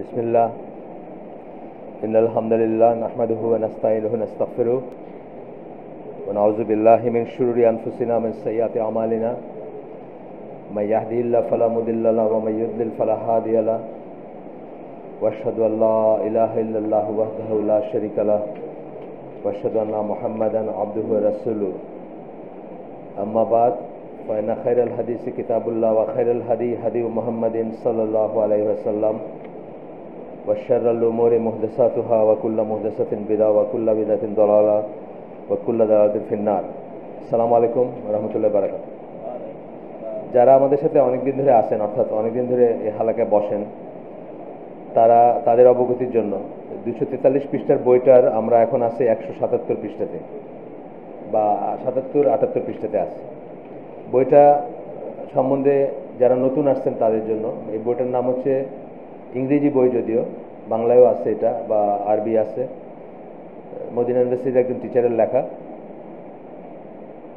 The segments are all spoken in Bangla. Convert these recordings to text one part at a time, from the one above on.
बिस्मिल्लाह इन्नल हम्दुलिल्लाह नहमदुहु व नस्तईनुहु व नस्तगफिरुहु व नऊज़ु बिल्लाहि मिन शुरूरि अनफुसिना व मिन सय्यिआति अमालिना मय यहदिहिल्लाहु फला मुदिल्ल लहु व मय युद्लिल फला हादिय लहु व अशहदु अन ला इलाहा इल्लल्लाहु वहदहु ला शरीका लहु व अशहदु अन्ना मुहम्मदन अब्दुहु व रसूलुहु अम्मा बाद फ़इन्न खैरल हदीस किताबुल्लाह व खैरल हदी हदी मुहम्मदिन सल्लल्लाहु अलैहि वसल्लम व शर्रल उमूरि मुहदसातुहा व कुल्लु मुहदसातिन बिदअह व कुल्लु बिदअतिन दलाला व कुल्लु दलालातिन फिन्नार। আসসালামু আলাইকুম ওয়া রাহমাতুল্লাহি ওয়া বারাকাতুহু। যারা আমাদের সাথে অনেক দিন ধরে আছেন, অর্থাৎ অনেক দিন ধরে এই হালাকায় বসেন, তাদের অবগতির জন্য 243 পৃষ্ঠার বইটার আমরা এখন আছি 177 পৃষ্ঠাতে বা 77-78 পৃষ্ঠাতে আছি। বইটা সম্বন্ধে যারা নতুন আসছেন তাদের জন্য এই বইটার নাম হচ্ছে, ইংরেজি বই যদিও বাংলায়ও আছে এটা বা আরবি আছে, মদিনা ইউনিভার্সিটির একজন টিচারের লেখা,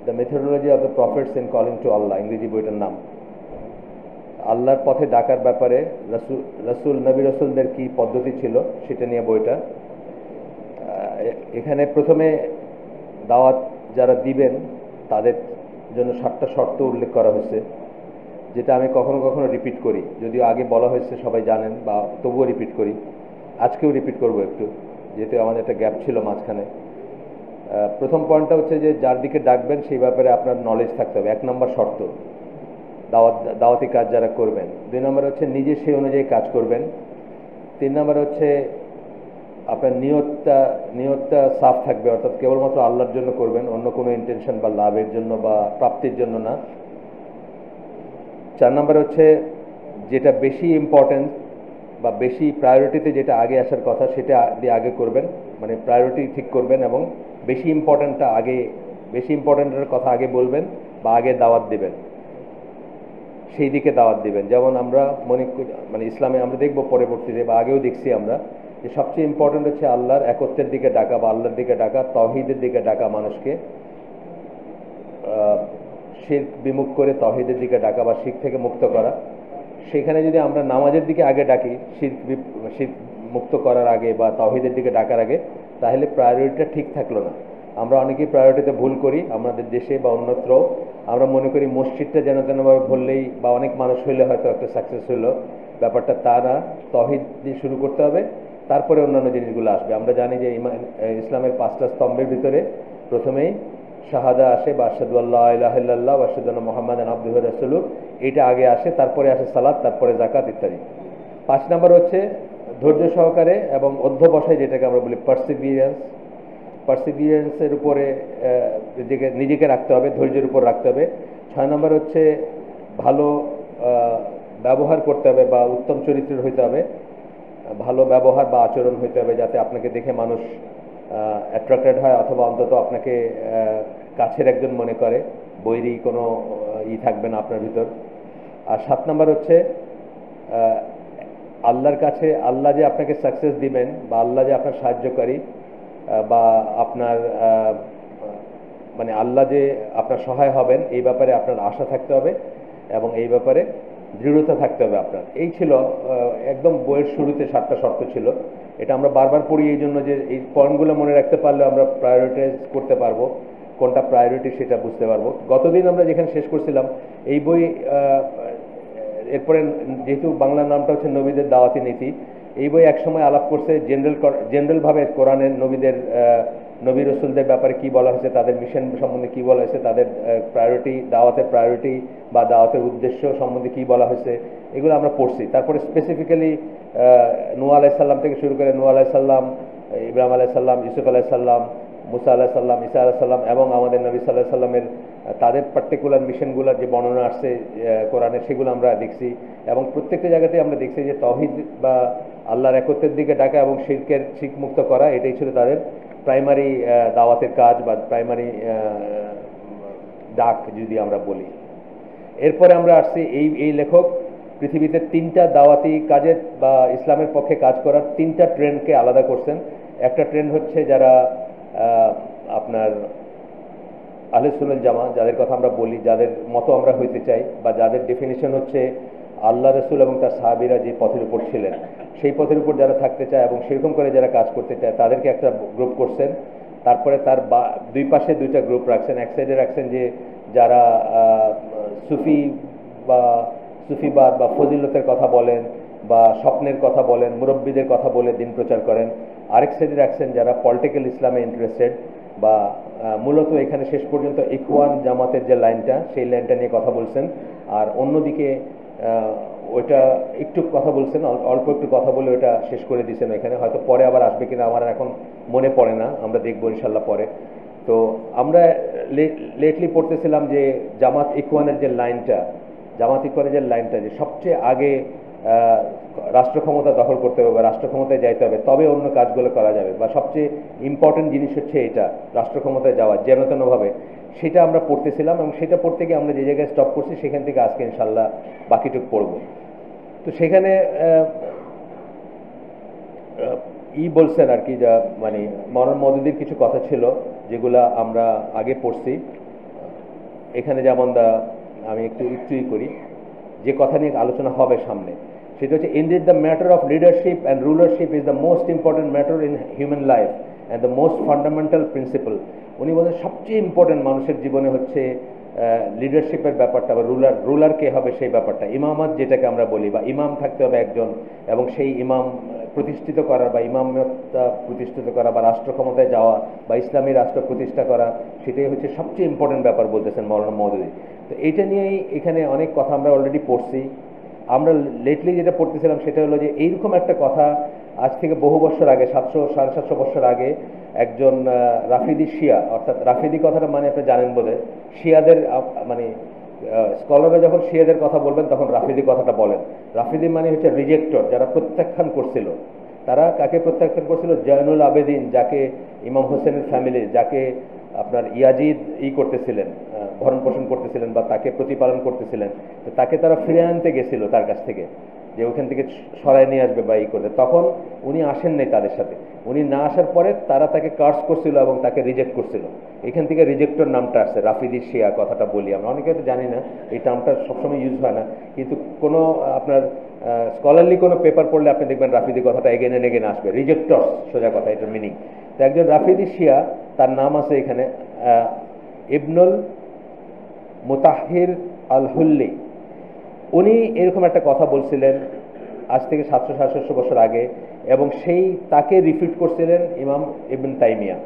the methodology of the prophets in calling to Allah, ইংরেজি বইটার নাম। আল্লাহর পথে ডাকার ব্যাপারে নবী রসুলদের কী পদ্ধতি ছিল সেটা নিয়ে বইটা। এখানে প্রথমে দাওয়াত যারা দিবেন তাদের জন্য 7টা শর্ত উল্লেখ করা হয়েছে, যেটা আমি কখনো কখনো রিপিট করি, যদিও আগে বলা হয়েছে সবাই জানেন, বা তবুও রিপিট করি। আজকেও রিপিট করব একটু, যেহেতু আমাদের একটা গ্যাপ ছিল মাঝখানে। প্রথম পয়েন্টটা হচ্ছে যে যার দিকে ডাকবেন সেই ব্যাপারে আপনার নলেজ থাকতে হবে, 1 নম্বর শর্ত। দাওয়াতি কাজ যারা করবেন। 2 নম্বর হচ্ছে নিজে সেই অনুযায়ী কাজ করবেন। 3 নম্বর হচ্ছে আপনার নিয়তটা সাফ থাকবে, অর্থাৎ কেবলমাত্র আল্লাহর জন্য করবেন, অন্য কোনো ইন্টেনশন বা লাভের জন্য বা প্রাপ্তির জন্য না। 4 নম্বর হচ্ছে যেটা বেশি ইম্পর্টেন্ট বা বেশি প্রায়োরিটিতে যেটা আগে আসার কথা সেটা দিয়ে আগে করবেন, মানে প্রায়োরিটি ঠিক করবেন এবং বেশি ইম্পর্টেন্টের কথা আগে বলবেন বা আগে দাওয়াত দিবেন, সেই দিকে দাওয়াত দিবেন। যেমন আমরা মানে ইসলামে আমরা দেখব পরবর্তীতে বা আগেও দেখছি আমরা যে সবচেয়ে ইম্পর্টেন্ট হচ্ছে আল্লাহর একত্বের দিকে ডাকা বা আল্লাহর দিকে ডাকা, তাওহীদের দিকে ডাকা, মানুষকে শিরক বিমুখ করে তাওহীদের দিকে ডাকা বা শিরক থেকে মুক্ত করা। সেখানে যদি আমরা নামাজের দিকে আগে ডাকি শিরক মুক্ত করার আগে বা তাওহীদের দিকে ডাকার আগে, তাহলে প্রায়োরিটিটা ঠিক থাকলো না। আমরা অনেকেই প্রায়োরিটিতে ভুল করি, আমাদের দেশে বা অন্যত্র আমরা মনে করি মসজিদটা যেন তেনভাবে বললেই বা অনেক মানুষ হইলে হয়তো একটা সাকসেস হইল, ব্যাপারটা তা না। তাওহীদ দিয়ে শুরু করতে হবে, তারপরে অন্যান্য জিনিসগুলো আসবে। আমরা জানি যে ইসলামের 5টা স্তম্ভের ভিতরে প্রথমেই শাহাদা আসে বা আশহাদু আল্লা ইলাহা ইল্লাল্লাহ ওয়া আশহাদু আন্না মুহাম্মাদান আবদুহু ওয়া রাসূলুহু, এটা আগে আসে, তারপরে আসে সালাত, তারপরে যাকাত ইত্যাদি। 5 নম্বর হচ্ছে ধৈর্য সহকারে এবং অধ্যবসায়, যেটাকে আমরা বলি পার্সিভিয়ারেন্সের উপরে নিজেকে রাখতে হবে, ধৈর্যের উপর রাখতে হবে। 6 নম্বর হচ্ছে ভালো ব্যবহার করতে হবে বা উত্তম চরিত্রের হইতে হবে, ভালো ব্যবহার বা আচরণ হইতে হবে, যাতে আপনাকে দেখে মানুষ অ্যাট্রাক্টেড হয় অথবা অন্তত আপনাকে কাছের একজন মনে করে, বৈরী কোনো থাকবে না আপনার ভিতর। আর 7 নম্বর হচ্ছে আল্লাহর কাছে, আল্লাহ যে আপনাকে সাকসেস দিবেন বা আল্লাহ যে আপনার সাহায্যকারী বা আপনার মানে আল্লাহ যে আপনার সহায় হবেন, এই ব্যাপারে আপনার আশা থাকতে হবে এবং এই ব্যাপারে দৃঢ়তা থাকতে হবে আপনার। এই ছিল একদম বইয়ের শুরুতে 7টা শর্ত ছিল। এটা আমরা বারবার পড়ি এই জন্য যে এই পয়েন্টগুলো মনে রাখতে পারলে আমরা প্রায়োরিটাইজ করতে পারবো, কোনটা প্রায়োরিটি সেটা বুঝতে পারবো। গতদিন আমরা যেখানে শেষ করছিলাম এই বই, এরপরে যেহেতু বাংলা নামটা হচ্ছে নবীদের দাওয়াতি নীতি, এই বই একসময় আলাপ করছে জেনারেলভাবে কোরআনের নবী রসুলদের ব্যাপারে কি বলা হয়েছে, তাদের মিশন সম্বন্ধে কি বলা হয়েছে, তাদের দাওয়াতের প্রায়োরিটি বা দাওয়াতের উদ্দেশ্য সম্বন্ধে কি বলা হয়েছে, এগুলো আমরা পড়ছি। তারপরে স্পেসিফিক্যালি নূহ আলাইহিস সালাম থেকে শুরু করে নূহ আলাইহিস সালাম, ইব্রাহিম আলাইহিস সালাম, ইউসুফ আলাইহিস সালাম, মুসা আলাইহিস সালাম, ঈসা আলাইহিস সালাম এবং আমাদের নবী সাল্লাল্লাহু আলাইহি সাল্লামের তাদের পার্টিকুলার মিশনগুলোর যে বর্ণনা আসছে কোরআনে, সেগুলো আমরা দেখছি। এবং প্রত্যেকটা জায়গাতেই আমরা দেখছি যে তাওহীদ বা আল্লাহর একত্বের দিকে ডাকা এবং শিরক মুক্ত করা, এটাই ছিল তাদের প্রাইমারি দাওয়াতের কাজ বা প্রাইমারি ডাক যদি আমরা বলি। এরপরে আমরা আসছি এই লেখক পৃথিবীতে 3টা দাওয়াতি কাজের বা ইসলামের পক্ষে কাজ করার 3টা ট্রেন্ডকে আলাদা করছেন। একটা ট্রেন্ড হচ্ছে যারা আপনার আহলে সুন্নাত জামা, যাদের কথা আমরা বলি, যাদের মতো আমরা হইতে চাই বা যাদের ডেফিনিশন হচ্ছে আল্লাহ রসুল এবং তার সাহাবীরা যে পথের উপর ছিলেন সেই পথের উপর যারা থাকতে চায় এবং সেরকম করে যারা কাজ করতে চায় তাদেরকে একটা গ্রুপ করছেন। তারপরে তার দুই পাশে দুইটা গ্রুপ রাখছেন। এক সাইডে রাখছেন যে যারা সুফি বা সুফিবাদ বা ফজিলতের কথা বলেন বা স্বপ্নের কথা বলেন, মুরব্বীদের কথা বলে দিন প্রচার করেন। আরেক সাইডে রাখছেন যারা পলিটিক্যাল ইসলামে ইন্টারেস্টেড বা মূলত এখানে শেষ পর্যন্ত ইখওয়ান জামাতের যে লাইনটা সেই লাইনটা নিয়ে কথা বলছেন। আর অন্যদিকে ওইটা একটু কথা বলছেন, অল্প একটু কথা বলে ওটা শেষ করে দিয়েছেন। এখানে হয়তো পরে আবার আসবে কিনা আমার এখন মনে পড়ে না, আমরা দেখবো ইনশাল্লাহ পরে। তো আমরা লেটলি পড়তেছিলাম যে জামাত ইখওয়ানের যে লাইনটা, যে সবচেয়ে আগে রাষ্ট্র ক্ষমতা দখল করতে হবে বা রাষ্ট্র ক্ষমতায় যাইতে হবে, তবে অন্য কাজগুলো করা যাবে, বা সবচেয়ে ইম্পর্টেন্ট জিনিস হচ্ছে এটা রাষ্ট্র ক্ষমতায় যাওয়া যেন তেনভাবে। সেটা আমরা পড়তেছিলাম এবং সেটা পড়তে গিয়ে আমরা যে জায়গায় স্টপ করছি সেখান থেকে আজকে ইনশাল্লাহ বাকিটুকু পড়ব। তো সেখানে বলছেন আর কি, যা মানে মৌলানা মওদুদির কিছু কথা ছিল যেগুলা আমরা আগে পড়ছি। এখানে যেমন আমি একটুই করি যে কথা নিয়ে আলোচনা হবে সামনে, সেটা হচ্ছে indeed the matter of leadership and rulership is the most important matter in human life and the most fundamental principle. উনি বলেন সবচেয়ে ইম্পর্টেন্ট মানুষের জীবনে হচ্ছে লিডারশিপের ব্যাপারটা, বা রুলার কে হবে সেই ব্যাপারটা, ইমামাত যেটাকে আমরা বলি, বা ইমাম থাকতে হবে একজন, এবং সেই ইমাম প্রতিষ্ঠিত করা বা ইমামতা প্রতিষ্ঠিত করা বা রাষ্ট্র ক্ষমতায় যাওয়া বা ইসলামী রাষ্ট্র প্রতিষ্ঠা করা, সেটাই হচ্ছে সবচেয়ে ইম্পর্টেন্ট ব্যাপার বলতেছেন মৌলানা মওদুদি। তো এইটা নিয়েই এখানে অনেক কথা আমরা অলরেডি পড়ছি। আমরা লেটলি যেটা পড়তেছিলাম সেটা হলো যে এইরকম একটা কথা আজ থেকে বহু বছর আগে, 700-750 বছর আগে একজন রাফিদি শিয়া, অর্থাৎ রাফিদি কথাটা মানে আপনি জানেন বোধহয়, শিয়াদের মানে স্কলাররা যখন শিয়াদের কথা বলবেন তখন রাফিদি কথাটা বলেন। রাফিদি মানে হচ্ছে রিজেক্টর, যারা প্রত্যাখ্যান করছিল। তারা কাকে প্রত্যাখ্যান করছিল? জয়নুল আবেদিন, যাকে ইমাম হোসেনের ফ্যামিলি, যাকে আপনার ইয়াজিদ করতেছিলেন, ভরণ পোষণ করতেছিলেন বা তাকে প্রতিপালন করতেছিলেন। তো তাকে তারা ফিরে আনতে গেছিল তার কাছ থেকে, যে ওখান থেকে সরায় নিয়ে আসবে বা করবে। তখন উনি আসেন নাই তাদের সাথে। উনি না আসার পরে তারা তাকে কার্স করছিল এবং তাকে রিজেক্ট করছিল। এখান থেকে রিজেক্টর নামটা আসছে। রাফিদি শিয়া কথাটা বলি আমরা, অনেকে তো জানি না, এই টার্মটা সবসময় ইউজ হয় না, কিন্তু কোনো আপনার স্কলারলি কোনো পেপার পড়লে আপনি দেখবেন রাফিদি কথাটা এগেন এন্ড এগেন আসবে। রিজেক্টরস সোজা কথা, এটার মিনিং। তো একজন রাফিদি শিয়া, তার নাম আছে এখানে ইবনুল মুতাহির আল হুল্লি। উনি এরকম একটা কথা বলছিলেন আজ থেকে 700-750 বছর আগে, এবং তাকে রিফিট করছিলেন ইমাম ইবন তাইমিয়া।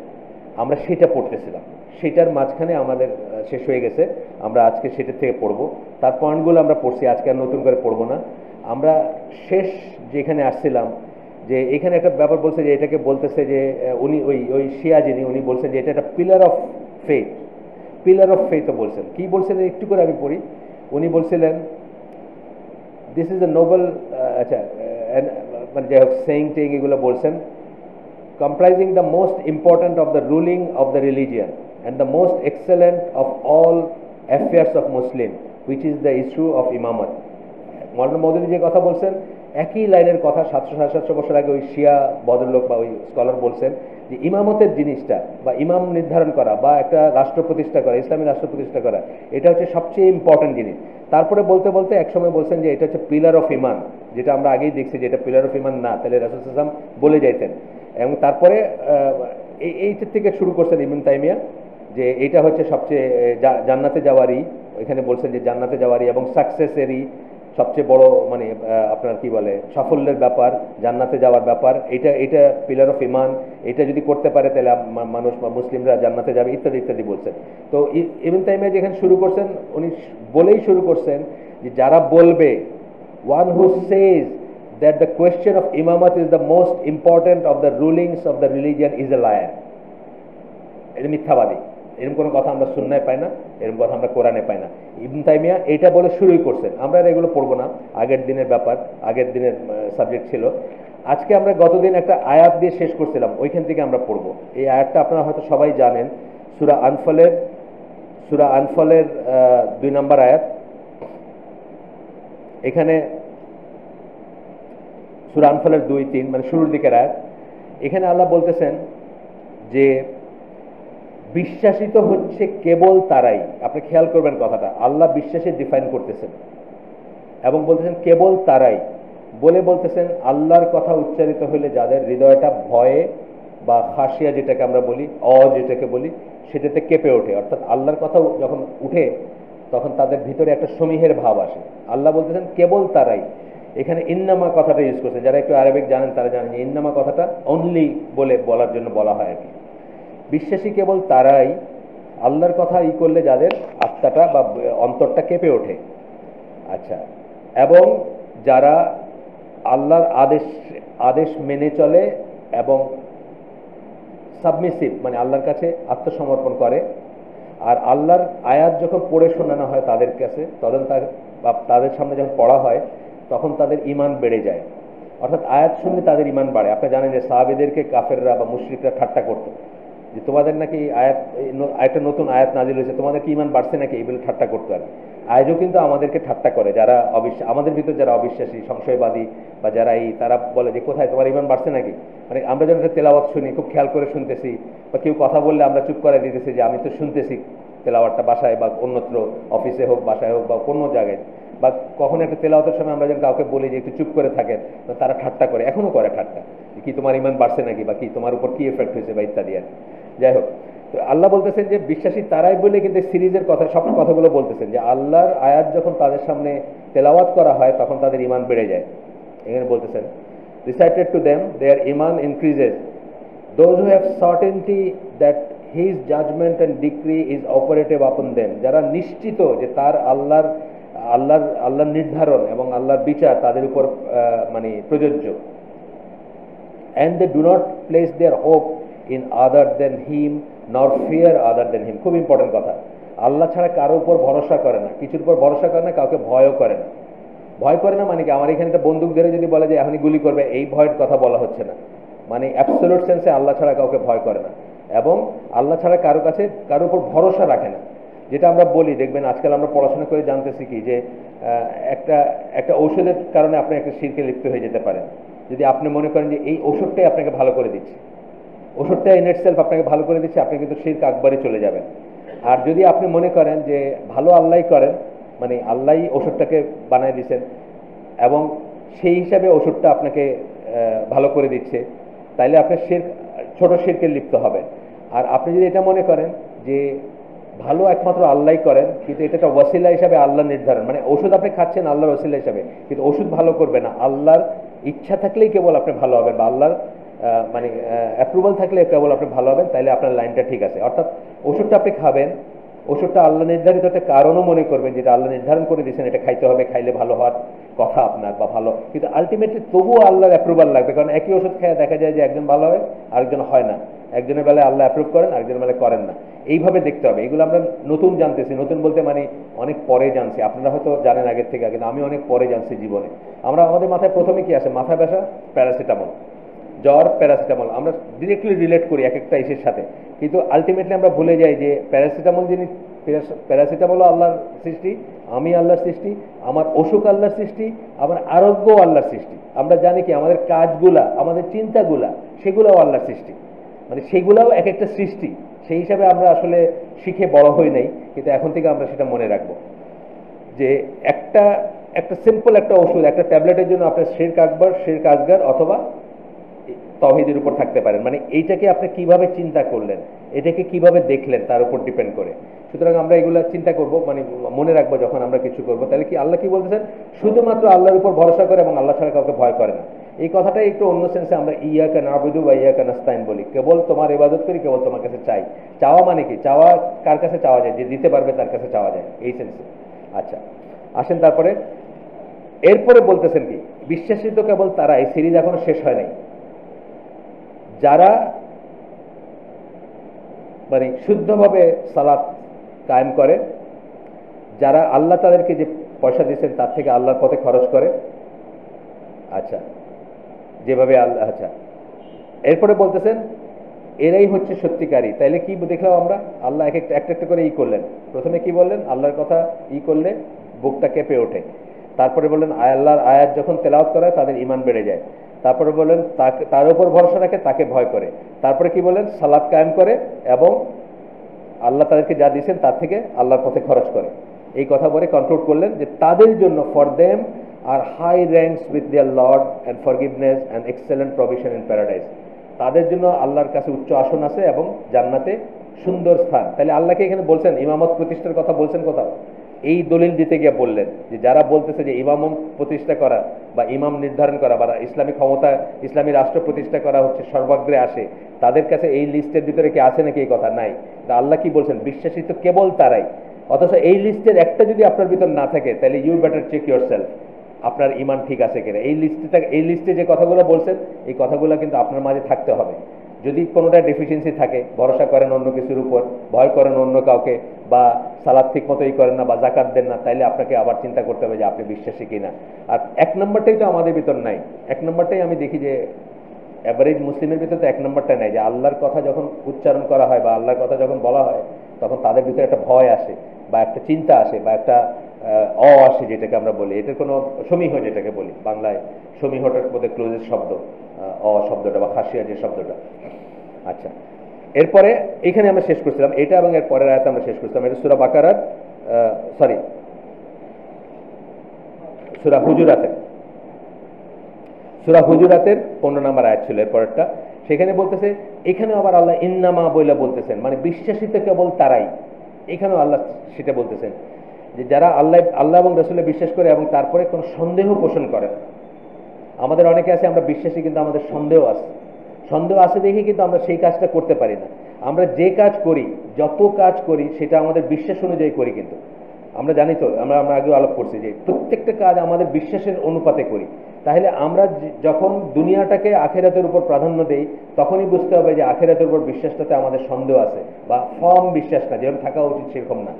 আমরা সেটা পড়তেছিলাম, সেটার মাঝখানে আমাদের শেষ হয়ে গেছে। আমরা আজকে সেটার থেকে পড়বো, তার পয়েন্টগুলো আমরা পড়ছি, আজকে আর নতুন করে পড়বো না। আমরা শেষ যেখানে আসছিলাম, যে এখানে একটা ব্যাপার বলছে যে এটাকে বলতেছে যে উনি ওই শিয়া যিনি, উনি বলছেন যে এটা একটা পিলার অফ ফেথও বলছেন। কি বলছেন একটু করে আমি পড়ি। উনি বলছিলেন দিস ইজ এ নোবেল, আচ্ছা মানে যাই হোক সেইং টেইং এগুলো বলছেন, comprising the most important of the ruling of the religion and the most excellent of all affairs of Muslim, which is the issue of imamat. মৌলানা মওদুদি যে কথা বলছেন একই লাইনের কথা 700-750 বছর আগে ওই শিয়া ভদ্রলোক বা ওই স্কলার বলছেন, যে ইমামতের জিনিসটা বা ইমাম নির্ধারণ করা বা একটা রাষ্ট্র প্রতিষ্ঠা করা, ইসলামী রাষ্ট্র প্রতিষ্ঠা করা, এটা হচ্ছে সবচেয়ে ইম্পর্টেন্ট জিনিস। তারপরে বলতে বলতে একসময় বলছেন যে এটা হচ্ছে পিলার অফ ইমান, যেটা আমরা আগেই দেখছি যে এটা পিলার অফ ইমান না, তাহলে রাসূল সাল্লাল্লাহু আলাইহি ওয়াসাল্লাম বলে যাইতেন। এবং তারপরে এইটার থেকে শুরু করছেন ইবন তাইমিয়া, যে এটা হচ্ছে সবচেয়ে জান্নাতে যাওয়ারই, এখানে বলছেন যে জান্নাতে যাওয়ারই এবং সাকসেসেরই সবচেয়ে বড় মানে আপনার কি বলে সাফল্যের ব্যাপার, জান্নাতে যাওয়ার ব্যাপার, এটা পিলার অফ ইমান, এটা যদি করতে পারে তাহলে মানুষ বা মুসলিমরা জান্নাতে যাবে, ইত্যাদি ইত্যাদি বলছেন। তো ইবন তাইমিয়া যেখানে শুরু করছেন, উনি বলেই শুরু করছেন যে যারা বলবে, one who Sage that the question of imamat is the most important of the rulings of the religion is a liar. এটা মিথ্যাবাদী। এরকম কোনো কথা আমরা সুন্নায় পাই না, এরকম কথা আমরা কোরআনে পাই না। ইবন তাইমিয়া এটা বলে শুরুই করছেন। আমরা এগুলো পড়বো না, আগের দিনের ব্যাপার, আগের দিনের সাবজেক্ট ছিল। আজকে আমরা গতদিন একটা আয়াত দিয়ে শেষ করছিলাম, ওইখান থেকে আমরা পড়বো। এই আয়াতটা আপনারা হয়তো সবাই জানেন, সূরা আনফলের 2 নম্বর আয়াত। এখানে সূরা আনফালের 2-3 মানে শুরুর দিকের আয়াত। এখানে আল্লাহ বলতেছেন যে বিশ্বাসিত হচ্ছে কেবল তারাই। আপনি খেয়াল করবেন কথাটা, আল্লাহ বিশ্বাসে ডিফাইন করতেছেন এবং বলতেছেন কেবল তারাই, বলে বলতেছেন আল্লাহর কথা উচ্চারিত হলে যাদের হৃদয়টা ভয়ে বা খাসিয়া যেটাকে আমরা বলি, যেটাকে বলি, সেটাতে কেঁপে ওঠে, অর্থাৎ আল্লাহর কথা যখন উঠে তখন তাদের ভিতরে একটা সমীহের ভাব আসে। আল্লাহ বলতেছেন কেবল তারাই। এখানে ইন্নামা কথাটা ইউজ করছে, যারা একটু আরবিক জানেন তারা জানেন যে ইন্নামা কথাটা অনলি বলে বলার জন্য বলা হয় আর কি। বিশ্বাসী কেবল তারাই আল্লাহর কথা করলে যাদের আত্মাটা বা অন্তরটা কেঁপে ওঠে। আচ্ছা, এবং যারা আল্লাহর আদেশ আদেশ মেনে চলে এবং সাবমিসিভ, মানে আল্লাহর কাছে আত্মসমর্পণ করে। আর আল্লাহর আয়াত যখন পড়ে শোনানো হয় তাদের কাছে, তখন তাদের সামনে যখন পড়া হয় তখন তাদের ঈমান বেড়ে যায়। অর্থাৎ আয়াত শুনলে তাদের ঈমান বাড়ে। আপনি জানেন যে সাহাবীদেরকে কাফেররা বা মুশরিকরা ঠাট্টা করতো যে তোমাদের নাকি একটা নতুন আয়াত নাজিল হয়েছে, তোমাদের কি ঈমান বাড়ছে নাকি, এইগুলো ঠাট্টা করতো আর। আজও কিন্তু আমাদেরকে ঠাট্টা করে যারা আমাদের ভিতর যারা অবিশ্বাসী, সংশয়বাদী বা যারা তারা বলে যে কোথায় তোমার ঈমান বাড়ছে নাকি। মানে আমরা যখন একটা তেলাওয়াত শুনি খুব খেয়াল করে শুনতেছি, বা কেউ কথা বললে আমরা চুপ করে দিতেছি যে আমি তো শুনতেছি তেলাওয়াতটা, বাসায় বা অন্যত্র, অফিসে হোক, বাসায় হোক বা কোনো জায়গায়, বা কখনো একটা তেলাওয়াতের সময় আমরা যখন কাউকে বলি যে একটু চুপ করে থাকেন, তারা ঠাট্টা করে, এখনো করে ঠাট্টা, কি তোমার ঈমান বাড়ছে নাকি, বা কি তোমার উপর কি এফেক্ট হয়েছে বা ইত্যাদি আর। যাই হোক, তো আল্লাহ বলতেছেন যে বিশ্বাসী তারাই বলে কিন্তু সিরিজের কথা, সব কথাগুলো বলতেছেন যে আল্লাহর আয়াত যখন তাদের সামনে তেলাওয়াত করা হয় তখন তাদের ঈমান বেড়ে যায়। এখানে বলতেছেন recited to them their iman increases, those who have certainty that his judgment and decree is operative upon them, যারা নিশ্চিত যে তার আল্লাহর নির্ধারণ এবং আল্লাহর বিচার তাদের উপর মানে প্রযোজ্য। and they do not place their hope in other than him nor fear other than him, খুব ইম্পর্টেন্ট কথা। আল্লাহ ছাড়া কারো উপর ভরসা করে না, কিছুর উপর ভরসা করে না, কাউকে ভয়ও করে না। ভয় করে না মানে কি, আমার এখানে একটা বন্দুক ধরে যদি বলে যে এখনই গুলি করবে, এই ভয়ের কথা বলা হচ্ছে না। মানে অ্যাবসলিউট সেন্সে আল্লাহ ছাড়া কাউকে ভয় করে না, এবং আল্লাহ ছাড়া কারো উপর ভরসা রাখে না। যেটা আমরা বলি, দেখবেন আজকাল আমরা পড়াশোনা করে জানতেছি কি যে একটা ঔষধের কারণে আপনি একটা শিরকে লিপ্ত হয়ে যেতে পারেন। যদি আপনি মনে করেন যে এই ওষুধটাই আপনাকে ভালো করে দিচ্ছে, ওষুধটা ইন ইটসেলফ আপনাকে ভালো করে দিচ্ছে, আপনি কিন্তু শিরক আকবরে চলে যাবেন। আর যদি আপনি মনে করেন যে ভালো আল্লাহই করেন, মানে আল্লাহই ওষুধটাকে বানায় দিচ্ছেন এবং সেই হিসাবে ওষুধটা আপনাকে ভালো করে দিচ্ছে, তাইলে আপনি ছোট শিরকে লিপ্ত হবেন। আর আপনি যদি এটা মনে করেন যে ভালো একমাত্র আল্লাহই করেন, কিন্তু এটা একটা ওয়াসিলা হিসাবে আল্লাহ নির্ধারণ, মানে ওষুধ আপনি খাচ্ছেন আল্লাহর ওয়াসিলা হিসাবে, কিন্তু ওষুধ ভালো করবে না, আল্লাহর ইচ্ছা থাকলেই কেবল আপনি ভালো হবেন, বা আল্লাহর মানে অ্যাপ্রুভাল থাকলে কেবল আপনি ভালো হবেন, তাইলে আপনার লাইনটা ঠিক আছে। অর্থাৎ ওষুধটা আপনি খাবেন, ওষুধটা আল্লাহ নির্ধারিত একটা কারণও মনে করবেন, যেটা আল্লাহ নির্ধারণ করে দিয়েছেন এটা খাইতে হবে, খাইলে ভালো হওয়ার কথা আপনার বা ভালো, কিন্তু আলটিমেটলি তবুও আল্লাহর অ্যাপ্রুভাল লাগবে। কারণ একই ওষুধ খেয়ে দেখা যায় যে একজন ভালো হয় আরেকজন হয় না, একজনের বেলায় আল্লাহ অ্যাপ্রুভ করেন আরেকজনের বেলায় করেন না। এইভাবে দেখতে হবে। এগুলো আমরা নতুন জানতেছি, নতুন বলতে মানে অনেক পরে জানছি, আপনারা হয়তো জানেন আগের থেকে, কিন্তু আমি অনেক পরে জানছি জীবনে। আমাদের মাথায় প্রথমে কি আসে, মাথা ব্যথা, প্যারাসিটামল, জ্বর, প্যারাসিটামল, আমরা ডিরেক্টলি রিলেট করি এক একটা ইসের সাথে, কিন্তু আলটিমেটলি আমরা ভুলে যাই যে প্যারাসিটামলও আল্লাহর সৃষ্টি, আমি আল্লাহর সৃষ্টি, আমার অসুখ আল্লাহর সৃষ্টি, আমার আরোগ্য আল্লাহর সৃষ্টি। আমরা জানি কি আমাদের কাজগুলা, আমাদের চিন্তাগুলা, সেগুলোও আল্লাহর সৃষ্টি, মানে সেগুলাও এক একটা সৃষ্টি। সেই হিসাবে আমরা আসলে শিখে বড় হই নাই, কিন্তু এখন থেকে আমরা সেটা মনে রাখবো যে একটা সিম্পল একটা ওষুধ, একটা ট্যাবলেটের জন্য আপনার শিরক আকবর, শিরক আসগর অথবা তাওহীদের উপর থাকতে পারেন। মানে এইটাকে আপনি কিভাবে চিন্তা করলেন, এটাকে কিভাবে দেখলেন, তার উপর ডিপেন্ড করে। সুতরাং আমরা এগুলো চিন্তা করব, মানে মনে রাখবো যখন আমরা কিছু করবো। তাহলে কি আল্লাহ কি বলতেছেন, শুধুমাত্র আল্লাহর উপর ভরসা করে এবং আল্লাহ ছাড়া কাউকে ভয় করে না। এই কথাটাই একটু অন্য সেন্সে আমরা ইয়াকা নাবুদু বা ইয়াকা নাস্তাইন বলি, কেবল তোমার ইবাদত করি, কেবল তোমার কাছে চাই। চাওয়া মানে কি, চাওয়া কার কাছে চাওয়া যায়, যে দিতে পারবে তার কাছে চাওয়া যায়, এই সেন্সে। আচ্ছা আসেন তারপরে, এরপরে বলতেছেন কি, বিশ্বাসী তো কেবল তারা, এই সিরিজ এখনো শেষ হয় নাই, যারা মানে শুদ্ধভাবে সালাত কায়েম করে, যারা আল্লাহ তাদেরকে যে পয়সা দিয়েছেন তার থেকে আল্লাহর পথে খরচ করে। আচ্ছা, যেভাবে আল্লাহ, আচ্ছা এরপরে বলতেছেন এরাই হচ্ছে সত্যিকারী। তাইলে কি দেখলাম আমরা, আল্লাহ একটা একটা করে করলেন। প্রথমে কি বললেন, আল্লাহর কথা করলে বুকটা কেঁপে ওঠে। তারপরে বললেন আল্লাহর আয়াত যখন তেলাওয়াত করা হয় তাদের ঈমান বেড়ে যায়। তারপরে বললেন তার উপর ভরসা রাখে, তাকে ভয় করে। তারপরে কি বললেন, সালাত কায়েম করে এবং আল্লাহ তাদেরকে যা দিয়েছেন তার থেকে আল্লাহর পথে খরচ করে। এই কথা বলে কনক্লুড করলেন যে তাদের জন্য for them are high ranks with their lord and forgiveness and excellent provision in paradise. তাদের জন্য আল্লাহর কাছে উচ্চ আসন আছে এবং জান্নাতে সুন্দর স্থান। তাহলে আল্লাহকে এখানে বলছেন ইমামত প্রতিষ্ঠার কথা বলছেন কোথাও? এই দলিল দিতে গিয়ে বললেন যে যারা বলতেছে যে ইমাম প্রতিষ্ঠা করা বা ইমাম নির্ধারণ করা বা ইসলামী ক্ষমতা, ইসলামী রাষ্ট্র প্রতিষ্ঠা করা হচ্ছে সর্বাগ্রে আসে, তাদের কাছে এই লিস্টের ভিতরে কি আছে নাকি? এই কথা নাই। আল্লাহ কি বলছেন? বিশ্বাসী তো কেবল তারাই। অথচ এই লিস্টের একটা যদি আপনার ভিতর না থাকে তাহলে you better check yourself, আপনার ইমান ঠিক আছে কিনা। এই লিস্টে যে কথাগুলো বলছেন এই কথাগুলো কিন্তু আপনার মাঝে থাকতে হবে। যদি কোনোটা ডেফিসিয়েন্সি থাকে, ভরসা করেন অন্য কিছুর উপর, ভয় করেন অন্য কাউকে, বা সালাদ ঠিক মতোই করেন না বা জাকাত দেন না, তাইলে আপনাকে আবার চিন্তা করতে হবে যে আপনি বিশ্বাসী কিনা। আর এক নম্বরটাই তো আমাদের ভিতর নাই। এক নম্বরটাই আমি দেখি যে অ্যাভারেজ মুসলিমের ভিতরে তো এক নম্বরটা নাই, যে আল্লাহর কথা যখন উচ্চারণ করা হয় বা আল্লাহর কথা যখন বলা হয় তখন তাদের ভিতরে একটা ভয় আসে বা একটা চিন্তা আসে বা একটা আসে, যেটাকে আমরা বলি। এটার কোনো সমীহ, যেটাকে বলি বাংলায় সমীহটার মধ্যে ক্লোজের শব্দ শব্দটা বা খাসিয়া যে শব্দটা। আচ্ছা, এরপরে এখানে আমরা শেষ করছিলাম এটা, এবং এর পরের আয়াতে আমরা শেষ করছিলাম। এটা সূরা বাকারার সূরা হুজুরাতের 15 নম্বর আয়াত ছিল এরপরটা। সেখানে বলতেছে, এখানে আবার আল্লাহ ইন্নামা বইলা বলতেছেন, মানে বিশ্বাসিত কেবল তারাই। এখানেও আল্লাহ সেটা বলতেছেন যে যারা আল্লাহ এবং রাসূলে বিশ্বাস করে এবং তারপরে কোনো সন্দেহ পোষণ করে না। আমাদের অনেকে আছে আমরা বিশ্বাসী কিন্তু আমাদের সন্দেহ আছে দেখে কিন্তু আমরা সেই কাজটা করতে পারি না। আমরা যে কাজ করি, যত কাজ করি সেটা আমাদের বিশ্বাস অনুযায়ী করি, কিন্তু আমরা জানি তো, আমরা আগেও আলোপ করছি যে প্রত্যেকটা কাজ আমাদের বিশ্বাসের অনুপাতে করি। তাহলে আমরা যখন দুনিয়াটাকে আখেরাতের উপর প্রাধান্য দেই তখনই বুঝতে হবে যে আখেরাতের উপর বিশ্বাসটাতে আমাদের সন্দেহ আছে বা ফর্ম বিশ্বাস না, যেরকম থাকা উচিত সেরকম না।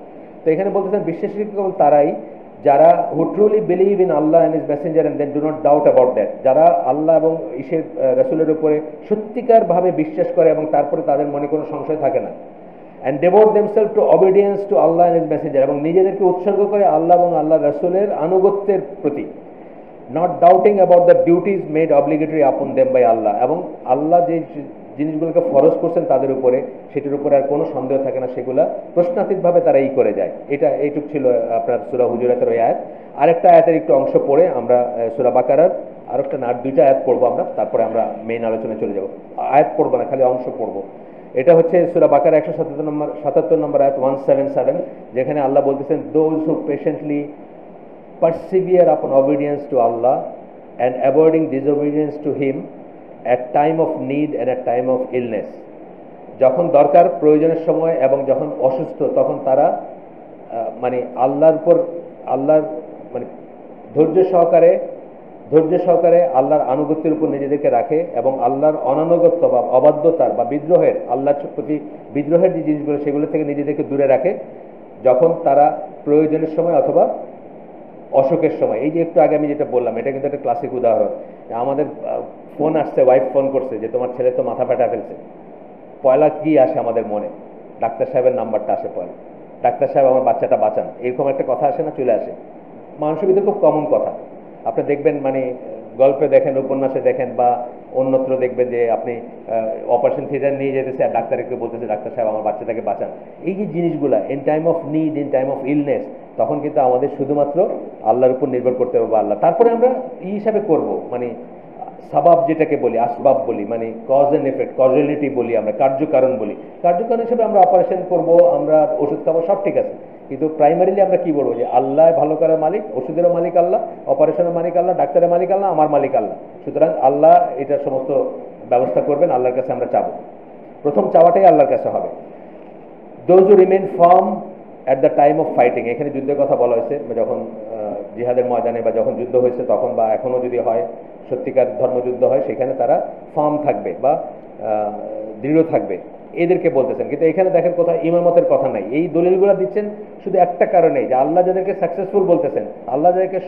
তো এখানে বলতেছেন বিশ্বাসী কেবল তারাই যারা who truly believe in Allah and his messenger and then do not doubt about that, যারা আল্লাহ এবং ঈশের রাসূলের উপরে সত্যিকার ভাবে বিশ্বাস করে এবং তারপরে তাদের মনে কোনো সংশয় থাকে না। and devote themselves to obedience to Allah and his messenger, এবং নিজেদেরকে উৎসর্গ করে আল্লাহ এবং আল্লাহ রাসূলের আনুগত্যের প্রতি। not doubting about the duties made obligatory upon them by Allah, এবং আল্লাহ যে জিনিসগুলোকে ফরজ করছেন তাদের উপরে সেটির উপরে আর কোনো সন্দেহ থাকে না, সেগুলা প্রশ্নাতীতভাবে তারা করে যায়। এইটুক ছিল আপনার সূরা হুজুরাতের ওই আয়াত। আরেকটা আয়াতের একটু অংশ পড়ে আমরা সূরা বাকারার আরেকটা না দুইটা আয়াত পড়বো আমরা, তারপরে আমরা মেইন আলোচনায় চলে যাব। আয়াত পড়বো না, খালি অংশ পড়বো। এটা হচ্ছে সূরা বাকারা 177 নম্বর আয়াত 177, যেখানে আল্লাহ বলতেছেন, those who patiently persevere upon obedience to Allah and avoiding disobedience to him at time of need and at time of illness, যখন দরকার প্রয়োজনের সময় এবং যখন অসুস্থ তখন তারা মানে আল্লাহর মানে ধৈর্য সহকারে আল্লাহর আনুগত্যের উপর নিজেদেরকে রাখে এবং আল্লাহর অনানুগত্য বা অবাধ্যতার বা বিদ্রোহের, আল্লাহর প্রতি বিদ্রোহের যে জিনিসগুলো সেগুলো থেকে নিজেদেরকে দূরে রাখে যখন তারা প্রয়োজনের সময় অথবা অসুখের সময়। এই যে একটু আগে আমি যেটা বললাম এটা কিন্তু একটা ক্লাসিক উদাহরণ। আমাদের ফোন আসছে, ওয়াইফ ফোন করছে যে তোমার ছেলে তো মাথা ফাটা ফেলছে। পয়লা কি আসে আমাদের মনে? ডাক্তার সাহেবের নাম্বারটা আসে পয়লা, ডাক্তার সাহেব আমার বাচ্চাটা বাঁচান, এরকম একটা কথা আসে না, চলে আসে। মানুষের ভিতরে খুব কমন কথা। আপনি দেখবেন মানে গল্পে দেখেন, উপন্যাসে দেখেন বা অন্যত্র দেখবেন যে আপনি অপারেশন থিয়েটার নিয়ে যেতেছে আর ডাক্তারকে বলতেছে ডাক্তার সাহেব আমার বাচ্চাটাকে বাঁচান। এই যে জিনিসগুলা in time of need, in time of illness, তখন কিন্তু আমাদের শুধুমাত্র আল্লাহর উপর নির্ভর করতে হবে আল্লাহ। তারপরে আমরা এই হিসাবে করব, মানে সাবাব যেটাকে বলি, আসবাব বলি, মানে কজ এন্ড এফেক্ট, কজুয়ালিটি বলি, আমরা কার্যকারণ বলি। কার্যকারণ হিসেবে আমরা অপারেশন করব, আমরা ওষুধ খাবো, সব ঠিক আছে, কিন্তু প্রাইমারিলি আমরা কি বলবো যে আল্লাহ ভালো করার মালিক, ওষুধেরও মালিক আল্লাহ, অপারেশনের মালিক আল্লাহ, ডাক্তারের মালিক আল্লাহ, আমার মালিক আল্লাহ। সুতরাং আল্লাহ এটা সমস্ত ব্যবস্থা করবেন, আল্লাহর কাছে আমরা চাবো। প্রথম চাওয়াটাই আল্লাহর কাছে হবে। Those who remain farm at the time of fighting, এখানে যুদ্ধের কথা বলা হয়েছে, যখন জিহাদের ময়দানে বা যখন যুদ্ধ হয়েছে তখন বা এখনো যদি হয়, সত্যিকার ধর্মযুদ্ধ হয়, সেখানে তারা ফার্ম থাকবে বা দৃঢ় থাকবে, এদেরকে বলতেছেন। কিন্তু এখানে দেখেন কোথাও ইমামতের কথা নাই। এই দলিলগুলো দিচ্ছেন শুধু একটা কারণেই, যে আল্লাহ যাদেরকে সাকসেসফুল বলতেছেন, আল্লাহ যাদেরকে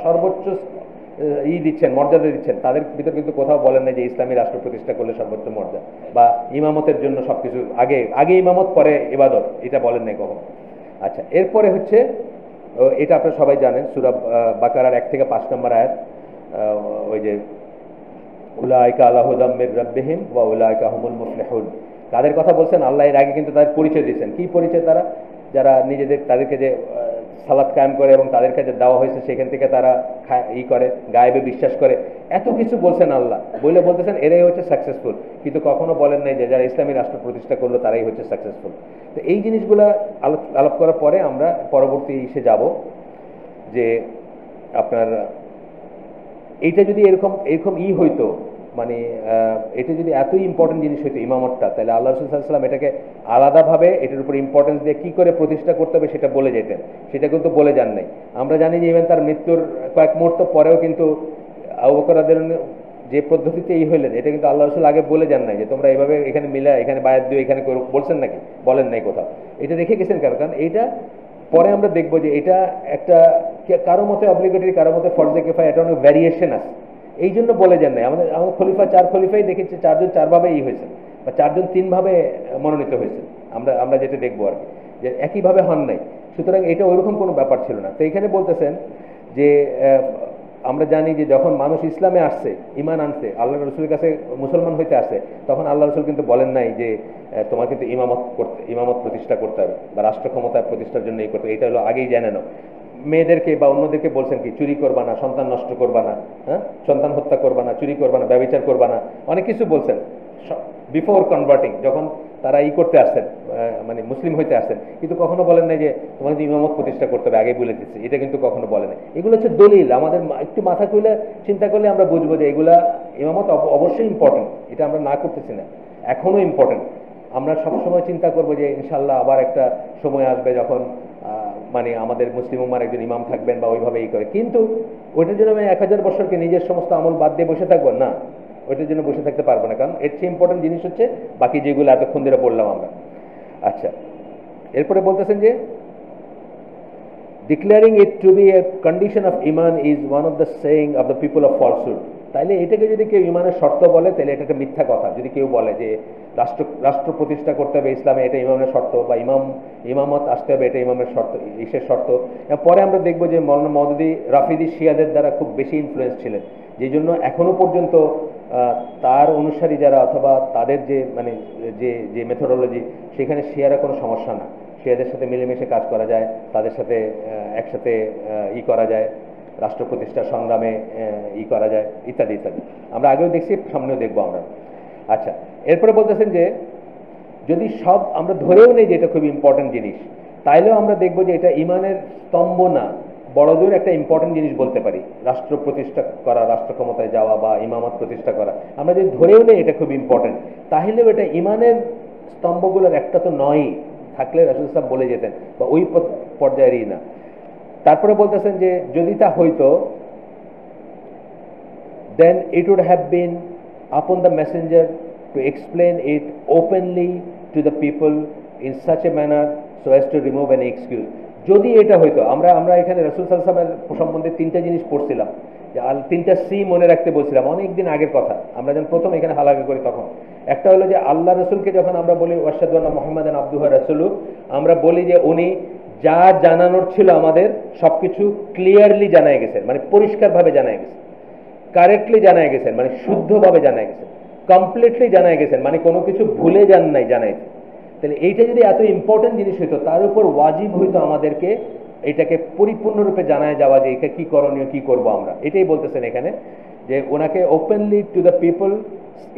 সর্বোচ্চ দিচ্ছেন, মর্যাদা দিচ্ছেন, তাদের ভিতর কিন্তু কোথাও বলেন না যে ইসলামী রাষ্ট্র প্রতিষ্ঠা করলে সর্বোচ্চ মর্যাদা বা ইমামতের জন্য সবকিছু আগে ইমামত পরে ইবাদত, এটা বলেন নাই কখনো। আচ্ছা, এরপরে হচ্ছে এটা আপনারা সবাই জানেন, সূরা বাকারার 1 থেকে 5 নম্বর আয়াত, ওই যে উলাইকা আলা হুদাম মির রাব্বিহিম ওয়া উলাইকা হুমুল মুফলিহুন, তাদের কথা বলছেন। আল্লাহ এর আগে কিন্তু তাদের পরিচয় দিয়েছেন। কি পরিচয়? তারা যারা তাদেরকে যে সালাত কায়েম করে এবং তাদের কাছে দেওয়া হয়েছে সেখান থেকে তারা করে, গায়েবে বিশ্বাস করে, এত কিছু বলছেন আল্লাহ, বলতেছেন এরাই হচ্ছে সাকসেসফুল, কিন্তু কখনো বলেন নাই যে যারা ইসলামী রাষ্ট্র প্রতিষ্ঠা করলো তারাই হচ্ছে সাকসেসফুল। তো এই জিনিসগুলো আলাপ করার পরে আমরা পরবর্তী ইসে যাব যে আপনার এইটা যদি এরকম এরকম হইতো, মানে এটা যদি এতই ইম্পর্টেন্ট জিনিস হইতো ইমামতটা, তাহলে আল্লাহ রাসূল সাল্লাল্লাহু আলাইহি ওয়াসাল্লাম এটাকে আলাদাভাবে এটার উপর ইম্পর্টেন্স দিয়ে কী করে প্রতিষ্ঠা করতে হবে সেটা বলে যেতেন, সেটা কিন্তু বলে যান নাই। আমরা জানি যে ইভেন তার মৃত্যুর কয়েক মুহূর্ত পরেও কিন্তু আবু বকর রাদিয়াল্লাহু আনহু যে পদ্ধতিতে হইলেন, এটা কিন্তু আল্লাহ রাসূল আগে বলে যান নাই যে তোমরা এইভাবে এখানে মিলা এখানে বায়াত দিও এখানে করো, বলছেন নাকি? বলেন নাই কোথাও। এটা রেখে গেছেন কেন? কারণ এইটা পরে আমরা দেখবো যে এটা একটা কারো মতে অব্লিগেটরি, কারো মতে ফরজে কিফায়া, এটা অনেক ভ্যারিয়েশন আছে, এই জন্য বলে যান নাই। আমাদের খলিফা, 4 খলিফাই দেখেছি 4 জন 4 ভাবে হয়েছে, বা 4 জন 3 ভাবে মনোনীত হয়েছে, আমরা যেটা দেখবো আর কি, যে একইভাবে হন নাই। সুতরাং এটা ওইরকম কোনো ব্যাপার ছিল না। তো এখানে বলতেছেন যে আমরা জানি যে যখন মানুষ ইসলামে আসছে, ইমান আনছে, আল্লাহ রসুলের কাছে মুসলমান হইতে আসে, তখন আল্লাহ রসুল কিন্তু বলেন নাই যে তোমার কিন্তু ইমামত প্রতিষ্ঠা করতে হবে বা রাষ্ট্র ক্ষমতা প্রতিষ্ঠার জন্য করতে হবে। এটা হলো আগেই জেনে নাও। মেয়েদেরকে বা অন্যদেরকে বলছেন কি, চুরি করবা না, সন্তান নষ্ট করবা না, হ্যাঁ, সন্তান হত্যা করবা না, চুরি করবা না, ব্যভিচার করবা না, অনেক কিছু বলছেন বিফোর কনভার্টিং, যখন তারা করতে আসছেন, মানে মুসলিম হইতে আসছেন। কিন্তু কখনো বলেন নাই যে তোমার যে ইমামত প্রতিষ্ঠা করতে হবে, আগে বলে দিচ্ছি, এটা কিন্তু কখনো বলে নাই। এগুলো হচ্ছে দলিল, আমাদের একটু মাথা খুলে চিন্তা করলে আমরা বুঝবো যে এগুলা ইমামত অবশ্যই ইম্পর্টেন্ট, এটা আমরা না করতেছি না, এখনো ইম্পর্টেন্ট। আমরা সবসময় চিন্তা করবো যে ইনশাল্লাহ আবার একটা সময় আসবে যখন মানে আমাদের মুসলিম উম্মার একজন ইমাম থাকবেন বা ওইভাবে করে, কিন্তু ওইটার জন্য আমি 1000 বছরকে নিজের সমস্ত আমল বাদ দিয়ে বসে থাকবো না, ওইটার জন্য বসে থাকতে পারবো না। কারণ এর চেয়ে ইম্পর্টেন্ট জিনিস হচ্ছে বাকি যেগুলো এতক্ষণ ধরে বললাম আমরা। আচ্ছা, এরপরে বলতেছেন যে declaring it to be a condition of iman is one of the saying of the people of falsehood. তাইলে এটাকে যদি কেউ ইমানের শর্ত বলে, তাহলে এটা একটা মিথ্যা কথা। যদি কেউ বলে যে রাষ্ট্র প্রতিষ্ঠা করতে হবে ইসলামে, এটা ইমামের শর্ত, বা ইমামত আসতে হবে, এটা ইমামের শর্ত, ইসের শর্ত। পরে আমরা দেখবো যে মওলানা মওদুদী রাফিদি শিয়াদের দ্বারা খুব বেশি ইনফ্লুয়েন্স ছিলেন, যেই জন্য এখনো পর্যন্ত তার অনুসারী যারা, অথবা তাদের যে মানে যে মেথোডোলজি, সেখানে শিয়ারা কোনো সমস্যা না, শিয়াদের সাথে মিলেমিশে কাজ করা যায়, তাদের সাথে একসাথে করা যায়, রাষ্ট্র প্রতিষ্ঠার সংগ্রামে করা যায়, ইত্যাদি ইত্যাদি। আমরা আগেও দেখছি, সামনেও দেখবো আমরা। আচ্ছা, এরপরে বলতেছেন যে যদি সব আমরা ধরেও নেই যে এটা খুব ইম্পর্টেন্ট জিনিস, তাইলেও আমরা দেখবো যে এটা ইমানের স্তম্ভ না, বড় জোর একটা ইম্পর্টেন্ট জিনিস বলতে পারি, রাষ্ট্র প্রতিষ্ঠা করা, রাষ্ট্র ক্ষমতায় যাওয়া বা ইমামত প্রতিষ্ঠা করা। আমরা যদি ধরেও নেই এটা খুব ইম্পর্টেন্ট, তাহলেও এটা ইমানের স্তম্ভগুলোর একটা তো নয়ই, থাকলে রাসূল সাহেব বলে যেতেন, বা ওই পর্যায়েরই না। তারপরে বলতেছেন যে যদি তা হইতো, then it would have been upon the messenger to explain it openly to the people in such a manner so as to remove any excuse. যদি এটা হইতো, আমরা এখানে রাসূল সাল্লাল্লাহু আলাইহি ওয়াসাল্লামের সম্বন্ধে 3টা জিনিস পড়ছিলাম, যে 3টা সি মনে রাখতে বলছিলাম, অনেকদিন আগের কথা, আমরা যখন প্রথম এখানে হালাকি করি তখন। একটা হলো যে আল্লাহ রসুলকে যখন আমরা বলি ওয়াশহাদু আন্না মুহাম্মাদান আবদুহু ওয়া রাসূলুহু, আমরা বলি যে উনি যা জানানোর ছিল আমাদের সবকিছু ক্লিয়ারলি জানায় গেছেন, মানে পরিষ্কারভাবে জানায় গেছেন, কারেক্টলি জানায় গেছেন, মানে শুদ্ধভাবে জানায় গেছেন, কমপ্লিটলি জানায় গেছেন, মানে কোনো কিছু ভুলে যান নাই জানাইতে। তাহলে এইটা যদি এত ইম্পর্টেন্ট জিনিস হইতো, তার উপর ওয়াজিব হইতো আমাদেরকে এটাকে পরিপূর্ণরূপে জানায় যাওয়া যে এটা কি করণীয়, কি করব আমরা। এটাই বলতেছেন এখানে, যে ওনাকে openly to the people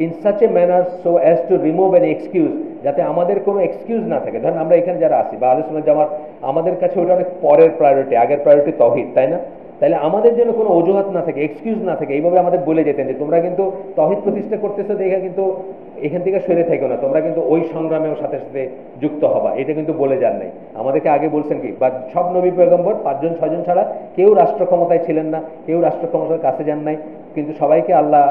in such a manner so as to remove N excuse, যাতে আমাদের কোনো এক্সকিউজ না থাকে। ধরেন আমরা এখানে যারা আছি বা আহলে সুন্নাত জামাত, আমাদের কাছে ওটা অনেক পরের প্রায়োরিটি, আগের প্রায়োরিটি তৌহিদ, তাই না? তাহলে আমাদের জন্য কোনো অজুহাত না থাকে, এক্সকিউজ না থাকে, এইভাবে আমাদের বলে যেতেন যে তোমরা কিন্তু তৌহিদ প্রতিষ্ঠা করতেছো দেখে কিন্তু এখান থেকে সরে থেকো না, তোমরা কিন্তু ওই সংগ্রামেও সাথে সাথে যুক্ত হবা, এটা কিন্তু বলে যান নাই। আমাদেরকে আগে বলছেন কি, বা সব নবী পয়গম্বর 5 জন 6 জন ছাড়া কেউ রাষ্ট্র ক্ষমতায় ছিলেন না, কেউ রাষ্ট্র ক্ষমতার কাছে যান নাই, কিন্তু সবাইকে আল্লাহ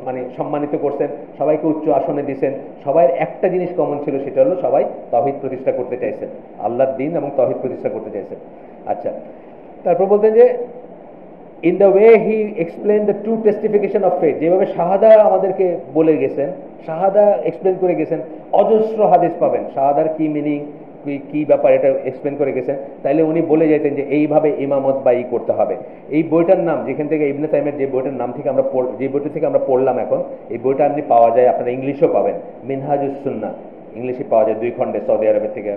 মানে সম্মানিত করছেন, সবাইকে উচ্চ আসনে দিয়েছেন। সবাই একটা জিনিস কমন ছিল, সেটা হলো সবাই তাওহীদ প্রতিষ্ঠা করতে চাইছেন, আল্লাহর দ্বীন এবং তাওহীদ প্রতিষ্ঠা করতে চাইছেন। আচ্ছা, তারপর বলতেন যে in the way he explain the true testification of faith, যেভাবে শাহাদা আমাদেরকে বলে গেছেন, শাহাদা এক্সপ্লেন করে গেছেন, অজস্র হাদিস পাবেন শাহাদার কি মিনিং, কি ব্যাপার, এটা এক্সপ্লেন করে গেছেন। তাইলে উনি বলে যাইতেন যে এইভাবে ইমামত বা করতে হবে। এই বইটার নাম, যেখান থেকে ইবনে তাইমিয়ার যে বইটার নাম থেকে যে বইটা থেকে আমরা পড়লাম এখন, এই বইটা আপনি পাওয়া যায়, আপনারা ইংলিশও পাবেন, মিনহাজুস সুন্নাহ, ইংলিশে পাওয়া যায় 2 খণ্ডে, সৌদি আরবের থেকে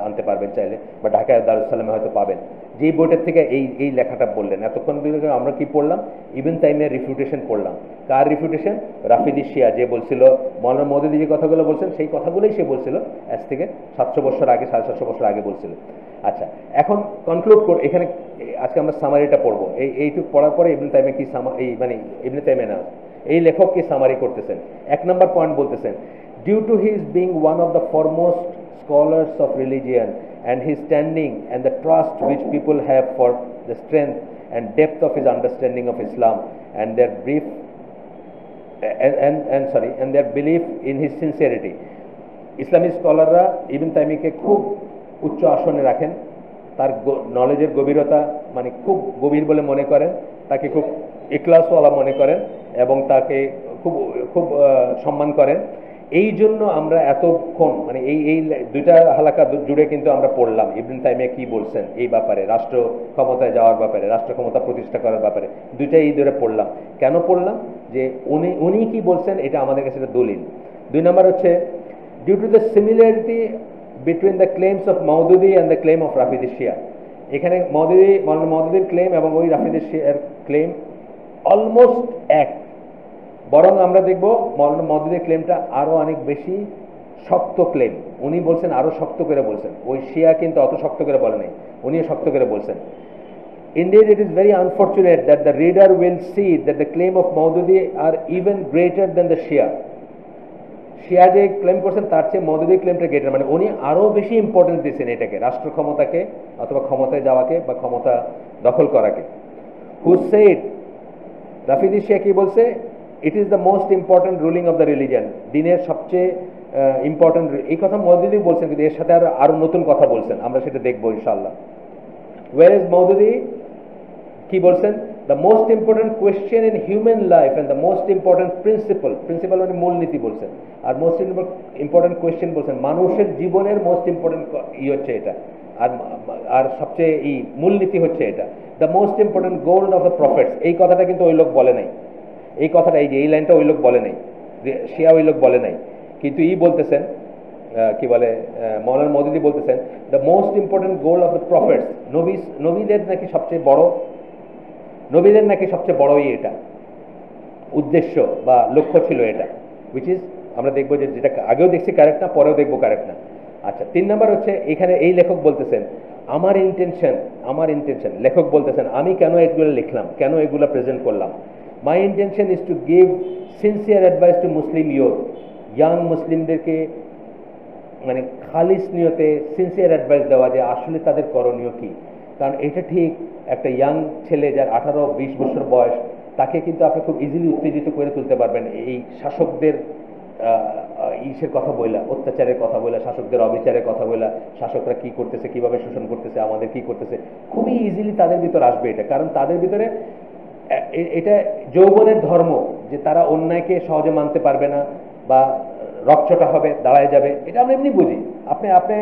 আনতে পারবেন চাইলে, বা ঢাকায় দারুস সালামে হয়তো পাবেন। যেই বইটার থেকে এই লেখাটা বললেন, এতক্ষণ আমরা কি পড়লাম? ইবনে তাইমিয়ার রিফিউটেশন পড়লাম। কার রিফিউটেশন? রাফিদি শিয়া, যে বলছিল মৌলানা মওদুদি যে কথাগুলো বলছেন সেই কথাগুলোই সে বলছিল আজ থেকে 700 বছর আগে, 750 বছর আগে বলছিল। আচ্ছা, এখন কনক্লুড এখানে আজকে আমরা সামারিটা পড়বো। এইটুকু পড়ার পরে ইবনে তাইমিয়া কি মানে ইবনে তাইমিয়া না, এই লেখক কি সামারি করতেছেন। 1 নম্বর পয়েন্ট বলতেছেন, due to his being one of the foremost scholars of religion and his standing and the trust which people have for the strength and depth of his understanding of Islam and their brief and their belief in his sincerity, Islamic স্কলাররা ইবনে তাইমিয়াকে খুব উচ্চ আসনে রাখেন। তার নলেজের গভীরতা মানে খুব গভীর বলে মনে করেন, তাকে খুব ইখলাসওয়ালা মনে করেন এবং তাকে খুব খুব সম্মান করেন। এই জন্য আমরা এতক্ষণ মানে এই দুইটা হালাকা জুড়ে কিন্তু আমরা পড়লাম ইবনে তাইমিয়া কি বলছেন এই ব্যাপারে, রাষ্ট্র ক্ষমতায় যাওয়ার ব্যাপারে, রাষ্ট্র ক্ষমতা প্রতিষ্ঠা করার ব্যাপারে, দুইটাই এই ধরে পড়লাম। কেন পড়লাম? যে উনি কি বলছেন এটা আমাদের কাছে একটা দলিল। 2 নম্বর হচ্ছে, due to the similarity between the claims of Maududi and the claim of Rafidi Shia. এখানে মওদুদির ক্লেম এবং ওই রাফিদি শিয়ার ক্লেম অলমোস্ট এক, বরং আমরা দেখব মওলানা মওদুদির ক্লেমটা আরো অনেক বেশি শক্ত ক্লেম। উনি বলছেন আরো শক্ত করে বলছেন, ওই শিয়া কিন্তু অত শক্ত করে বলে নাই, উনিও শক্ত করে বলছেন। Indeed, it is very unfortunate that the reader will see that the claim of Maududi are even greater than the Shia. শিয়া যে ক্লেম করছেন তার চেয়ে মওদুদি ক্লেমটা গ্রেটার, মানে উনি আরো বেশি ইম্পর্টেন্স দিচ্ছেন এটাকে, রাষ্ট্র ক্ষমতাকে অথবা ক্ষমতায় যাওয়াকে বা ক্ষমতা দখল করাকে। Who said, রাফিদি শিয়া কি বলছে? It is the most important ruling of the religion, দিনের সবচেয়ে ইম্পর্টেন্ট, এই কথা মওদুদি বলছেন, কিন্তু এর সাথে আরো নতুন কথা বলছেন, আমরা সেটা দেখবো ইনশাআল্লাহ। Whereas মওদুদি কি বলছেন? The most important question in human life and the most important principal মানে মূলনীতি বলছেন, আর মোস্ট ইম্পর্টেন্ট কোয়েশ্চেন বলছেন মানুষের জীবনের মোস্ট ইম্পর্টেন্ট হচ্ছে এটা, আর সবচেয়ে মূলনীতি হচ্ছে এটা। The most important goal of the prophets, এই কথাটা কিন্তু ওই লোক বলে নাই, এই কথাটা এই লাইনটা ওই লোক বলে নাই, শিয়া ওই লোক বলে নাই, কিন্তু বলতেছেন কি বলে মওলানা মওদুদি বলতেছেন the most important goal of the prophets, নবীদের নাকি সবচেয়ে বড় এটা উদ্দেশ্য বা লক্ষ্য ছিল এটা, উইচ ইজ আমরা দেখবো যে যেটা আগেও দেখছি কারেক্ট না, পরেও দেখবো কারেক্ট না। আচ্ছা, 3 নম্বর হচ্ছে এখানে এই লেখক বলতেছেন আমার ইন্টেনশন, লেখক বলতেছেন আমি কেন এগুলো লিখলাম, কেন এগুলো প্রেজেন্ট করলাম। My intention is to give sincere advice to Muslim youth, young মুসলিমদেরকে মানে খালিস নিয়তে সিনসিয়ার অ্যাডভাইস দেওয়া যে আসলে তাদের করণীয় কি। কারণ এটা ঠিক একটা ইয়াং ছেলে যার 18-20 বছর বয়স, তাকে কিন্তু আপনি খুব ইজিলি উত্তেজিত করে তুলতে পারবেন এই শাসকদের কথা বইলা, অত্যাচারের কথা বইলা, শাসকদের অবিচারের কথা বইলা, শাসকরা কি করতেছে, কিভাবে শোষণ করতেছে, আমাদের কি করতেছে, খুবই ইজিলি তাদের ভিতর আসবে এটা। কারণ তাদের ভিতরে এটা যৌবনের ধর্ম যে তারা অন্যায়কে সহজে মানতে পারবে না বা রকচটা হবে, দাঁড়ায় যাবে, এটা আমরা এমনি বুঝি। আপনি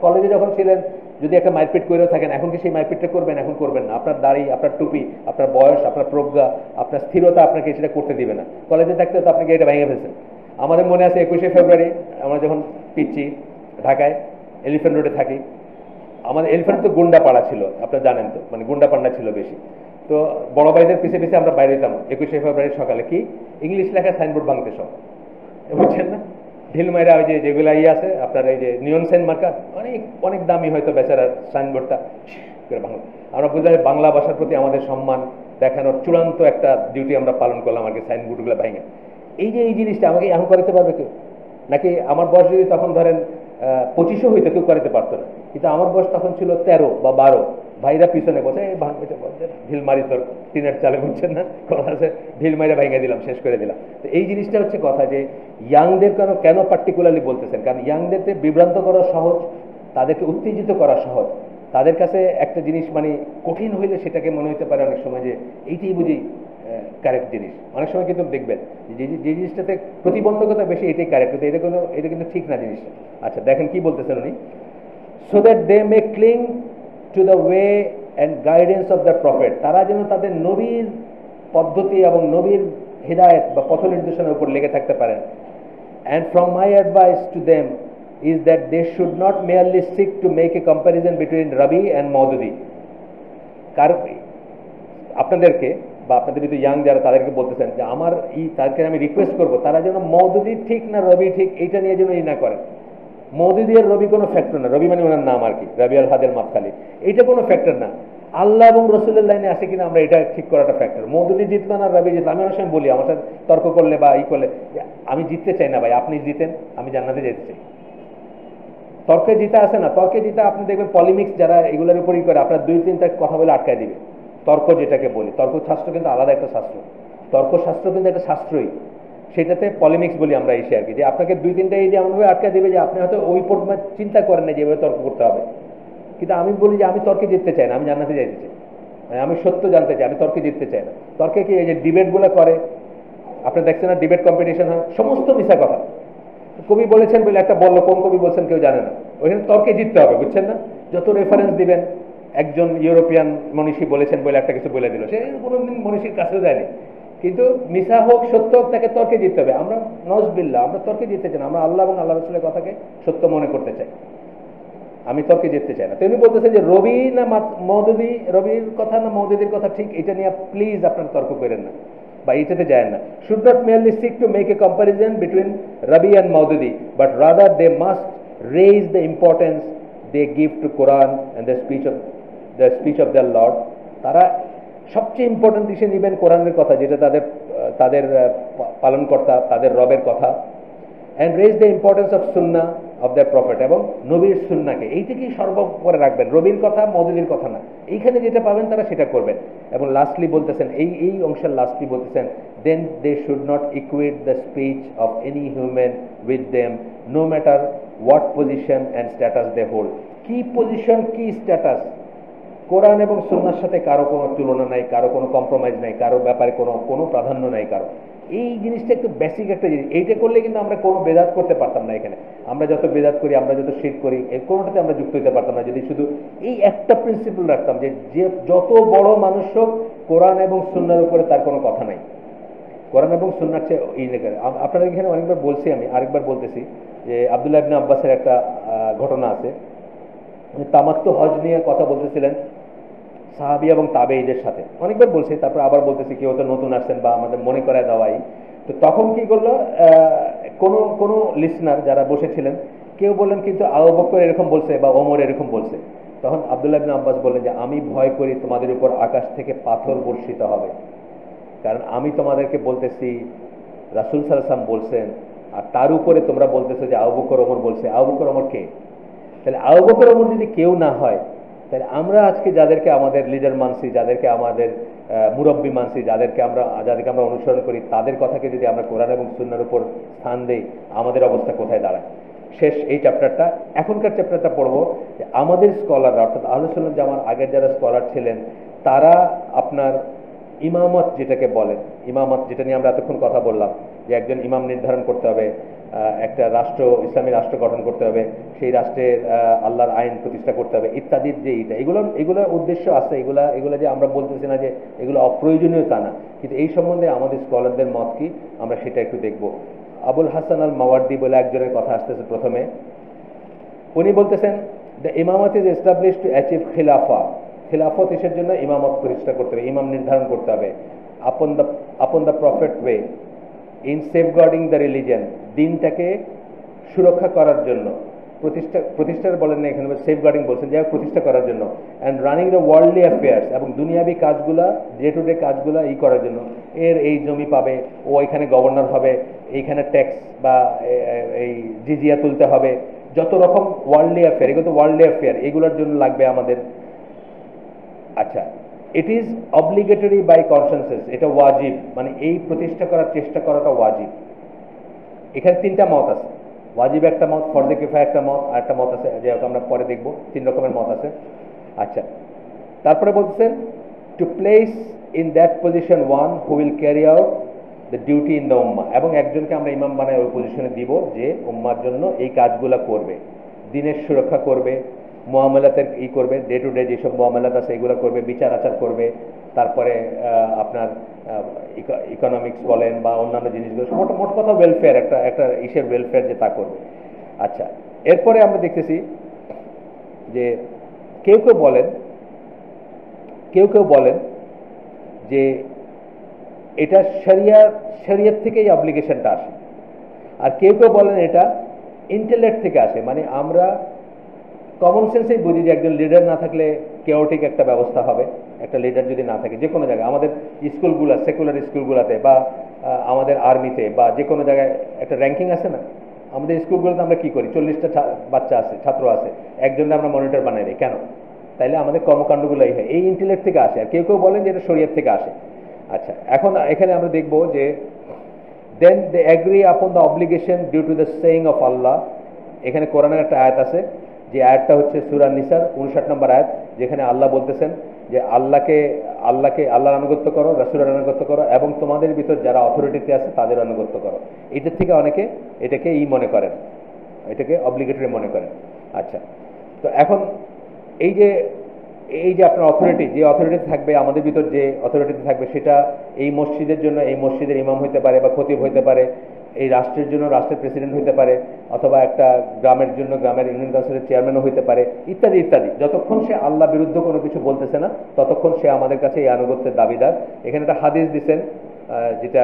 কলেজে যখন ছিলেন যদি একটা মারপিট করেও থাকেন, এখন কি সেই মারপিটটা করবেন? এখন করবেন না। আপনার দাড়ি, আপনার টুপি, আপনার বয়স, আপনার প্রজ্ঞা, আপনার স্থিরতা আপনাকে সেটা করতে দিবে না। কলেজে থাকতে তো আপনাকে এটা ভেঙে ফেলছেন। আমাদের মনে আছে 21শে ফেব্রুয়ারি আমরা যখন পিচ্ছি ঢাকায় এলিফ্যান্ট রোডে থাকি, আমাদের এলিফ্যান্ট তো গুন্ডা পাড়া ছিল, আপনারা জানেন তো, মানে গুন্ডা পান্ডা ছিল বেশি। তো বড় ভাইদের পিছিয়ে আমরা বাইরে যেতাম 21শে ফেব্রুয়ারি সকালে, কি ইংলিশ লেখা সাইনবোর্ড ভাঙতে সব, বুঝছেন না? ঢিলমাইরা ওই যে যেগুলো আছে আপনার এই যে নিয়ন সাইন মার্কা, অনেক দামি হয়তো বেচারার সাইনবোর্ডটা করে ভাঙল। আমরা বুঝলাম বাংলা ভাষার প্রতি আমাদের সম্মান দেখানোর চূড়ান্ত একটা ডিউটি আমরা পালন করলাম আর কি, সাইনবোর্ডগুলো ভাঙে। এই জিনিসটা আমাকে এখন করাতে পারবে কেউ? নাকি আমার বয়স যদি তখন ধরেন 25 হইতো, কেউ করাতে পারতো না, কিন্তু আমার বয়স তখন ছিল 13 বা 12, ভাইরা পিছনে বসে ঢিল মারি তোর টিনের চালে, বুঝছেন না কথা আছে, ঢিল মাইরা ভাঙে দিলাম, শেষ করে দিলাম। তো এই জিনিসটা হচ্ছে কথা যে ইয়াংদের কেন পার্টিকুলারলি বলতেছেন, কারণ ইয়াংদেরকে বিভ্রান্ত করা সহজ, তাদেরকে উত্তেজিত করা সহজ। তাদের কাছে একটা জিনিস মানে কঠিন হইলে সেটাকে মনে হতে পারে অনেক সময় যে এইটাই বুঝি কারেক্ট জিনিস। অনেক সময় কিন্তু দেখবেন যে জিনিসটাতে প্রতিবন্ধকতা বেশি, এটাই কারেক্ট, কিন্তু এটা কিন্তু ঠিক না জিনিসটা। আচ্ছা দেখেন কি বলতেছেন উনি, so that they may cling to the way and guidance of the prophet, তারা যেন তাদের নবীর পদ্ধতি এবং নবীর হিদায়ত বা পথ নির্দেশনার উপর লেগে থাকতে পারেন। And from my advice to them is that they should not merely seek to make a comparison between Rabi and Maududi. কারণ আপনাদেরকে বা আপনাদের যদি ইয়াং যারা তাদেরকে বলতেছেন যে আমার তাদেরকে আমি রিকোয়েস্ট করবো তারা যেন মওদুদি ঠিক না রবি ঠিক এইটা নিয়ে যেন না করেন। মওদুদি আর রবি কোনো ফ্যাক্টর না, রবি মানে ওনার নাম আর কি, রবি আল হাদের মাতখালি, এইটা কোনো ফ্যাক্টর না। আল্লাহ এবং রসুলের লাইনে আসে কিনা আমরা এটা ঠিক করাটা ফ্যাক্টর। মওদুদি জিতলো না রবি জিতলো, আমি অনেক সময় বলি আমার সাথে তর্ক করলে বা করলে, আমি জিততে চাই না ভাই, আপনি জিতেন, আমি জান্নাতে যেতে চাই। তর্কে জিতা আছে না, তর্কে জিতা আপনি দেখবেন পলিমিক্স যারা এগুলোর উপরই করে আপনার 2-3টা কথা বলে আটকায় দিবে। তর্ক যেটাকে বলি, তর্কশাস্ত্র কিন্তু আলাদা একটা শাস্ত্র, তর্কশাস্ত্র কিন্তু একটা শাস্ত্রই, সেটাতে পলিমিক্স বলি আমরা এসে আর কি, যে আপনাকে 2-3টা এই যে এমনভাবে আটকায় দেবে যে আপনি হয়তো ওই পর্যন্ত চিন্তা করেন না যেভাবে তর্ক করতে হবে। কিন্তু আমি বলি যে আমি তর্কে জিততে চাই না, আমি জান্নাতে যাইতে চাই, আমি সত্য জানতে চাই, আমি তর্কে জিততে চাই না। তর্কে কি এই যে ডিবেটগুলো করে আপনি দেখছেন না, ডিবেট কম্পিটিশন হয়, সমস্ত মিশা কথা। কবি বলেছেন বলে একটা বললো, কোন কবি বলছেন কেউ জানে না, ওইখানে তর্কে জিততে হবে, বুঝছেন না? যত রেফারেন্স দিবেন, একজন ইউরোপিয়ান মনীষী বলেছেন বলে একটা কিছু বলে দিল, সে কোনোদিন মনীষীর কাছেও যায়নি, কিন্তু মিশা হোক সত্য হোক তাকে তর্কে জিততে হবে। আমরা নজবিল্লাহ, আমরা তর্কে জিততে চাই না, আমরা আল্লাহ এবং আল্লাহ রসুলের কথাকে সত্য মনে করতে চাই, আমি তর্কে জিততে চাই না। তিনি বলতেছেন যে রবি না মওদুদি, রবির কথা না মওদুদির কথা ঠিক, এটা নিয়ে প্লিজ আপনারা তর্ক করেন না বা এটাতে যায় না। Should not merely seek to make a comparison between Rabbi and Maududi, but rather they must raise the importance they give to Quran and the speech of the Lord. তারা সবচেয়ে ইম্পর্টেন্ট হিসেবে নেবেন কোরআনের কথা, যেটা তাদের তাদের পালনকর্তা, তাদের রবের কথা, and raise the importance of সুন্না অফ দ্য প্রফেট, এবং নবীর সুন্নাকে এইটাকেই সর্বোপরে রাখবেন, রবির কথা মওদুদির কথা না। এইখানে যেটা পাবেন তারা সেটা করবেন। এবং লাস্টলি বলতেছেন, এই অংশের লাস্টলি বলতেছেন, then they should not equate the speech of any human with them, no matter what position and status they hold. কি পজিশন, কি স্ট্যাটাস, কোরআন এবং সুন্নার সাথে কারো কোনো তুলনা নাই, কারো কোনো কম্প্রোমাইজ নাই, কারো ব্যাপারে কোনো প্রাধান্য নাই কারো। এই জিনিসটা একটু বেসিক একটা জিনিস, এইটা করলে কিন্তু আমরা কোনো বেদাত করতে পারতাম না। এখানে আমরা যত বেদাত করি, আমরা যত শিরক করি, এর কোনোটাতে আমরা যুক্ত হতে পারতাম না যদি শুধু এই একটা প্রিন্সিপাল রাখতাম, যে যত বড় মানুষ হোক কোরআন এবং সুন্নার উপরে তার কোনো কথা নাই, কোরআন এবং সুন্নার চেয়ে এই লেগে। আপনাদের এখানে অনেকবার বলছি, আমি আরেকবার বলতেছি, যে আব্দুল্লাহ ইবনে আব্বাসের একটা ঘটনা আছে, তামাত্তু হজ নিয়ে কথা বলতেছিলেন সাহাবী এবং তাবেঈদের সাথে, অনেকবার বলছি, তারপর আবার বলতেছি, কেউ তো নতুন আসছেন বা আমাদের মনে করায় দেওয়াই। তো তখন কি করলো, কোনো লিসনার যারা বসেছিলেন কেউ বললেন কিন্তু আবু বকর এরকম বলছে বা ওমর এরকম বলছে। তখন আব্দুল্লাহ ইবনে আব্বাস বললেন যে আমি ভয় করি তোমাদের উপর আকাশ থেকে পাথর বর্ষিত হবে, কারণ আমি তোমাদেরকে বলতেছি রাসূল সাল্লাল্লাহু আলাইহি ওয়াসাল্লাম বলছেন, আর তার উপরে তোমরা বলতেছো যে আবু বকর ওমর বলছে। আবু বকর ওমর কে? তাহলে আবু বকর ওমর যদি কেউ না হয়, তাহলে আমরা আজকে যাদেরকে আমাদের লিডার মানছি, যাদেরকে আমাদের মুরব্বী মানছি, যাদেরকে আমরা অনুসরণ করি, তাদের কথাকে যদি আমরা কোরআন এবং সুন্নাহর উপর স্থান দেই, আমাদের অবস্থা কোথায় দাঁড়ায়? শেষ এই চ্যাপ্টারটা। এখনকার চ্যাপ্টারটা পড়বো যে আমাদের স্কলাররা, অর্থাৎ আহলুস সুন্নাহ জামার আগের যারা স্কলার ছিলেন, তারা আপনার ইমামত যেটাকে বলেন, ইমামত যেটা নিয়ে আমরা এতক্ষণ কথা বললাম, যে একজন ইমাম নির্ধারণ করতে হবে, একটা রাষ্ট্র, ইসলামী রাষ্ট্র গঠন করতে হবে, সেই রাষ্ট্রের আল্লাহর আইন প্রতিষ্ঠা করতে হবে ইত্যাদির যে এগুলোর উদ্দেশ্য আছে, এগুলো যে আমরা বলতেছি না যে এগুলো অপ্রয়োজনীয় তা না, কিন্তু এই সম্বন্ধে আমাদের স্কলারদের মত কি আমরা সেটা একটু দেখব। আবুল হাসান আল মাওয়ার্দি বলে একজনের কথা আসতেছে প্রথমে, উনি বলতেছেন, the imamate is establish to achieve khilafat এসের জন্য ইমামত প্রতিষ্ঠা করতে হবে, ইমাম নির্ধারণ করতে হবে, upon the prophet way, in safeguarding the religion, দিনটাকে সুরক্ষা করার জন্য, প্রতিষ্ঠার বলেন না এখানে, সেফগার্ডিং বলছেন, যাই প্রতিষ্ঠা করার জন্য, and running the worldly affairs, এবং দুনিয়াবি কাজগুলা, ডে টু ডে কাজগুলা করার জন্য, এই জমি পাবে, ও এখানে গভর্নর হবে, এইখানে ট্যাক্স বা এই জিজিয়া তুলতে হবে, যত রকম ওয়ার্ল্ডলি অ্যাফেয়ার, এগুলো তো ওয়ার্ল্ডলি অ্যাফেয়ার, এগুলোর জন্য লাগবে আমাদের। আচ্ছা, it is obligatory by consensus, এটা ওয়াজিব, মানে এই প্রতিষ্ঠা করার চেষ্টা করাটা ওয়াজিব। এখানে 3টা মত আছে, ওয়াজিব একটা মত, ফরজে কিফায়া একটা মত, আর একটা মত আছে যেহেতু আমরা পরে দেখব, 3 রকমের মত আছে। আচ্ছা, তারপরে বলছেন to place in that position one who will carry out the duty in the ummah, এবং একজনকে আমরা ইমাম বানায় ওই পজিশনে দিব যে উম্মার জন্য এই কাজগুলো করবে, দিনের সুরক্ষা করবে, মুআমালাতের করবে, ডে টু ডে যেসব মুআমালাত আছে এগুলো করবে, বিচার আচার করবে, তারপরে আপনার ইকোনমিক্স বলেন বা অন্যান্য জিনিসগুলো, মোট কথা ওয়েলফেয়ার, একটা ইসের ওয়েলফেয়ার যে তা করবে। আচ্ছা, এরপরে আমরা দেখতেছি যে কেউ কেউ বলেন যে এটা শরিয়ত থেকেই অব্লিগেশনটা আসে, আর কেউ বলেন এটা ইন্টেলেক্ট থেকে আসে। মানে আমরা কমন সেন্সেই বুঝি যে একজন লিডার না থাকলে কেওটিক একটা ব্যবস্থা হবে। একটা লিডার যদি না থাকে, যে কোনো জায়গায় আমাদের স্কুলগুলো, সেকুলার স্কুলগুলোতে বা আমাদের আর্মিতে বা যে কোনো জায়গায় একটা র্যাঙ্কিং আছে না। আমাদের স্কুলগুলোতে আমরা কি করি, 40টা বাচ্চা আছে, ছাত্র আছে, একজনকে আমরা মনিটর বানাই দিই কেন? তাইলে আমাদের কর্মকাণ্ডগুলো এই ইন্টেলেক্ট থেকে আসে। আর কেউ বলেন যে এটা শরীয়ত থেকে আসে। আচ্ছা, এখন এখানে আমরা দেখব যে then they agree upon the obligation due to the saying of Allah. এখানে কোরআনের একটা আয়াত আছে, যে আয়াতটা হচ্ছে সূরা নিসার 59 নম্বর আয়াত, যেখানে আল্লাহ বলতেছেন যে আল্লাহর আনুগত্য করো, রাসূলের আনুগত্য করো, এবং তোমাদের ভিতর যারা অথরিটিতে আছে তাদের আনুগত্য করো। এটার থেকে অনেকে এটাকে মনে করেন, এটাকে অব্লিগেটরি মনে করেন। আচ্ছা, তো এখন এই যে আপনার অথরিটি, যে অথরিটি থাকবে আমাদের ভিতর, যে অথরিটি থাকবে সেটা এই মসজিদের জন্য এই মসজিদের ইমাম হইতে পারে বা খতিব হইতে পারে, এই রাষ্ট্রের জন্য রাষ্ট্রের প্রেসিডেন্ট হইতে পারে, অথবা একটা গ্রামের জন্য গ্রামের ইউনিয়ন কাউন্সিলের চেয়ারম্যানও হইতে পারে, ইত্যাদি ইত্যাদি। যতক্ষণ সে আল্লাহ বিরুদ্ধ কোনো কিছু বলতেছে না, ততক্ষণ সে আমাদের কাছে এই আনুগত্যের দাবিদার। এখানে একটা হাদিস দিচ্ছেন, যেটা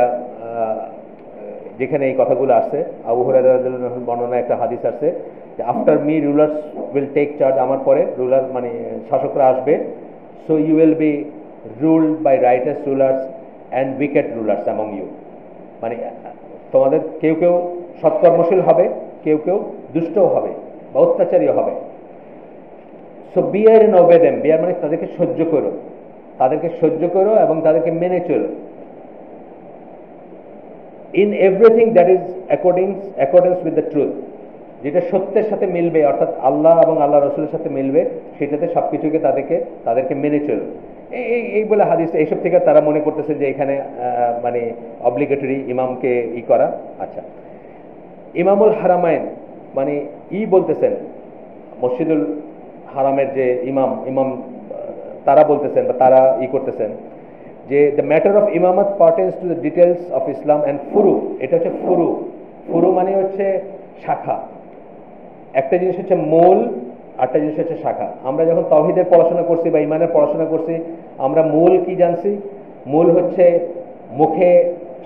যেখানে এই কথাগুলো আসছে, আবু হুরায়রা রাদিয়াল্লাহু আনহু বর্ণনায় একটা হাদিস আসছে যে after me rulers will take charge, আমার পরে রুলার মানে শাসকরা আসবে, so you will be ruled by righteous rulers and wicked rulers among you. মানে তোমাদের কেউ সৎকর্মশীল হবে, কেউ দুষ্টও হবে বা অত্যাচারীও হবে। সো বিয়ার এন্ড ওবে দেম, বিয়ার মানে তাদেরকে সহ্য করো এবং তাদেরকে মেনে চলো। In everything that is accordance with the truth, যেটা সত্যের সাথে মিলবে, অর্থাৎ আল্লাহ এবং আল্লাহ রসুলের সাথে মিলবে, সেটাতে সবকিছুকে তাদেরকে মেনে চলো। এই বলে হাদিসটা, এইসব থেকে তারা মনে করতেছে যে এখানে মানে অব্লিগেটরি ইমামকে করা। আচ্ছা, ইমামুল হারামাইন মানে বলতেছেন, মসজিদুল হারামের যে ইমাম তারা বলতেছেন বা তারা করতেছেন যে the matter of imamate pertains to the details of Islam and furu. এটা হচ্ছে ফুরু মানে হচ্ছে শাখা। একটা জিনিস হচ্ছে মূল, আরেকটা জিনিস হচ্ছে শাখা। আমরা যখন তাওহীদের পড়াশোনা করছি বা ইমানের পড়াশোনা করছি, আমরা মূল কি জানছি? মূল হচ্ছে মুখে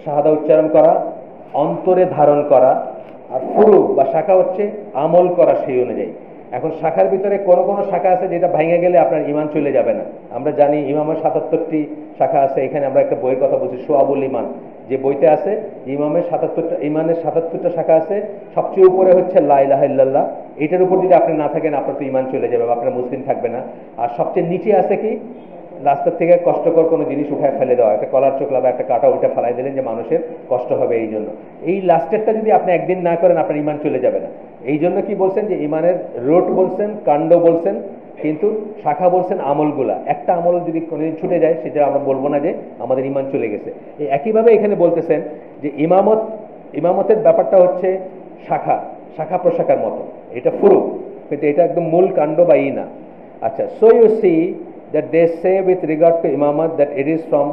শাহাদা উচ্চারণ করা, অন্তরে ধারণ করা, আর ফুরু বা শাখা হচ্ছে আমল করা সেই অনুযায়ী। এখন শাখার ভিতরে কোনো শাখা আছে যেটা ভেঙে গেলে আপনার ইমান চলে যাবে না। আমরা জানি ইমামের 77টি শাখা আছে। এখানে আমরা একটা বইয়ের কথা বলছি, শুআবুল ইমান, যে বইতে আছে ইমামের 77টা শাখা আছে। সবচেয়ে উপরে হচ্ছে লা ইলাহা ইল্লাল্লাহ। এটার উপর যদি আপনি না থাকেন, আপনার তো ইমান চলে যাবে, আপনার মুসলিম থাকবে না। আর সবচেয়ে নিচে আছে কি? রাস্তার থেকে কষ্টকর কোনো জিনিস উঠায় ফেলে দেওয়া, একটা কলার চোখলা বা একটা কাটা ওইটা ফেলাই দিলেন যে মানুষের কষ্ট হবে এই জন্য। এই লাস্টেরটা যদি আপনি একদিন না করেন, আপনার ইমান চলে যাবে না। এই জন্য কি বলছেন যে ইমানের রুট বলছেন, কাণ্ড বলছেন, কিন্তু শাখা বলছেন আমলগুলা। একটা আমল যদি কোনোদিন ছুটে যায়, সেটা আমরা বলবো না যে আমাদের ইমান চলে গেছে। এই একইভাবে এখানে বলতেছেন যে ইমামতের ব্যাপারটা হচ্ছে শাখা প্রশাখার মতো, এটা ফুরু, কিন্তু এটা একদম মূল কাণ্ড বা না। আচ্ছা, so you see that they say with regard to imamat that it is from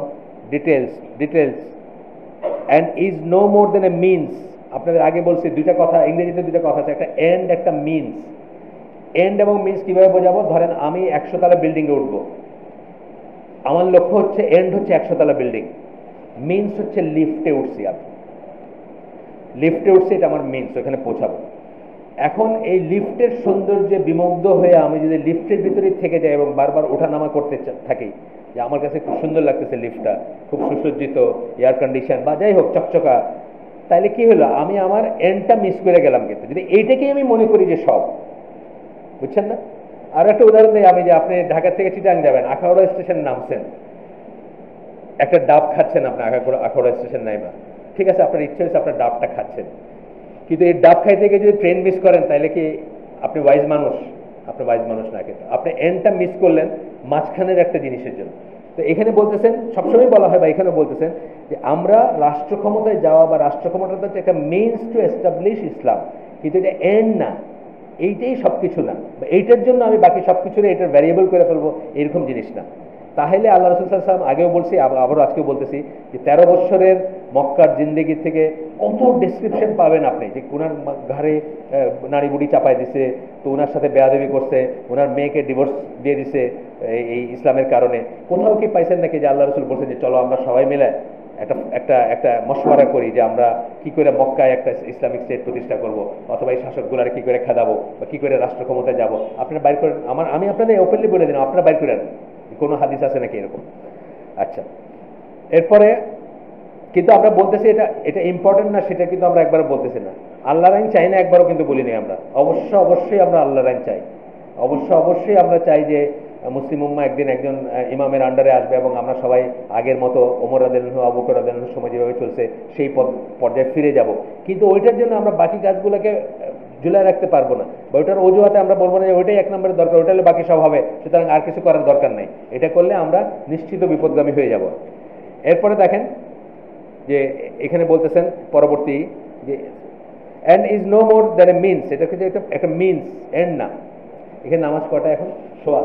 details and is no more than a means. আপনাদের আগে বলছি দুইটা কথা, ইংরেজিতে দুইটা কথা আছে, একটা এন্ড, একটা মিনস। এন্ড এবং মিনস কিভাবে বোঝাবো? ধরেন আমি 100 তলা বিল্ডিং এ উঠবো, আমার লক্ষ্য হচ্ছে, এন্ড হচ্ছে 100 তলা বিল্ডিং, মিনস হচ্ছে লিফটে উঠছি, এটা আমার মিনস, ওখানে পৌঁছাবো। এখন এই লিফটের সৌন্দর্যে বিমুগ্ধ হয়ে আমি যদি লিফটের ভিতরে থেকে যাই এবং বারবার ওঠানামা করতে থাকি, যে আমার কাছে খুব সুন্দর লাগতেছে লিফটটা, খুব সুসজ্জিত, এয়ার কন্ডিশন বা যাই হোক চকচকা, তাহলে কি হলো? আমি আমার এন্ডটা মিস করে গেলাম। কিন্তু যদি এইটাকেই আমি মনে করি যে সব, বুঝছেন না? আর একটা উদাহরণ দিই আমি, যে আপনি ঢাকা থেকে চিটাং যাবেন, আখাউড়া স্টেশন নামছেন, একটা ডাব খাচ্ছেন, আপনি আখাউড়া স্টেশন নাইবা, ঠিক আছে, আপনার ইচ্ছে হচ্ছে আপনার ডাবটা খাচ্ছেন, কিন্তু এই ডাব খাইতে গিয়ে যদি ট্রেন মিস করেন, তাহলে কি আপনি ওয়াইজ মানুষ? আপনি ওয়াইজ মানুষ না, কিন্তু আপনি এন্ডটা মিস করলেন মাঝখানের একটা জিনিসের জন্য। তো এখানে বলতেছেন, সবসময় বলা হয় বা এখানে বলতেছেন যে আমরা রাষ্ট্র ক্ষমতায় যাওয়া বা রাষ্ট্র ক্ষমতাটা হচ্ছে একটা মিনস টু এস্টাবলিশ ইসলাম, কিন্তু এটা এন্ড না, এইটাই সবকিছু না, এইটার জন্য আমি বাকি সবকিছু এটার ভ্যারিয়েবল করে ফেলবো, এরকম জিনিস না। তাহলে আল্লাহ রাসূল সাল্লাল্লাহু আলাইহি ওয়াসাল্লাম আগেও বলছি, আবারও আজকেও বলতেছি, যে 13 বছরের মক্কার জিন্দেগি থেকে কত ডেসক্রিপশন পাবেন আপনি, যে ওনার ঘাড়ে নারী বুড়ি চাপায় দিছে, তো ওনার সাথে বেয়াদবি করছে, ওনার মেয়েকে ডিভোর্স দিয়ে দিছে এই ইসলামের কারণে। কোথাও কি পাইছেন নাকি যে আল্লাহ রসুল বলছেন যে চলো আমরা সবাই মিলে একটা একটা একটা মশওয়ারা করি যে আমরা কি করে মক্কায় একটা ইসলামিক স্টেট প্রতিষ্ঠা করব, অথবা এই শাসকগুলারে কি করে খেদাবো, বা কি করে রাষ্ট্র ক্ষমতায় যাবো? আপনারা বাইর করেন, আমি আপনাদের ওপেনলি বলে দিলাম, আপনারা বাইর করেন কোনো হাদিস আছে নাকি এরকম। আচ্ছা, এরপরে কিন্তু আমরা বলতেছি এটা এটা ইম্পর্টেন্ট না, সেটা কিন্তু আমরা একবারও বলতেছি না। আল্লাহর আইন চাই না একবারও কিন্তু বলিনি আমরা। অবশ্যই আমরা আল্লাহর আইন চাই, অবশ্যই আমরা চাই যে মুসলিম উম্মাহ একদিন একজন ইমামের আন্ডারে আসবে এবং আমরা সবাই আগের মতো ওমর রাদিয়াল্লাহু আনহু, আবু বকর রাদিয়াল্লাহু আনহুর সময় যেভাবে চলছে সেই পর্যায়ে ফিরে যাব। কিন্তু ওইটার জন্য আমরা বাকি কাজগুলোকে ঝুলাই রাখতে পারবো না, বা ওইটার অজুহাতে আমরা বলবো না যে ওইটাই এক নম্বরের দরকার, ওইটা হলে বাকি সব হবে, সুতরাং আর কিছু করার দরকার নাই। এটা করলে আমরা নিশ্চিত বিপদগামী হয়ে যাব। এরপরে দেখেন যে এখানে বলতেছেন পরবর্তী যে end is no more than a means, এটা কিন্তু একটা মিনস, এন্ড না। এখানে নামাজ কটা এখন? সোয়া।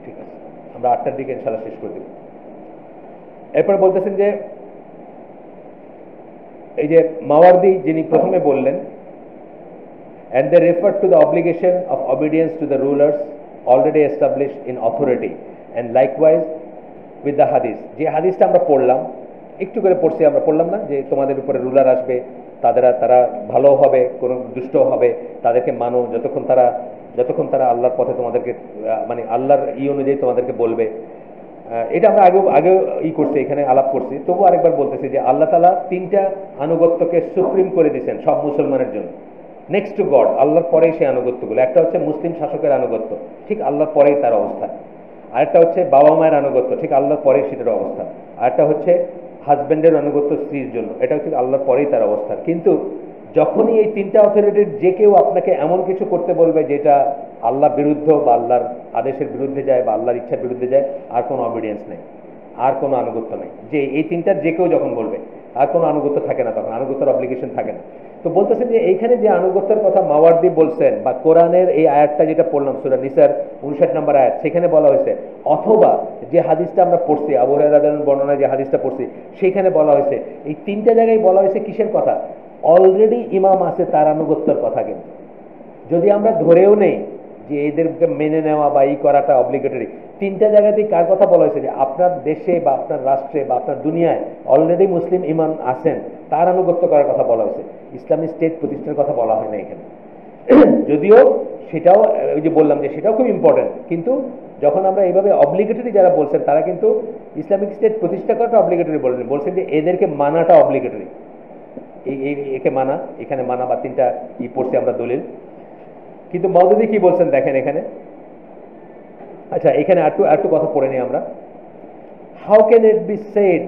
ঠিক আছে, আমরা 8টার দিকে ইনশাআল্লাহ শেষ করে দেব। এরপর বলতেছেন যে এই যে মাওয়ার্দি যিনি প্রথমে বললেন, and they refer to the obligation of obedience to the rulers already established in authority and likewise with the hadith। যে হাদিসটা আমরা পড়লাম, একটু করে পড়ছি, আমরা পড়লাম না যে তোমাদের উপরে রুলার আসবে, তারা ভালো হবে, কোনো দুষ্ট হবে, তাদেরকে মানো যতক্ষণ তারা আল্লাহর পথে তোমাদেরকে মানে আল্লাহর অনুযায়ী তোমাদেরকে বলবে। এটা আমরা আগে করছি, এখানে আলাপ করছি, তবু আরেকবার বলতেছি যে আল্লাহ তাআলা 3টা আনুগত্যকে সুপ্রিম করে দিয়েছেন সব মুসলমানের জন্য, নেক্সট টু গড, আল্লাহর পরেই সেই আনুগত্যগুলো। একটা হচ্ছে মুসলিম শাসকের আনুগত্য, ঠিক আল্লাহর পরেই তার অবস্থা। আরেকটা হচ্ছে বাবা মায়ের আনুগত্য, ঠিক আল্লাহর পরেই সেটার অবস্থা। আরেকটা হচ্ছে হাজব্যান্ডের আনুগত্য স্ত্রীর জন্য, এটা হচ্ছে আল্লাহর পরেই তার অবস্থা। কিন্তু যখনই এই 3টা অথরিটির যে কেউ আপনাকে এমন কিছু করতে বলবে যেটা আল্লাহ বিরুদ্ধ বা আল্লাহর আদেশের বিরুদ্ধে যায় বা আল্লাহর ইচ্ছার বিরুদ্ধে যায়, আর কোনো অবিডিয়েন্স নেই, আর কোনো আনুগত্য নেই। যে এই 3টার যে কেউ যখন বলবে, আর কোনো আনুগত্য থাকে না, তখন আনুগত্যের অব্লিগেশন থাকে না। তো বলতেছেন যে এইখানে যে আনুগত্যের কথা মাওয়ার্দি বলছেন, বা কোরআনের এই আয়াতটা যেটা পড়লাম সূরা নিসার 59 নম্বর আয়াত, সেখানে বলা হয়েছে, অথবা যে হাদিসটা আমরা পড়ছি আবু হুরায়রা রাদিয়াল্লাহু আনহু বর্ণনায় যে হাদিসটা পড়ছি সেখানে বলা হয়েছে, এই 3টা জায়গায় বলা হয়েছে কিসের কথা? অলরেডি ইমাম আছে তার আনুগত্যের কথা। কিন্তু যদি আমরা ধরেও নেই যে এদেরকে মেনে নেওয়া বা এই করাটা অব্লিগেটরি, 3টা জায়গাতেই কার কথা বলা হয়েছে? যে আপনার দেশে বা আপনার রাষ্ট্রে বা আপনার দুনিয়ায় অলরেডি মুসলিম ইমাম আছেন, তার আনুগত্য করার কথা বলা হয়েছে। ইসলামিক স্টেট প্রতিষ্ঠার কথা বলা হয় না এখানে। যদিও সেটাও ওই যে বললাম যে সেটাও খুব ইম্পর্টেন্ট, কিন্তু যখন আমরা এইভাবে অব্লিগেটরি যারা বলছেন তারা কিন্তু ইসলামিক স্টেট প্রতিষ্ঠা করাটা অব্লিগেটরি বলছেন যে এদেরকে মানাটা অব্লিগেটরি। একে মানা, এখানে মানা বা 3টা পড়ছি আমরা দলিল। কিন্তু মাওদুদি কি বলছেন দেখেন এখানে। আচ্ছা, এখানে একটু কথা পড়ে নিই আমরা। How can it be shed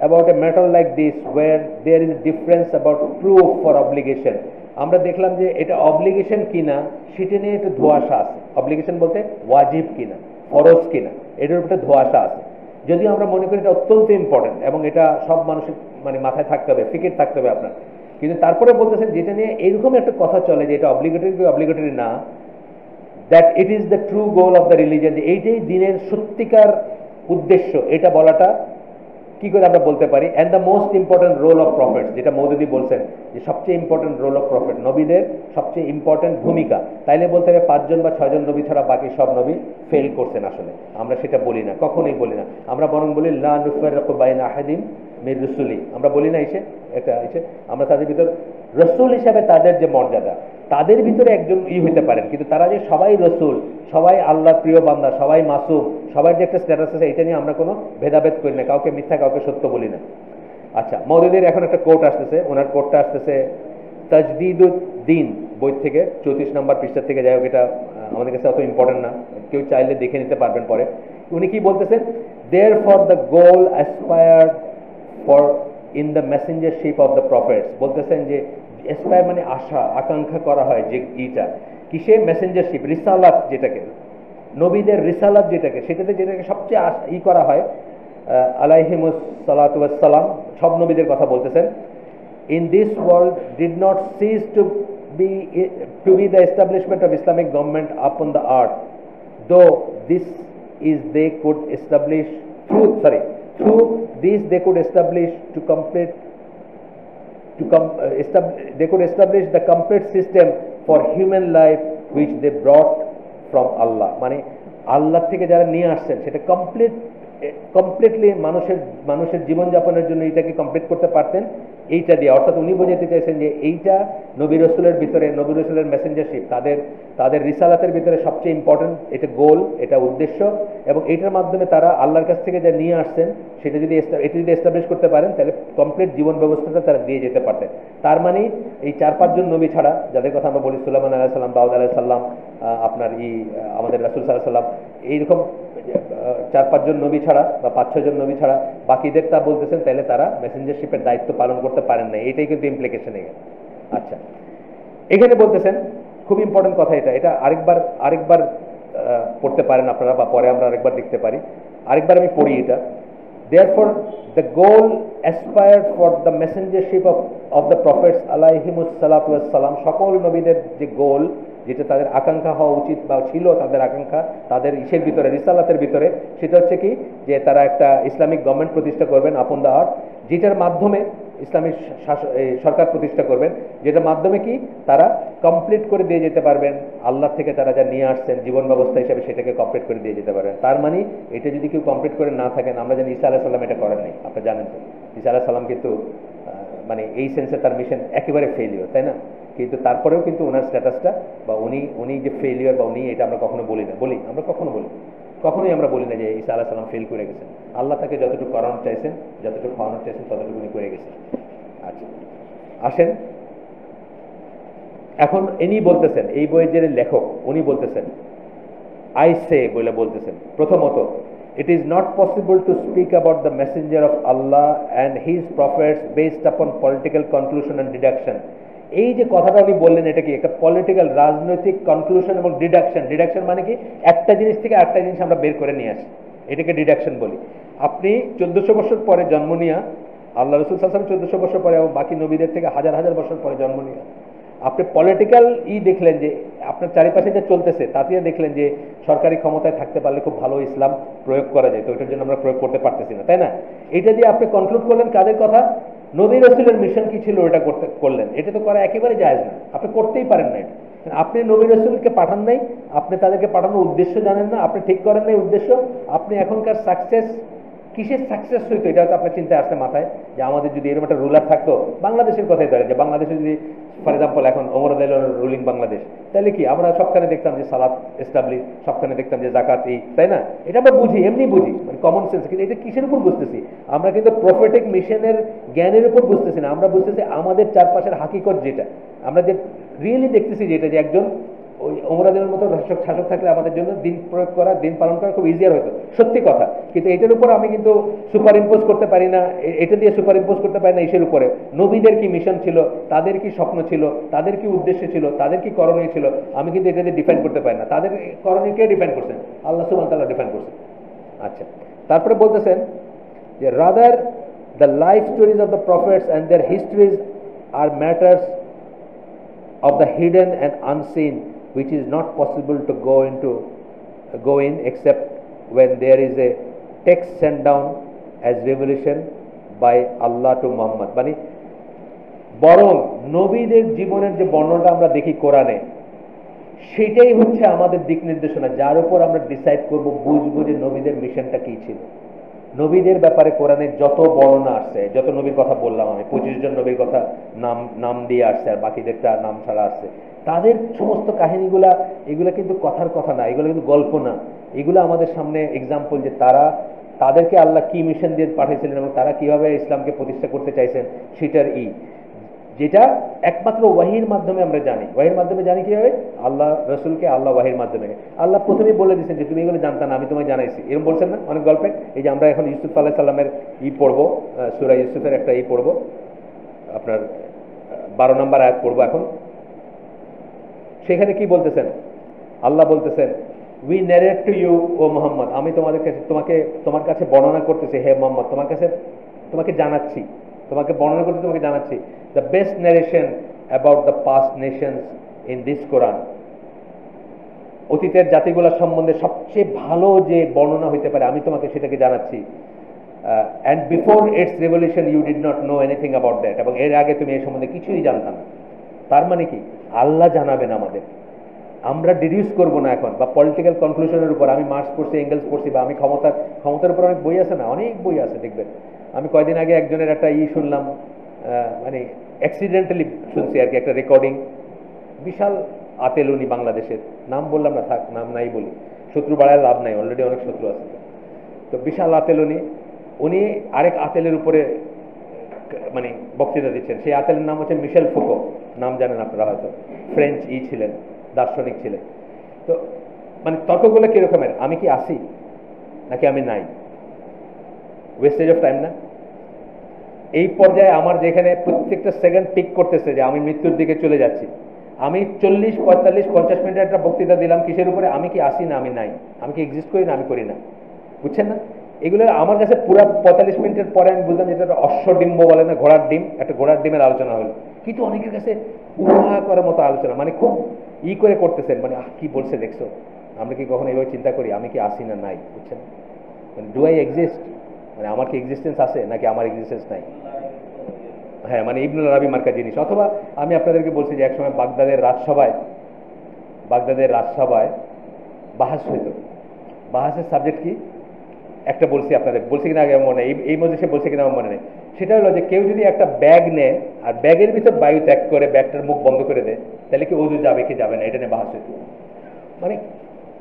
about a matter like this where there is a difference about proof for obligation? আমরা দেখলাম যে এটা অব্লিগেশন কিনা সেটা নিয়ে একটু ধোঁয়াশা আছে। অব্লিগেশন বলতে ওয়াজিব কিনা, ফরজ কিনা, এটার উপরে ধোঁয়াশা আছে। যদিও আমরা মনে করি এটা অত্যন্ত ইম্পর্টেন্ট এবং এটা সব মানুষের মানে মাথায় থাকতে হবে, ফিকির থাকতে হবে আপনার। কিন্তু তারপরে বলতেছেন যেটা নিয়ে এরকম একটা কথা চলে যে এটা অব্লিগেটরি না, that it is the true goal of the religion, যে এইটাই দিনের সত্যিকার উদ্দেশ্য, এটা বলাটা কি করে আমরা বলতে পারি? And the most important role of prophet, যেটা মৌদুদি বলছেন যে সবচেয়ে ইম্পর্টেন্ট রোল অফ প্রফেট, নবীদের সবচেয়ে ইম্পর্টেন্ট ভূমিকা। তাইলে বলতে হবে 5 জন বা 6 জন নবী ছাড়া বাকি সব নবী ফেল করছেন। আসলে আমরা সেটা বলি না, কখনোই বলি না। আমরা বরং বলি লা নুফাররিকু বাইনা আহাদিন মির রুসুলি, আমরা বলি না আমরা তাদের ভিতর রসুল হিসাবে তাদের যে মর্যাদা, তাদের ভিতরে একজন হইতে পারেন, কিন্তু তারা যে সবাই রসুল, সবাই আল্লাহর প্রিয় বান্দা, সবাই মাসুম, সবার যে একটা স্ট্যাটাস আছে, এটা নিয়ে আমরা কোনো ভেদাভেদ করি না, কাউকে মিথ্যা কাউকে সত্য বলি না। আচ্ছা, মওদুদির এখন একটা কোট আসতেছে, ওনার কোটটা আসতেছে তাজদীদুদ্দীন বই থেকে 34 নম্বর পৃষ্ঠা থেকে। যাই হোক, এটা আমাদের কাছে অত ইম্পর্টেন্ট না, কেউ চাইলে দেখে নিতে পারবেন পরে। উনি কি বলতেছেন? Therefore the goal aspired for in the messengership of the prophets, বলতেছেন যে অ্যাসপায়ার মানে আশা, আকাঙ্ক্ষা করা হয় যে এইটা কিসে? মেসেঞ্জারশিপ, রিসালাত, যেটাকে নবীদের রিসালাত যেটাকে সবচেয়ে করা হয়, আলাইহিমুস সালাতু ওয়াস সালাম, সব নবীদের কথা বলতেছেন। In this world did not cease to be the establishment of Islamic government upon the earth, though this is they could establish through these they could establish they could establish the complete system for human life which they brought from Allah, মানে আল্লাহ থেকে যারা নিয়ে আসছেন সেটা কমপ্লিটলি মানুষের জীবনযাপনের জন্য এটাকে কমপ্লিট করতে পারতেন এইটা দিয়ে। অর্থাৎ উনি বোঝাতে চাইছেন যে এইটা নবী রাসূলের ভিতরে, নবী রাসূলের মেসেঞ্জারশিপ, তাদের রিসালাতের ভিতরে সবচেয়ে ইম্পর্টেন্ট এটা গোল, এটা উদ্দেশ্য, এবং এইটার মাধ্যমে তারা আল্লাহর কাছ থেকে যা নিয়ে আসছেন সেটা যদি এস্টাবলিশ করতে পারেন তাহলে কমপ্লিট জীবন ব্যবস্থাটা তারা দিয়ে যেতে পারতেন। তার মানে এই 4-5 জন নবী ছাড়া, যাদের কথা আমরা বলি সুলাইমান আলাইহিস সালাম, দাউদ আলাইহিস সালাম, আপনার আমাদের রাসূল সাল্লাল্লাহু আলাইহি সাল্লাম, এইরকম 4-5 জন নবী ছাড়া বা 5-6 জন নবী ছাড়া বাকিদের তা বলতেছেন তাহলে তারা মেসেঞ্জারশিপের দায়িত্ব পালন করতে পারেন না, এটাই কিন্তু ইমপ্লিকেশন। আচ্ছা, এখানে বলতেছেন খুব ইম্পর্টেন্ট কথা, এটা আরেকবার পড়তে পারেন আপনারা, বা পরে আমরা আরেকবার দেখতে পারি। আরেকবার আমি পড়ি এটা। Therefore the goal aspired for the messengership of the prophets আলাইহিমুস সালাতু ওয়াস সালাম, সকল নবীদের যে গোল, যেটা তাদের আকাঙ্ক্ষা হওয়া উচিত বা ছিল, তাদের আকাঙ্ক্ষা তাদের ইসের ভিতরে, রিসালাতের ভিতরে, সেটা হচ্ছে কি যে তারা একটা ইসলামিক গভর্নমেন্ট প্রতিষ্ঠা করবেন আপন দা আর্থ, যেটার মাধ্যমে ইসলামিক সরকার প্রতিষ্ঠা করবেন, যেটার মাধ্যমে কি তারা কমপ্লিট করে দিয়ে যেতে পারবেন আল্লাহ থেকে তারা যা নিয়ে আসছেন জীবন ব্যবস্থা হিসেবে, সেটাকে কমপ্লিট করে দিয়ে যেতে পারবেন। তার মানে এটা যদি কেউ কমপ্লিট করে না থাকেন, আমরা জানি ঈসা আলাইহিস সালাম এটা করেন নাই, আপনারা জানেন তো ঈসা আলাইহিস সালাম কিন্তু মানে এই সেন্সে তার মিশন একেবারে ফেলিওর, তাই না? কিন্তু তারপরেও কিন্তু ওনার স্ট্যাটাসটা বা উনি যে ফেলিওর বা উনি, এটা আমরা কখনো বলি না, আমরা কখনোই আমরা বলি না যে ঈসা আলাইহিস সালাম ফেল করে গেছেন। আল্লাহ তাকে যতটুকু করানো চাইছেন, যতটুকু খাওয়ানো চাইছেন, ততটুকু উনি করে গেছেন। আচ্ছা, আসেন এখন ইনি বলতেছেন, এই বইয়ের যে লেখক উনি বলতেছেন, আই সে বলতেছেন, প্রথমত it is not possible to speak about the messenger of Allah and his prophets based upon political conclusion and deduction। এই যে কথাটা উনি বললেন, এটা কি একটা পলিটিক্যাল, রাজনৈতিক কনক্লুশন এবং ডিডাকশন মানে কি একটা জিনিস থেকে আরেকটা জিনিস আমরা বের করে নিয়ে আসি, এটাকে ডিডাকশন বলি। আপনি 1400 বছর পরে জন্ম নিয়া, আল্লাহ রাসূল সাল্লাল্লাহু আলাইহি ওয়াসাল্লাম 1400 বছর পরে এবং বাকি নবীদের থেকে হাজার বছর পরে জন্ম নিয়া আপনি পলিটিক্যাল দেখলেন যে আপনার চারিপাশে যে চলতেছে, তাতে দেখলেন যে সরকারি ক্ষমতায় থাকতে পারলে খুব ভালো ইসলাম প্রয়োগ করা যায়, তো ওইটার জন্য আমরা প্রয়োগ করতে পারতেছি না, তাই না? এটা দিয়ে আপনি কনক্লুড করলেন কাদের কথা? নবী রাসূলের মিশন কি ছিল ওটা করলেন। এটা তো করা একেবারে জায়েজ না, আপনি করতেই পারেন না এটা। আপনি নবী রাসূলকে পাঠান নাই, আপনি তাদেরকে পাঠানোর উদ্দেশ্য জানেন না, আপনি ঠিক করেন নাই উদ্দেশ্য, আপনি এখনকার সাকসেস কিসের সাকসেস হইতো এটা হয়তো আপনার চিন্তায় আসছে মাথায়, যে আমাদের যদি এরকম একটা রুলার থাকতো, বাংলাদেশের কথাই ধরেন, যে বাংলাদেশে যদি ফর এক্সাম্পল এখন ওমর রাদিয়াল্লাহু আনহু রুলিং বাংলাদেশ, তাহলে কি আমরা সবখানে দেখতাম যে সালাত এস্টাবলিশ, সবখানে দেখতাম যে জাকাত, তাই না? এটা আমরা বুঝি, এমনি বুঝি, মানে কমন সেন্স। কিন্তু এটা কিসের উপর বুঝতেছি আমরা? কিন্তু প্রফেটিক মিশনের জ্ঞানের উপর বুঝতেছি না, আমরা বুঝতেছি আমাদের চারপাশের হাকিকত, যেটা আমরা যে রিয়েলি দেখতেছি, যেটা যে একজন ওই ওমর রাদিয়াল্লাহু আনহুর মতো শাসক থাকলে আমাদের জন্য দিন প্রয়োগ করা, দিন পালন করা খুব ইজিয়ার হতো, সত্যি কথা। কিন্তু এটার উপর আমি কিন্তু সুপার ইম্পোজ করতে পারি না, এটা দিয়ে সুপার ইম্পোজ করতে পারি না ইসের উপরে। নবীদের কি মিশন ছিল, তাদের কি স্বপ্ন ছিল, তাদের কি উদ্দেশ্য ছিল, তাদের কি করণীয় ছিল, আমি কিন্তু এটা দিয়ে ডিফাইন করতে পারি না। তাদের করণীয় কে ডিফাইন করছেন? আল্লাহ সুবহানাহু ওয়া তাআলা ডিফাইন করছেন। আচ্ছা, তারপরে বলতেছেন যে rather the life stories of the prophets and their histories are matters of the hidden and unseen, which is not possible to go in except when there is a text sent down as revelation by Allah to Muhammad। মানে বরং নবীদের জীবনের যে বর্ণনাটা আমরা দেখি কোরআনে, সেটাই হচ্ছে আমাদের দিক নির্দেশনা, যার উপর আমরা ডিসাইড করব, বুঝবো যে নবীদের মিশনটা কি ছিল। নবীদের ব্যাপারে কোরআনে যত বর্ণনা আসছে, যত নবীর কথা বললাম আমি, 25 জন নবীর কথা নাম দিয়ে আসছে, আর বাকিদেরটা নাম ছাড়া আসছে, তাদের সমস্ত কাহিনীগুলা, এগুলা কিন্তু কথার কথা না, এগুলো কিন্তু গল্প না, এগুলো আমাদের সামনে এক্সাম্পল, যে তাদেরকে আল্লাহ কি মিশন দিয়ে পাঠিয়েছিলেন এবং তারা কিভাবে ইসলামকে প্রতিষ্ঠা করতে চাইছেন, সেটার যেটা একমাত্র ওয়াহির মাধ্যমে আমরা জানি। ওয়াহির মাধ্যমে জানি কিভাবে? আল্লাহ রসুলকে আল্লাহ ওয়াহির মাধ্যমে, আল্লাহ প্রথমেই বলে দিয়েছেন যে তুমি এগুলো জানতা না, আমি তোমায় জানাইছি, এরকম বলছেন না অনেক গল্পে। এই যে আমরা এখন ইউসুফ আলাইহিস সালামের পড়বো, সূরা ইউসুফের একটা পড়বো, আপনার 12 নম্বর আয়াত পড়বো এখন। সেখানে কি বলতেছেন? আল্লাহ বলতেছেন, উই ন্যারেট টু ইউ ও মুহাম্মদ, আমি তোমার কাছে বর্ণনা করতেছি হে মুহাম্মদ, তোমাকে জানাচ্ছি, তোমাকে বর্ণনা করতে তোমাকে জানাচ্ছি, the best narration about the past nations in this Quran, অতীতের জাতিগুলোর সম্বন্ধে সবচেয়ে ভালো যে বর্ণনা হইতে পারে আমি তোমাকে সেটাকে জানাচ্ছি। And before its revolution you did not know anything about that, এবং এর আগে তুমি এই সম্বন্ধে কিছুই জানতাম না। তার মানে কি, আল্লাহ জানাবেন আমাদের, আমরা ডিডিউস করব না এখন, বা পলিটিক্যাল কনক্লুশনের উপর আমি মার্কস পড়ছি, এঙ্গেলস পড়ছি, বা আমি ক্ষমতার উপর অনেক বই আছে না, অনেক বই আছে দেখবেন। আমি কয়দিন আগে একজনের একটা শুনলাম, মানে অ্যাক্সিডেন্টালি শুনছি আর কি, একটা রেকর্ডিং। বিশাল আতেল উনি, বাংলাদেশের, নাম বললাম না, থাক নাম নাই বলি, শত্রু বাড়ায় লাভ নাই, অলরেডি অনেক শত্রু আছে। তো বিশাল আতেল উনি আরেক আতেলের উপরে মানে বক্তৃতা দিচ্ছেন। সেই আতেলের নাম হচ্ছে মিশেল ফুকো, নাম জানেন আপনারা হয়তো, ফ্রেঞ্চ ছিলেন, দার্শনিক ছিলেন। তো মানে তর্কগুলো কিরকমের, আমি কি আসি নাকি আমি নাই, ওয়েস্টেজ অফ টাইম না? এই পর্যায়ে আমার যেখানে প্রত্যেকটা সেকেন্ড টিক করতেছে যে আমি মৃত্যুর দিকে চলে যাচ্ছি, আমি 40, 45, 50 মিনিটের একটা বক্তৃতা দিলাম কিসের উপরে, আমি কি আসি না আমি নাই, আমি কি এক্সিস্ট করি না আমি করি না, বুঝছেন না? এগুলো আমার কাছে পুরো 45 মিনিটের পরে আমি বুঝলাম যেটা একটা অশ্বডিম্ব বলে না, ঘোড়ার ডিম, একটা ঘোড়ার ডিমের আলোচনা হলো। কিন্তু অনেকের কাছে উহা করার মতো আলোচনা, মানে খুব করে করতেছেন, মানে কি বলছে দেখছো। আমরা কি কখনো এইভাবে চিন্তা করি আমি কি আসি না নাই, বুঝছেন? মানে ডু আই এক্সিস্ট, মানে আমার কি এক্সিস্টেন্স আছে নাকি আমার এক্সিস্টেন্স নাই? হ্যাঁ, মানে ইবনুল আরবি মার্কা জিনিস। অথবা আমি আপনাদেরকে বলছি যে একসময় বাগদাদের রাজসভায় বাহাস হইত। বাহাসের সাবজেক্ট কি একটা বলছি আপনাদের, বলছি কিনা আগে মনে নেই, এই মজলিসে বলছি কিনা আমার মনে নেই। সেটা হলো যে কেউ যদি একটা ব্যাগ নেয় আর ব্যাগের ভিতর বায়ু ত্যাগ করে ব্যাগটার মুখ বন্ধ করে দেয়, তাহলে কি ওযু যাবে কি যাবে না, এটা নিয়ে বাহাস হইত। মানে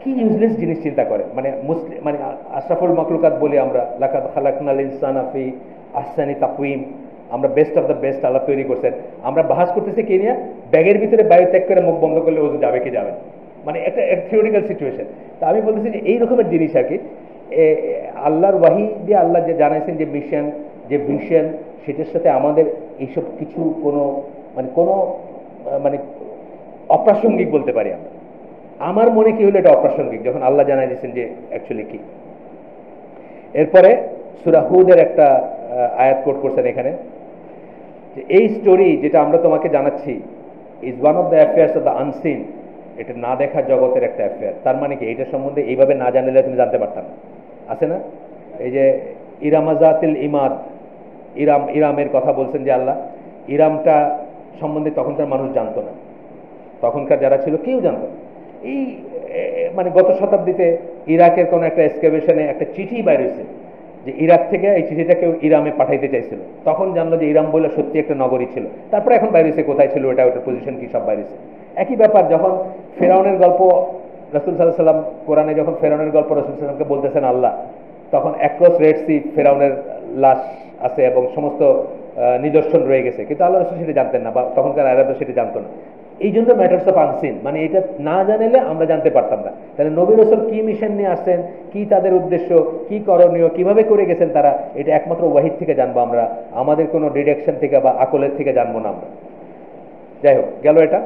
কি ইউজলেস জিনিস চিন্তা করে, মানে মুসলিম, মানে আশরাফুল মাখলুকাত বলি আমরা, লাকাদ খালাকনাল ইনসানা ফি আহসানি তাকওয়িম, আমরা বেস্ট অফ দ্য বেস্ট আল্লাহ তৈরি করছেন। আমরা বাহাস করতেছি কি নিয়ে, ব্যাগের ভিতরে বায়ু ত্যাগ করে মুখ বন্ধ করলে ওযু যাবে কি যাবে, মানে একটা থিওরিক্যাল সিচুয়েশন। তা আমি বলতেছি যে এই রকমের জিনিস আর কি, আল্লাহর ওয়াহি দিয়ে আল্লাহ যে জানাইছেন যে মিশন, যে ভিশন, সেটার সাথে আমাদের এইসব কিছু কোনো মানে অপ্রাসঙ্গিক বলতে পারি আমরা। আমার মনে কি হলো এটা অপ্রাসঙ্গিক, যখন আল্লাহ জানাই দিয়েছেন যে অ্যাকচুয়ালি কি। এরপরে সূরা হুদের একটা আয়াত কোট করছেন এখানে, যে এই স্টোরি যেটা আমরা তোমাকে জানাচ্ছি is one of the affairs of the unseen, এটা না দেখা জগতের একটা অ্যাফেয়ার। তার মানে কি, এটা সম্বন্ধে এইভাবে না জানলে তুমি জানতে পারতাম না। আছে না এই যে ইরামাজাতিল ইমাদ, ইরামের কথা বলছেন যে আল্লাহ, ইরামটা সম্বন্ধে তখনকার মানুষ জানতো না, তখনকার যারা ছিল কেউ জানতো না। এই মানে গত শতাব্দীতে ইরাকের কোন একটা এক্সকাভেশনে একটা চিঠি বাইর হয়েছে, যে ইরাক থেকে এই চিঠিটা কেউ ইরামে পাঠাইতে চাইছিল, তখন জানলো যে ইরাম বলে সত্যি একটা নগরী ছিল। তারপরে এখন বাইর হয়েছে কোথায় ছিল ওটা, ওটার পজিশন কি সব বাইর হয়েছে। একই ব্যাপার যখন ফেরাউনের গল্প রাসূল সাল্লাল্লাহু আলাইহি ওয়াসাল্লাম, কোরআনে যখন ফেরাউনের গল্প রাসূল সাল্লাল্লাহু আলাইহি ওয়াসাল্লামকে বলতেছেন আল্লাহ, তখন অ্যাক্রস রেড সি ফেরাউনের লাশ আছে এবং সমস্ত নিদর্শন রয়ে গেছে, কিন্তু আল্লাহ রাসূল সেটা জানতেন না, বা তখনকার আরবরা সেটা জানতো না। এই জন্য ম্যাটার্স অফ আনসিন, মানে এটা না জানালে আমরা জানতে পারতাম না। তাহলে নবী রাসূল কি মিশন নিয়ে আসছেন, কি তাদের উদ্দেশ্য, কি করণীয়, কিভাবে করে গেছেন তারা, এটা একমাত্র ওয়াহিদ থেকে জানবো আমরা, আমাদের কোনো ডিরেকশন থেকে বা আকলের থেকে জানবো না আমরা। যাই হোক, গেল এটা।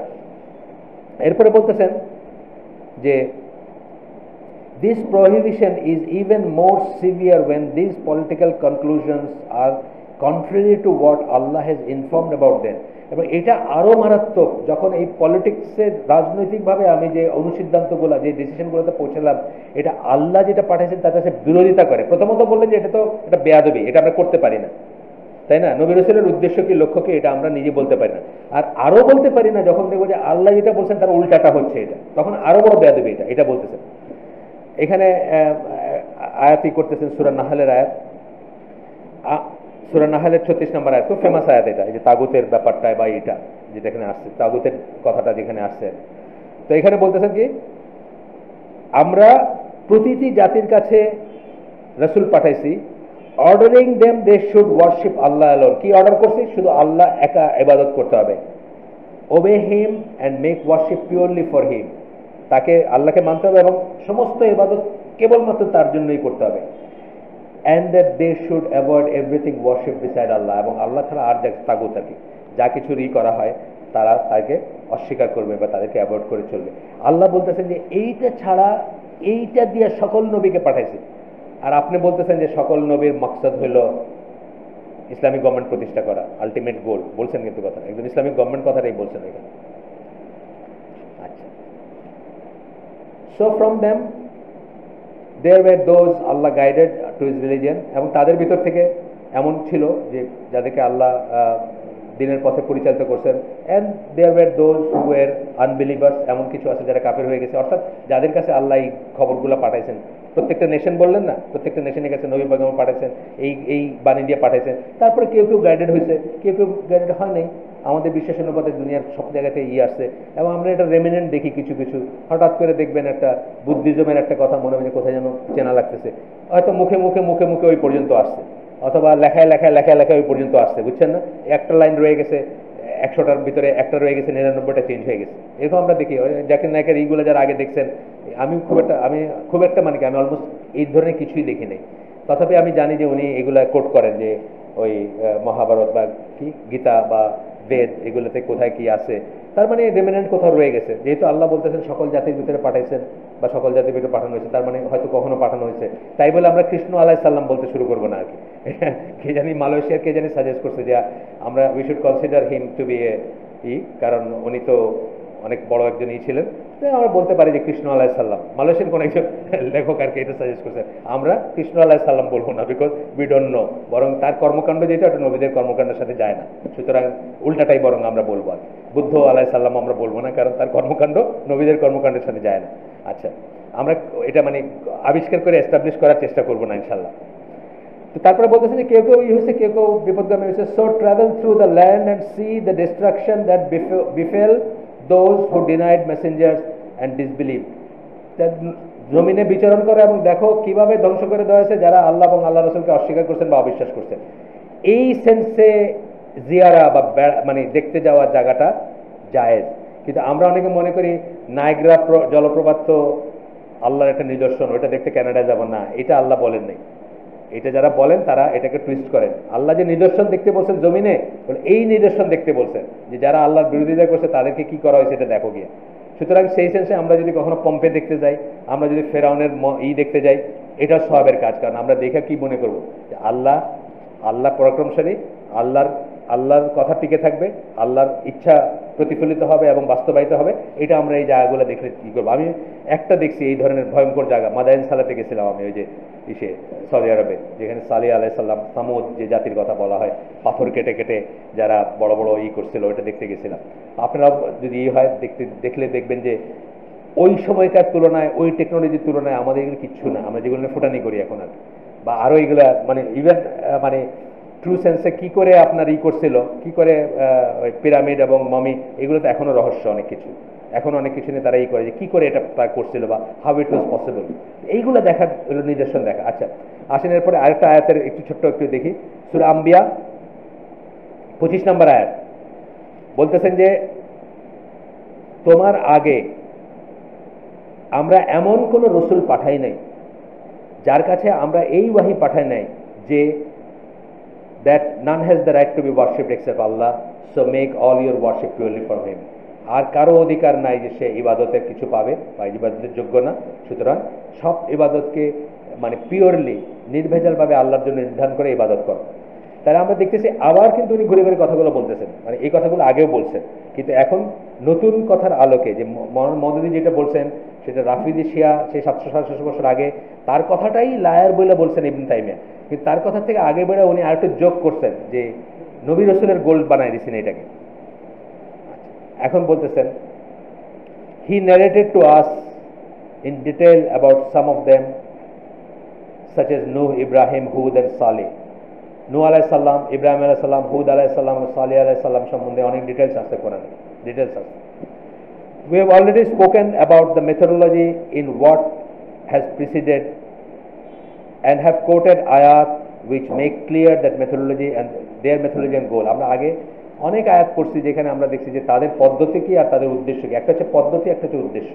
এরপরে বলতেছেন যে this prohibition is even more severe when these political conclusions are contrary to what Allah has informed about them, এবং এটা আরো মারাত্মক যখন এই পলিটিক্সের রাজনৈতিকভাবে আমি যে অনুসিদ্ধান্তগুলো, যে ডিসিশনগুলোতে পৌঁছলাম, এটা আল্লাহ যেটা পাঠিয়েছেন তার কাছে বিরোধিতা করে। প্রথমত বললেন যে এটা তো একটা বেয়াদবি, এটা আমরা করতে পারি না, তাই না? নবী রাসূলের উদ্দেশ্য কি, লক্ষ্য কি, এটা আমরা নিজে বলতে পারি না। আর আরো বলতে পারি না যখন দেখবো যে আল্লাহ যেটা বলছেন তার উল্টাটা হচ্ছে, এটা তখন আরো বড় বেয়াদবি, এটা বলতেছেন। এখানে আয়াতই করতেছেন সূরা নাহলের আয়াত, সূরা নাহলের 36 নম্বর আয়াত, খুব ফেমাস আয়াত এটা, এই যে তাগুতের ব্যাপারটা বা এটা যেটা এখানে আসছে, তাগুতের কথাটা যেখানে আসছে। তো এখানে বলতেছেন কি, আমরা প্রতিটি জাতির কাছে রাসূল পাঠাইছি, ordering them they should worship Allah alone. কি অর্ডার করছি? শুধু আল্লাহ একা ইবাদত করতে হবে। Obey him and make worship purely for him, তাকে আল্লাহকে মানতে হবে এবং সমস্ত ইবাদত কেবলমাত্র তার জন্যই করতে হবে। And that they should avoid everything worship beside Allah, এবং আল্লাহ ছাড়া আর যা তাগুত আর কি, যা কিছু করা হয় তারা তাকে অস্বীকার করবে বা তাদেরকে অ্যাভয়েড করে চলবে। আল্লাহ বলতেছেন যে এইটা ছাড়া, এইটা দিয়ে সকল নবীকে পাঠাইছে। আর আপনি বলতেছেন যে সকল নবীর মাকসাদ হইল ইসলামিক গভর্নমেন্ট প্রতিষ্ঠা করা, আলটিমেট গোল বলছেন, কিন্তু কথা একদম ইসলামিক গভর্নমেন্ট কথাটাই বলছেন এখানে। আচ্ছা, So from them there were those Allah guided to his religion, এবং তাদের ভিতর থেকে এমন ছিল যে যাদেরকে আল্লাহ দিনের পথে পরিচালিত করছেন, and there were those who were unbelievers, এমন কিছু আছে যারা কাফের হয়ে গেছে, অর্থাৎ যাদের কাছে আল্লাহ এই খবরগুলো পাঠাইছেন। প্রত্যেকটা নেশন বললেন না, প্রত্যেকটা নেশনের কাছে নবী পয়গম্বর পাঠাইছেন, এই বাণী দিয়ে পাঠাইছেন। তারপরে কেউ কেউ গাইডেড হয়েছে, কেউ কেউ গাইডেড হয় নাই। আমাদের বিশ্বাস অনুপাতে দুনিয়ার সব জায়গাতে আসছে, এবং আমরা এটা রেমিনেন্ট দেখি। কিছু কিছু হঠাৎ করে দেখবেন একটা বুদ্ধিজমের একটা কথা মনে মনে কোথায় যেন চেনা লাগতেছে, হয়তো মুখে মুখে মুখে মুখে ওই পর্যন্ত আসছে, অথবা লেখায় লেখায় লেখায় লেখায় ওই পর্যন্ত আসছে, বুঝছেন না? একটা লাইন রয়ে গেছে, 100টার ভিতরে একটা রয়ে গেছে, 99টা চেঞ্জ হয়ে গেছে। এরকম আমরা দেখি। জাকির নায়কের এইগুলো যারা আগে দেখছেন, আমি খুব একটা মানে কি, আমি অলমোস্ট এই ধরনের কিছুই দেখি নাই। তথাপি আমি জানি যে উনি এগুলা কোট করেন, যে ওই মহাভারত বা কি গীতা বা বেদ, এগুলোতে কোথায় কি আছে, তার মানে রেমিনেন্ট কোথাও রয়ে গেছে। যেহেতু আল্লাহ বলতেছেন সকল জাতির ভিতরে পাঠাইছেন বা সকল জাতির ভিতরে পাঠানো হয়েছে, তার মানে হয়তো কখনো পাঠানো হয়েছে। তাই বলে আমরা কৃষ্ণ আলাইহিস সালাম বলতে শুরু করবো না আর কি। কে জানি মালয়েশিয়ার কে জানি সাজেস্ট করছে যে আমরা we should consider him to be a, কারণ উনি তো অনেক বড় একজন ছিলেন। আমরা বলতে পারি যে কৃষ্ণ আলাইহিস সালাম। মালয়েশিয়ার কোন একজন লেখক আর কি এটা সাজেস্ট করছে। আমরা কৃষ্ণ আলাইহিস সালাম বলবো না, বিকজ উই ডোন্ট নো, বরং তার কর্মকাণ্ড যেটা ওটা নবীদের কর্মকাণ্ডের সাথে যায় না। সুতরাং উল্টাটাই বরং আমরা বলবো। আর বুদ্ধ আলাইহিস সালাম আমরা বলবো না, কারণ তার কর্মকাণ্ড নবীদের কর্মকাণ্ডের সাথে যায় না। আচ্ছা, আমরা এটা মানে আবিষ্কার করে এস্টাবলিশ করার চেষ্টা করবো না ইনশাল্লাহ। তো তারপরে বলতেছে যে কেউ কেউ হয়েছে, কেউ কেউ বিপদগামী হয়েছে। So travel through the land and see the destruction that befell those who denied messengers and disbelieve. জমিনে বিচরণ করো এবং দেখো কিভাবে ধ্বংস করে দেওয়া হয়েছে যারা আল্লাহ এবং আল্লাহ রসুলকে অস্বীকার করছেন বা অবিশ্বাস করছেন। এই সেন্সে জিয়ারা বা মানে দেখতে যাওয়ার জায়গাটা জায়েজ। কিন্তু আমরা অনেকে মনে করি নায়গ্রা জলপ্রপাত তো আল্লাহর একটা নিদর্শন, ওইটা দেখতে কানাডায় যাব না, এটা আল্লাহ বলেন নাই। এটা যারা বলেন তারা এটাকে টুইস্ট করেন। আল্লাহ যে নিদর্শন দেখতে বলছেন জমিনে, এই নিদর্শন দেখতে বলছেন যে যারা আল্লাহর বিরোধিতা করছে তাদেরকে কি করা হয়েছে এটা দেখো গিয়ে। সুতরাং সেই সেন্সে আমরা যদি কখনো পম্পে দেখতে যাই, আমরা যদি ফেরাউনের দেখতে যাই, এটা সওয়াবের কাজ। কারণ আমরা দেখে কি মনে করবো যে আল্লাহ পরাক্রমশালী, আল্লাহর কথা টিকে থাকবে, আল্লাহর ইচ্ছা প্রতিফলিত হবে এবং বাস্তবায়িত হবে। এটা আমরা এই জায়গাগুলো দেখলে কি করবো। আমি একটা দেখছি এই ধরনের ভয়ঙ্কর জায়গা, মাদাইন সালাতে গেছিলাম আমি, ওই যে সৌদি আরবে, যেখানে সালিহ আলাইহিস সালাম, সামুদ যে জাতির কথা বলা হয়, পাথর কেটে কেটে যারা বড় বড় করছিল, ওইটা দেখতে গেছিলাম। আপনারা যদি হয় দেখলে দেখবেন যে ওই সময়কার তুলনায়, ওই টেকনোলজির তুলনায় আমাদের এগুলো কিচ্ছু না। আমরা যেগুলো ফুটানি করি এখন আর, বা আরো এগুলা মানে ইভেন মানে ট্রু সেন্সে কি করে আপনার করছিল, কি করে পিরামিড এবং মমি, এগুলো তো এখনো রহস্য। অনেক কিছু এখন অনেক কিছু নিয়ে তারা করে যে কি করে এটা করছিল বা হাউ ইট ওয়াজ পসিবল, এইগুলো দেখার নিদর্শন দেখা। আচ্ছা আসেন, এরপরে আরেকটা আয়াতের একটু ছোট্ট একটু দেখি। সূরা আম্বিয়া 25 নম্বর আয়াত বলতেছেন যে তোমার আগে আমরা এমন কোন রসুল পাঠাই নাই যার কাছে আমরা এই ওয়াহি পাঠাই নাই যে that none has the right to be worshipped except Allah, so make all your worship purely for him. আর কারো অধিকার নাই যে সে ইবাদতের কিছু পাবে বা ইবাদতের যোগ্য না। সুতরাং সব ইবাদতকে মানে পিওরলি নির্ভেজাল ভাবে আল্লাহর জন্য নির্ধারণ করে ইবাদত করো। তাহলে আমরা দেখতেছি আবার কিন্তু উনি ঘুরে ঘুরে কথাগুলো বলতেছেন, মানে এই কথাগুলো আগেও বলছেন, কিন্তু এখন নতুন কথার আলোকে যে মওদুদি যেটা বলছেন সেটা রাফিদি শিয়া সেই 700-700 বছর আগে তার কথাটাই লায়ার বলে বলছেন ইবনে তাইমিয়া, কিন্তু তার কথা থেকে আগে বেড়ে উনি আরেকটু যোগ করছেন যে নবী রসুলের গোল্ড বানাই দিয়েছেন এটাকে। এখন বলতেছেন he narrated to us in detail about some of them such as Nuh, Ibrahim, Hud and Salih. নূহ আলাইহিস সালাম, ইব্রাহিম আলাইহিস সালাম, হুদ আলাইহিস সালাম, সালিহ আলাইহিস সালাম সম্বন্ধে অনেক ডিটেইলস আছে কোরআনে, ডিটেইলস আছে। We have already spoken about the methodology in what has preceded and have quoted ayat which make clear that methodology and their methodology and goal. আমরা আগে অনেক আয়াত পড়ছি যেখানে আমরা দেখছি যে তাদের পদ্ধতি কি আর তাদের উদ্দেশ্য কি। একটা হচ্ছে পদ্ধতি, একটা হচ্ছে উদ্দেশ্য।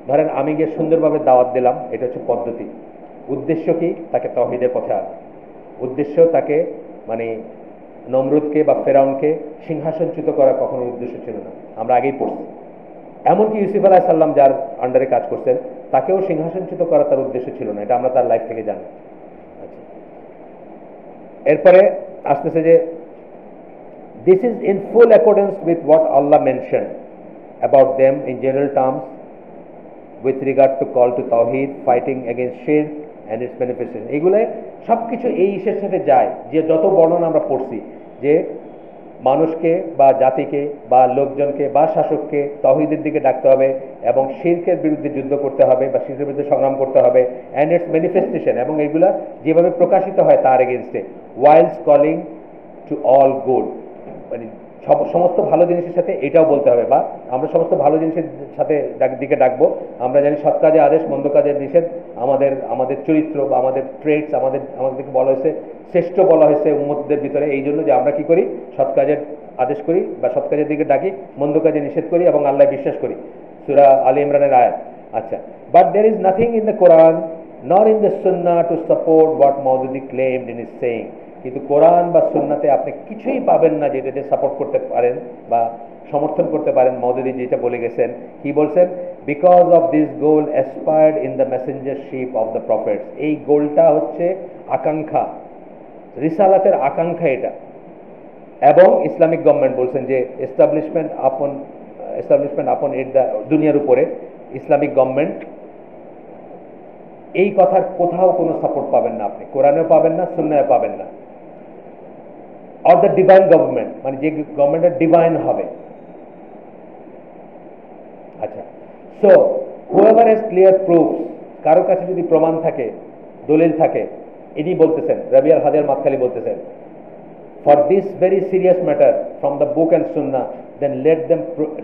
ধরেন আমি গিয়ে সুন্দরভাবে দাওয়াত দিলাম, এটা হচ্ছে পদ্ধতি। উদ্দেশ্য কি? তাকে তাওহীদের পথে আনা। উদ্দেশ্য তাকে মানে নমরুদকে বা ফেরাউনকে সিংহাসনচ্যুত করা কখনো উদ্দেশ্য ছিল না, আমরা আগেই পড়ছি। এমনকি ইউসুফ আলাইহিস সালাম যার আন্ডারে কাজ করছেন তাকেও সিংহাসনচ্যুত করা তার উদ্দেশ্য ছিল না, এটা আমরা তার লাইফ থেকে জানি। আচ্ছা, এরপরে আসতেছে যে this is in full accordance with what Allah mentioned about them in general terms with regard to call to Tawheed, fighting against shirk and its manifestation. এগুলো সব কিছু এই ইসের সাথে যায়, যে যত বর্ণনা আমরা পড়ছি যে মানুষকে বা জাতিকে বা লোকজনকে বা শাসককে তাওহীদের দিকে ডাকতে হবে এবং শিরকের বিরুদ্ধে যুদ্ধ করতে হবে বা শিরকের বিরুদ্ধে সংগ্রাম করতে হবে, অ্যান্ড ইটস ম্যানিফেস্টেশন, এবং এগুলা যেভাবে প্রকাশিত হয় তার এগেনস্টে, ওয়াইলস কলিং টু অল গুড, মানে সমস্ত ভালো জিনিসের সাথে এটাও বলতে হবে, বা আমরা সমস্ত ভালো জিনিসের সাথে দিকে ডাকবো। আমরা জানি সৎ কাজে আদেশ, মন্দ কাজের নিষেধ, আমাদের চরিত্র বা আমাদের ট্রেটস, আমাদেরকে বলা হয়েছে শ্রেষ্ঠ বলা হয়েছে উম্মতদের ভিতরে, এই জন্য যে আমরা কি করি, সৎ কাজের আদেশ করি বা সৎ কাজের দিকে ডাকি, মন্দ কাজে নিষেধ করি এবং আল্লাহ বিশ্বাস করি। সূরা আলী ইমরানের আয়াত। আচ্ছা, but there is nothing in the Quran nor in the Sunnah to support what Maududi claimed in his saying. কিন্তু কোরআন বা সুন্নাতে আপনি কিছুই পাবেন না যেটাতে সাপোর্ট করতে পারেন বা সমর্থন করতে পারেন মাউদুদি যেটা বলে গেছেন। কি বলছেন? Because of this goal aspired in the messengership of the prophets. এই গোলটা হচ্ছে আকাঙ্ক্ষা, রিসালাতের আকাঙ্ক্ষা এটা। এবং ইসলামিক গভর্নমেন্ট বলছেন যে এস্টাবলিশমেন্ট আপন ইট দ্য, দুনিয়ার উপরে ইসলামিক গভর্নমেন্ট, এই কথার কোথাও কোনো সাপোর্ট পাবেন না আপনি, কোরআনেও পাবেন না, সুন্নাহও পাবেন না। অর দ্য ডিভাইন গভর্নমেন্ট, মানে যে গভর্নমেন্টটা ডিভাইন হবে। আচ্ছা, so whoever has clear proof, কারো কাছে যদি প্রমাণ থাকে, দলিল থাকে, ইনি বলতেছেন, রাবিয়াল হাদিয়াল মাদখালি বলতেছেন, for this very serious matter from the book and sunnah, then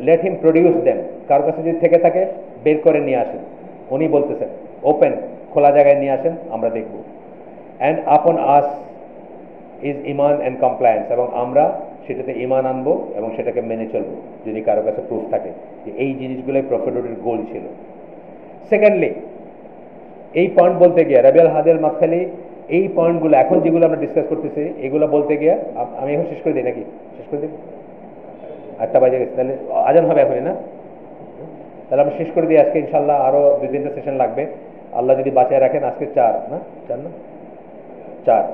let him produce them. কারো কাছে যদি থেকে থাকে বের করে নিয়ে আসেন। উনি বলতেছেন ওপেন, খোলা জায়গায় নিয়ে আসেন, আমরা দেখব। and upon us is iman and compliance, এবং আমরা সেটাতে ইমান আনবো এবং সেটাকে মেনে চলবো যদি কারো কাছে প্রুফ থাকে যে এই জিনিসগুলোই প্রফেটরের গোল ছিল। সেকেন্ডলি, এই পয়েন্ট বলতে গিয়ে রাবিয়াল হাদিয়াল মাদখালি এই পয়েন্টগুলো এখন যেগুলো আমরা ডিসকাস করতেছি এগুলো বলতে গিয়ে, আমি এখন শেষ করে দিই নাকি? শেষ করে দিই, 8টা বাজে গেছে, তাহলে আজান হবে এখনই না? তাহলে আমি শেষ করে দিই আজকে, ইনশাল্লাহ আরো 2-3টা সেশন লাগবে আল্লাহ যদি বাঁচায় রাখেন। আজকে 4 না 4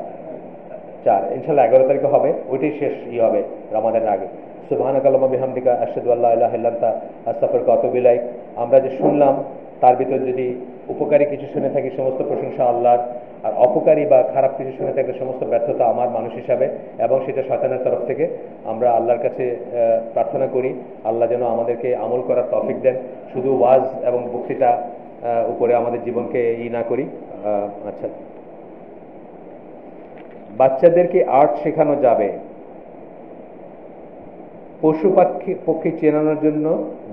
ইনশাল্লাহ 11 তারিখে হবে, ওইটাই শেষ হবে রমাদানের আগে। সুবহানাকাল্লাহুম্মা বিহামদিকা আশহাদু আল্লা ইলাহা ইল্লা আনতা আস্তাগফিরুকা ওয়া আতুবু ইলাইক। আমরা যে শুনলাম তার ভিতর যদি উপকারী কিছু শুনে থাকি সমস্ত প্রশংসা আল্লাহর, আর অপকারী বা খারাপ কিছু শুনে থাকলে সমস্ত ব্যর্থতা আমার মানুষ হিসাবে, এবং সেটা শয়তানের তরফ থেকে। আমরা আল্লাহর কাছে প্রার্থনা করি আল্লাহ যেন আমাদেরকে আমল করার তৌফিক দেন, শুধু ওয়াজ এবং বক্তৃতা উপরে আমাদের জীবনকে না করি। আচ্ছা, বাচ্চাদেরকে আর্ট শেখানো যাবে, পশু পক্ষী চেনানোর জন্য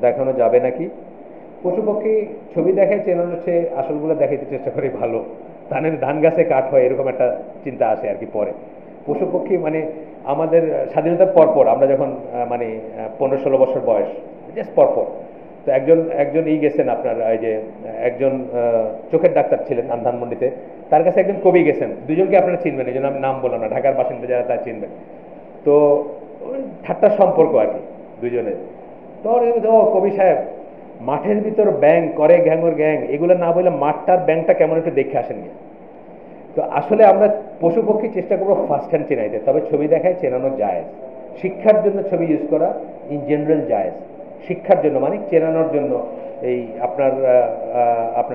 দেখানো যাবে নাকি? পশু পক্ষী ছবি দেখায় চেনানোর চেয়ে আসলগুলো দেখাইতে চেষ্টা করি ভালো, তাহলে ধান গাছে কাঠ হয়, এরকম একটা চিন্তা আসে আর কি পরে। পশু পক্ষী মানে আমাদের স্বাধীনতার পরপর আমরা যখন মানে 15-16 বছর বয়স, জাস্ট পরপর, তো একজন গেছেন আপনার, এই যে একজন চোখের ডাক্তার ছিলেন ধানমন্ডিতে, তার কাছে একজন কবি গেছেন, দুজনকে আপনারা চিনবেন, এই জন্য আমি নাম বললাম না, ঢাকার বাসিন্দা যারা তারা চিনবেন। তো ঠাট্টার সম্পর্ক আর কি দুজনের। তো ও কবি সাহেব, মাঠের ভিতর ব্যাং করে ঘ্যাঙর গ্যাং, এগুলো না বলে মাঠটার ব্যাংটা কেমন একটু দেখে আসেননি। তো আসলে আমরা পশু পক্ষী চেষ্টা করবো ফার্স্ট হ্যান্ড চেনাইতে, তবে ছবি দেখায় চেনানো যায়। শিক্ষার জন্য ছবি ইউজ করা ইন জেনারেল যায়, শিক্ষার জন্য মানে চেনানোর জন্য। এই আপনার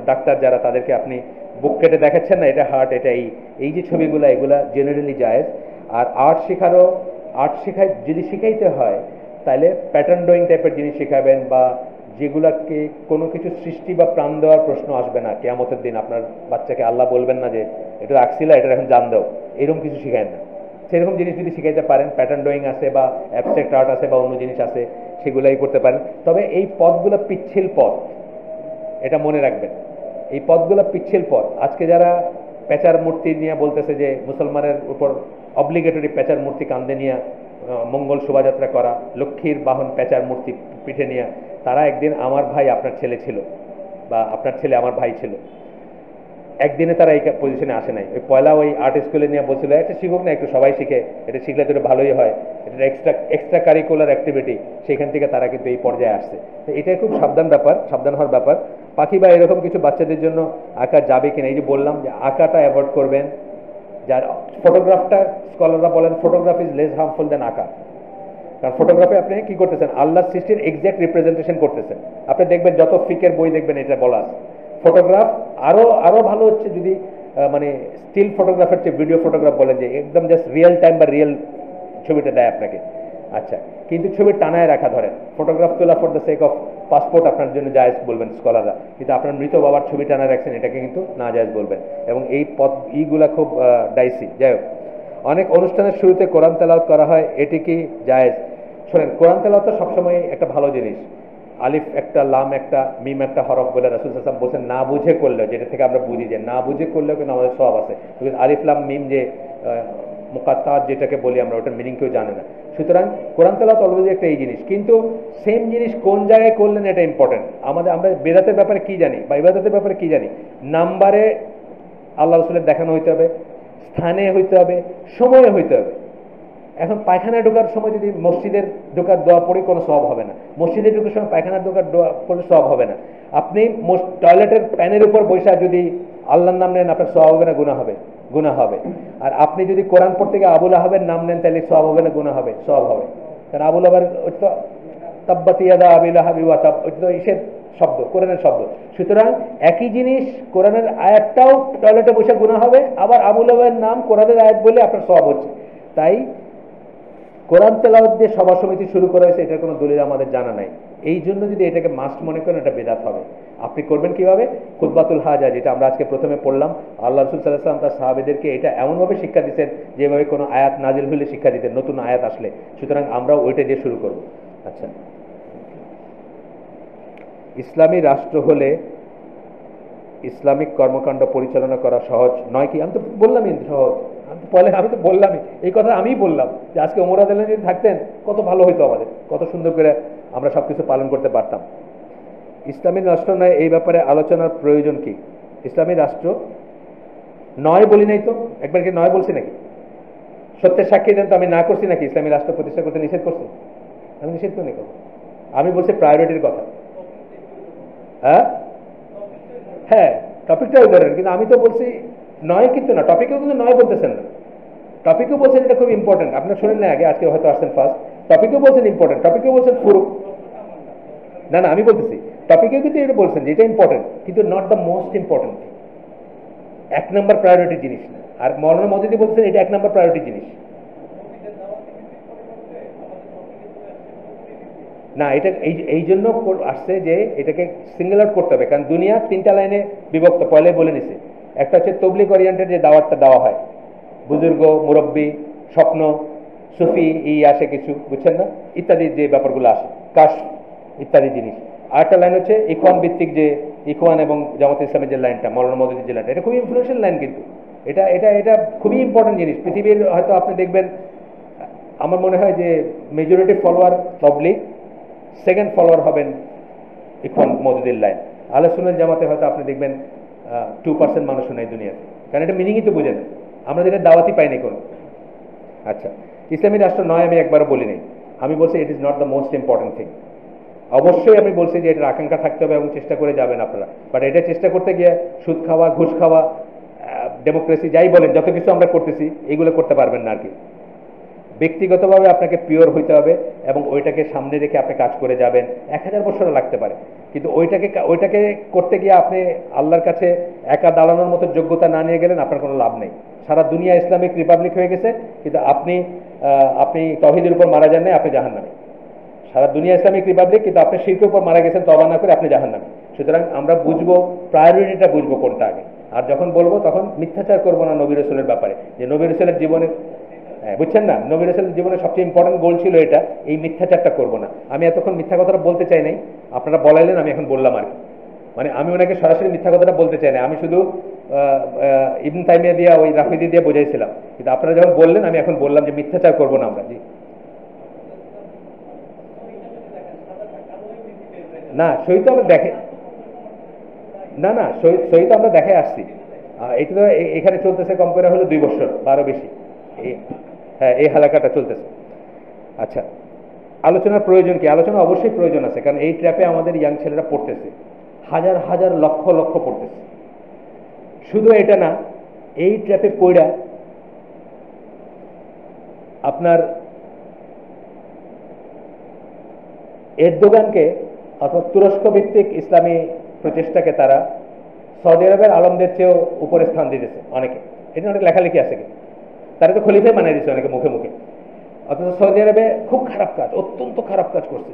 ডাক্তার যারা, তাদেরকে আপনি বুক কেটে দেখাচ্ছেন না, এটা হার্ট, এটা এই যে ছবিগুলো, এগুলা জেনারেলি যায়। আর আর্ট শেখায় যদি শিখাইতে হয় তাহলে প্যাটার্ন ড্রয়িং টাইপের জিনিস শেখাবেন, বা যেগুলাকে কোনো কিছু সৃষ্টি বা প্রাণ দেওয়ার প্রশ্ন আসবে না কিয়ামতের দিন। আপনার বাচ্চাকে আল্লাহ বলবেন না যে এটা রাখছিলা, এটা এখন জান দাও, এরকম কিছু শিখায় না। সেরকম জিনিস যদি শিখাইতে পারেন, প্যাটার্ন ড্রয়িং আছে বা অ্যাবস্ট্রাক্ট আর্ট আছে বা অন্য জিনিস আছে, সেগুলাই করতে পারেন। তবে এই পথগুলো পিচ্ছিল পথ, এটা মনে রাখবেন, এই পথগুলো পিচ্ছিল পথ। আজকে যারা পেঁচার মূর্তি নিয়ে বলতেছে যে মুসলমানের উপর অব্লিগেটরি পেঁচার মূর্তি কান্দে নিয়ে মঙ্গল শোভাযাত্রা করা, লক্ষ্মীর বাহন পেঁচার মূর্তি পিঠে নিয়ে, তারা একদিন আমার ভাই আপনার ছেলে ছিল, বা আপনার ছেলে আমার ভাই ছিল। একদিনে তারা এই পজিশনে আসে নাই। ওই পয়লা ওই আর্ট স্কুলে নিয়ে বলছিল একটা শিখুক না, একটু সবাই শিখে, এটা শিখলে তো ভালোই হয়, এটা এক্সট্রা কারিকুলার অ্যাক্টিভিটি, সেখান থেকে তারা কিন্তু এই পর্যায়ে আসছে। তো এটাই খুব সাবধান হওয়ার ব্যাপার। পাখি বা এরকম কিছু বাচ্চাদের জন্য আঁকা যাবে কিনা, এই যে বললাম যে আঁকাটা অ্যাভয়েড করবেন। যার ফটোগ্রাফটা, স্কলাররা বলেন ফটোগ্রাফ ইজ লেস হার্মফুল দেন আঁকা। কারণ ফটোগ্রাফি আপনি কি করতেছেন, আল্লাহর সৃষ্টির এক্সাক্ট রিপ্রেজেন্টেশন করতেছেন। আপনি দেখবেন যত ফিকের বই দেখবেন এটা বলা আছে। ফটোগ্রাফ আরো আরো ভালো হচ্ছে যদি মানে স্টিল ফটোগ্রাফের চেয়ে ভিডিও ফটোগ্রাফ বলেন যে একদম জাস্ট রিয়েল টাইম বা রিয়েল ছবিটা দেয় আপনাকে। আচ্ছা, কিন্তু ছবি টানায় রাখা ধরেন ফটোগ্রাফ তোলা for the sake of passport আপনার জন্য জায়েজ বলবেন স্কলাররা, কিন্তু আপনার মৃত বাবার ছবি টানায় রাখছেন এটাকে কিন্তু না জায়েজ বলবেন। এবং এই পদ ইগুলা খুব ডাইসি। যাই হোক, অনেক অনুষ্ঠানের শুরুতে কোরআন তেলাওয়াত করা হয়, এটি কি জায়েজ? শোনেন, কোরআন তেলাওয়াত তো সবসময় একটা ভালো জিনিস। আলিফ একটা, লাম একটা, মিম একটা হরফ বলে রাসূল সাল্লাল্লাহু আলাইহি ওয়াসাল্লাম বলছেন না বুঝে করলেও, যেটা থেকে আমরা বুঝি যে না বুঝে করলেও কিন্তু আমাদের সওয়াব আছে। আলিফ লাম মিম যে মুকাত্তাত যেটাকে বলি আমরা, ওটার মিনিং কেউ জানে না। সুতরাং কোরআন তেলাওয়াত অলওয়েজ একটা এই জিনিস, কিন্তু সেম জিনিস কোন জায়গায় করলেন এটা ইম্পর্টেন্ট। আমরা বেদাতের ব্যাপারে কি জানি বা ইবাদতের ব্যাপারে কি জানি? নাম্বারে আল্লাহ রাসূলের দেখানো হইতে হবে, স্থানে হইতে হবে, সময়ে হইতে হবে। এখন পায়খানায় ঢোকার সময় যদি মসজিদের ঢোকার দোয়া পড়ি কোনো সওয়াব হবে না, মসজিদে ঢোকার সময় পায়খানার ঢোকার দোয়া পড়লে সওয়াব হবে না। আপনি টয়লেটের প্যানের উপর বসে যদি আল্লাহর নাম নেন আপনার সওয়াব হবে না গুনাহ হবে? গুনাহ হবে। আর আপনি যদি কোরআন পড়তে গিয়ে আবুল আহাবের নাম নেন তাহলে সওয়াব হবে না গুনাহ হবে? সওয়াব হবে। কারণ আবুল আহাবের তো তাব্বাত ইয়াদা আবি লাহাবি ওয়া তাব, ওইটা তো ইসের শব্দ, কোরআনের শব্দ। সুতরাং একই জিনিস, কোরআনের আয়াতটাও টয়লেটে বসে গুনাহ হবে, আবার আবুল আহাবের নাম কোরআনের আয়াত বলে আপনার সওয়াব হচ্ছে। তাই কোরআন তেলাওয়াত দিয়ে সভা সমিতি শুরু করা হয়েছে, এটার কোনো দলিল আমাদের জানা নাই। এই জন্য যদি এটাকে মাস্ট মনে করেন এটা বেদাত হবে। আপনি করবেন কিভাবে? খুতবাতুল হাজা, যেটা আমরা আজকে প্রথমে পড়লাম, আল্লাহ রাসূল সাল্লাল্লাহু আলাইহি ওয়াসাল্লাম তার সাহাবীদেরকে এটা এমনভাবে শিক্ষা দিতেন যেভাবে কোনো আয়াত নাজিল হলে শিক্ষা দিতেন, নতুন আয়াত আসলে। সুতরাং আমরাও ওইটা দিয়ে শুরু করব। আচ্ছা, ইসলামী রাষ্ট্র হলে ইসলামিক কর্মকাণ্ড পরিচালনা করা সহজ নয় কি? আমি তো বললামই সহজ। আমি তো বললামই এই কথা, আমিই বললাম যে আজকে ওমর রাদিয়াল্লাহু আনহু যদি থাকতেন কত ভালো হইতো, আমাদের কত সুন্দর করে আমরা সবকিছু পালন করতে পারতাম। ইসলামী রাষ্ট্র নয়, এই ব্যাপারে আলোচনার প্রয়োজন কি? ইসলামী রাষ্ট্র নয় বলি নাই তো, একবার কি নয় বলছি নাকি? সত্যের সাক্ষী দেন তো আমি না করছি নাকি? ইসলামী রাষ্ট্র প্রতিষ্ঠা করতে নিষেধ করছি? আমি নিষেধ করিনি কথা, আমি বলছি প্রায়োরিটির কথা। হ্যাঁ হ্যাঁ, টপিকটাও ধরেন, কিন্তু আমি তো বলছি নয়, কিন্তু না টপিকেও কিন্তু নয় বলতেছেন না। টপিকও বলছেন এটা খুব ইম্পর্টেন্ট, আপনার শোনেন না আগে, আজকে হয়তো আসছেন ফার্স্ট। টপিকও বলছেন ইম্পর্টেন্ট, টপিকও বলছেন পুরো। না না, আমি বলতেছি টপিকেও কিন্তু এটা বলছেন যে এটা ইম্পর্টেন্ট, কিন্তু not the most important thing, এক নম্বর প্রায়োরিটি জিনিস না। আর মৌলানা মওদুদি বলছেন এটা এক নম্বর প্রায়োরিটি জিনিস না। এটা এই জন্য আসছে যে এটাকে সিঙ্গেল আউট করতে হবে, কারণ দুনিয়া তিনটা লাইনে বিভক্ত, পয়লাই বলে নিছে। একটা হচ্ছে তবলিগ ওরিয়েন্টেড, যে দাওয়াতটা দেওয়া হয়, বুজুর্গ, মুরব্বী, স্বপ্ন, সুফি আসে কিছু, বুঝছেন না, ইত্যাদি যে ব্যাপারগুলো আসে, কাশ ইত্যাদি জিনিস। আরেকটা লাইন হচ্ছে ইখওয়ান ভিত্তিক, যে ইখওয়ান এবং জামাত ইসলামের যে লাইনটা, মৌলানা মওদুদির যে লাইনটা, এটা খুবই ইনফ্লুয়েন্সিয়াল লাইন, কিন্তু এটা এটা এটা খুবই ইম্পর্টেন্ট জিনিস। পৃথিবীর হয়তো আপনি দেখবেন, আমার মনে হয় যে মেজরিটি ফলোয়ার তবলিগ, সেকেন্ড ফলোয়ার হবেন ইখওয়ান মওদুদির লাইন। আহলে সুন্নাত জামাতে হয়তো আপনি দেখবেন 2% মানুষও নেই দুনিয়াতে, কারণ এটা মিনিংই তো বুঝে না, আমরা যেটা দাওয়াতই পাইনি কোনো। আচ্ছা, ইসলামী রাষ্ট্র নয় আমি একবারও বলি নাই, আমি বলছি it is not the most important thing. অবশ্যই আমি বলছি যে এটার আকাঙ্ক্ষা থাকতে হবে এবং চেষ্টা করে যাবেন আপনারা, বাট এটা চেষ্টা করতে গিয়ে সুদ খাওয়া, ঘুষ খাওয়া, ডেমোক্রেসি যাই বলেন, যত কিছু আমরা করতেছি এইগুলো করতে পারবেন না আর কি। ব্যক্তিগতভাবে আপনাকে পিওর হইতে হবে এবং ওইটাকে সামনে রেখে আপনি কাজ করে যাবেন। 1000 বছরও লাগতে পারে, কিন্তু ওইটাকে করতে গিয়ে আপনি আল্লাহর কাছে একা দাঁড়ানোর মতো যোগ্যতা না নিয়ে গেলেন আপনার কোনো লাভ নেই। সারা দুনিয়া ইসলামিক রিপাবলিক হয়ে গেছে, কিন্তু আপনি তৌহিদের উপর মারা যান নাই, আপনি জাহান্নামী। সারা দুনিয়া ইসলামিক রিপাবলিক, কিন্তু আপনি শিরকের উপর মারা গেছেন, তওবা না করে আপনি জাহান্নামী। সুতরাং আমরা বুঝবো, প্রায়োরিটিটা বুঝবো কোনটা আগে। আর যখন বলবো তখন মিথ্যাচার করবো না নবী রাসূলের ব্যাপারে, যে নবী রাসূলের জীবনের, বুঝছেন না, নবী রাসূলের জীবনের সবচেয়ে ইম্পর্টেন্ট গোল ছিল এটা, এই মিথ্যাচারটা করবো না। আমি এতক্ষণ মিথ্যা কথাটা বলতে চাই নাই, আপনারা বলাইলেন, আমি এখন বললাম আর কি। মানে আমি ওনাকে সরাসরি মিথ্যা কথাটা বলতে চাই না, আমি শুধু ইবনে তাইমিয়া দিয়া, ওই রাফিদি দিয়ে বোঝাইছিলাম, কিন্তু আপনারা যখন বললেন আমি এখন বললাম যে মিথ্যাচার করবো না আমরা। জি না, সই তো আমরা দেখে, না না, সই তো আমরা দেখে আসছি। এটা তো এখানে চলতেছে কম করে হলো 2 বছর বা আরো বেশি। হ্যাঁ, এই হালাকাটা চলতেছে। আচ্ছা, আলোচনার প্রয়োজন কি? আলোচনা অবশ্যই প্রয়োজন আছে, কারণ এই ট্র্যাপে আমাদের ইয়াং ছেলেরা পড়তেছে, হাজার হাজার লক্ষ লক্ষ পড়তেছে। শুধু এটা না, এই ট্র্যাপে পড়া আপনার এরদোগানকে অথবা তুরস্ক ভিত্তিক ইসলামী প্রচেষ্টাকে তারা সৌদি আরবের আলমদের চেয়েও উপরে স্থান দিতেছে অনেকে, এটা অনেক লেখালেখি আছে, কিন্তু তারা তো খলিফাই বানিয়ে দিচ্ছে অনেকে মুখে মুখে। অথচ সৌদি আরবে খুব খারাপ কাজ, অত্যন্ত খারাপ কাজ করছে,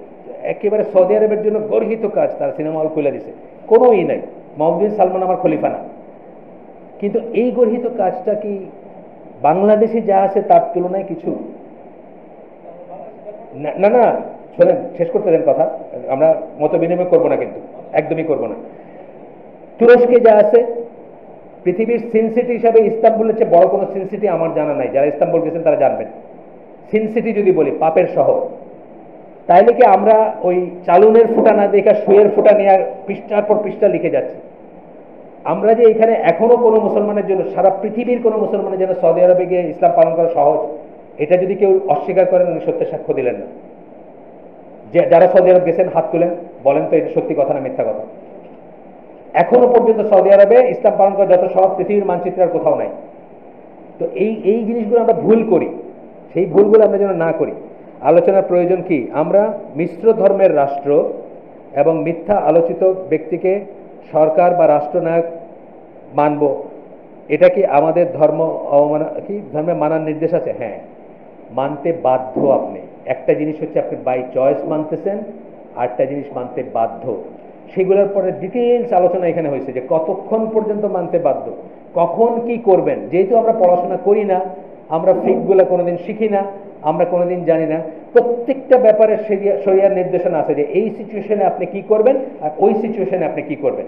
একেবারে সৌদি আরবের জন্য গর্হিত কাজ, তারা সিনেমা হল খুলে দিছে, কোনো নাই, মোহাম্মদ বিন সালমান আমার খলিফা না। কিন্তু এই গর্হিত কাজটা কি বাংলাদেশে যা আছে তার তুলনায় কিছু না? না না, শোনেন, শেষ করতে দেন কথা, আমরা মত বিনিময় করবো না, কিন্তু একদমই করবো না। তুরস্কে যা আছে, পৃথিবীর সিন সিটি হিসাবে ইস্তাম্বুলের চেয়ে বড় কোনো সিন সিটি আমার জানা নাই, যারা ইস্তাম্বুল গেছেন তারা জানবেন। সিন সিটি যদি বলি পাপের শহর, তাইলে কি আমরা ওই চালুনের ফুটা না দেখা শুয়ের ফুটা নিয়ে পৃষ্ঠার পর পৃষ্ঠা লিখে যাচ্ছি? আমরা যে এখানে এখনো কোনো মুসলমানের জন্য, সারা পৃথিবীর কোনো মুসলমানের জন্য সৌদি আরবে গিয়ে ইসলাম পালন করা সহজ, এটা যদি কেউ অস্বীকার করেন উনি সত্যের সাক্ষ্য দিলেন না। যে যারা সৌদি আরব গেছেন হাত তুলেন, বলেন তো এটা সত্যি কথা না মিথ্যা কথা? এখনো পর্যন্ত সৌদি আরবে ইসলাম পালন করা যত সহজ পৃথিবীর মানচিত্রের কোথাও নাই। তো এই জিনিসগুলো আমরা ভুল করি, সেই ভুলগুলো আমরা যেন না করি। আলোচনার প্রয়োজন কি? আমরা মিশ্র ধর্মের রাষ্ট্র এবং মিথ্যা আলোচিত ব্যক্তিকে সরকার বা রাষ্ট্রনায়ক মানব, এটা কি আমাদের ধর্ম কি ধর্মে মানার নির্দেশ আছে? হ্যাঁ, মানতে বাধ্য। আপনি একটা জিনিস হচ্ছে আপনি বাই চয়েস মানতেছেন, আরেকটা জিনিস মানতে বাধ্য। সেগুলোর পরে ডিটেলস আলোচনা এখানে হয়েছে যে কতক্ষণ পর্যন্ত মানতে বাধ্য, কখন কি করবেন। যেহেতু আমরা পড়াশোনা করি না, আমরা ফিকগুলো কোনোদিন শিখি না, আমরা কোনোদিন জানি না, প্রত্যেকটা ব্যাপারে শরিয়ার নির্দেশনা আছে যে এই সিচুয়েশনে আপনি কি করবেন আর ওই সিচুয়েশনে আপনি কি করবেন।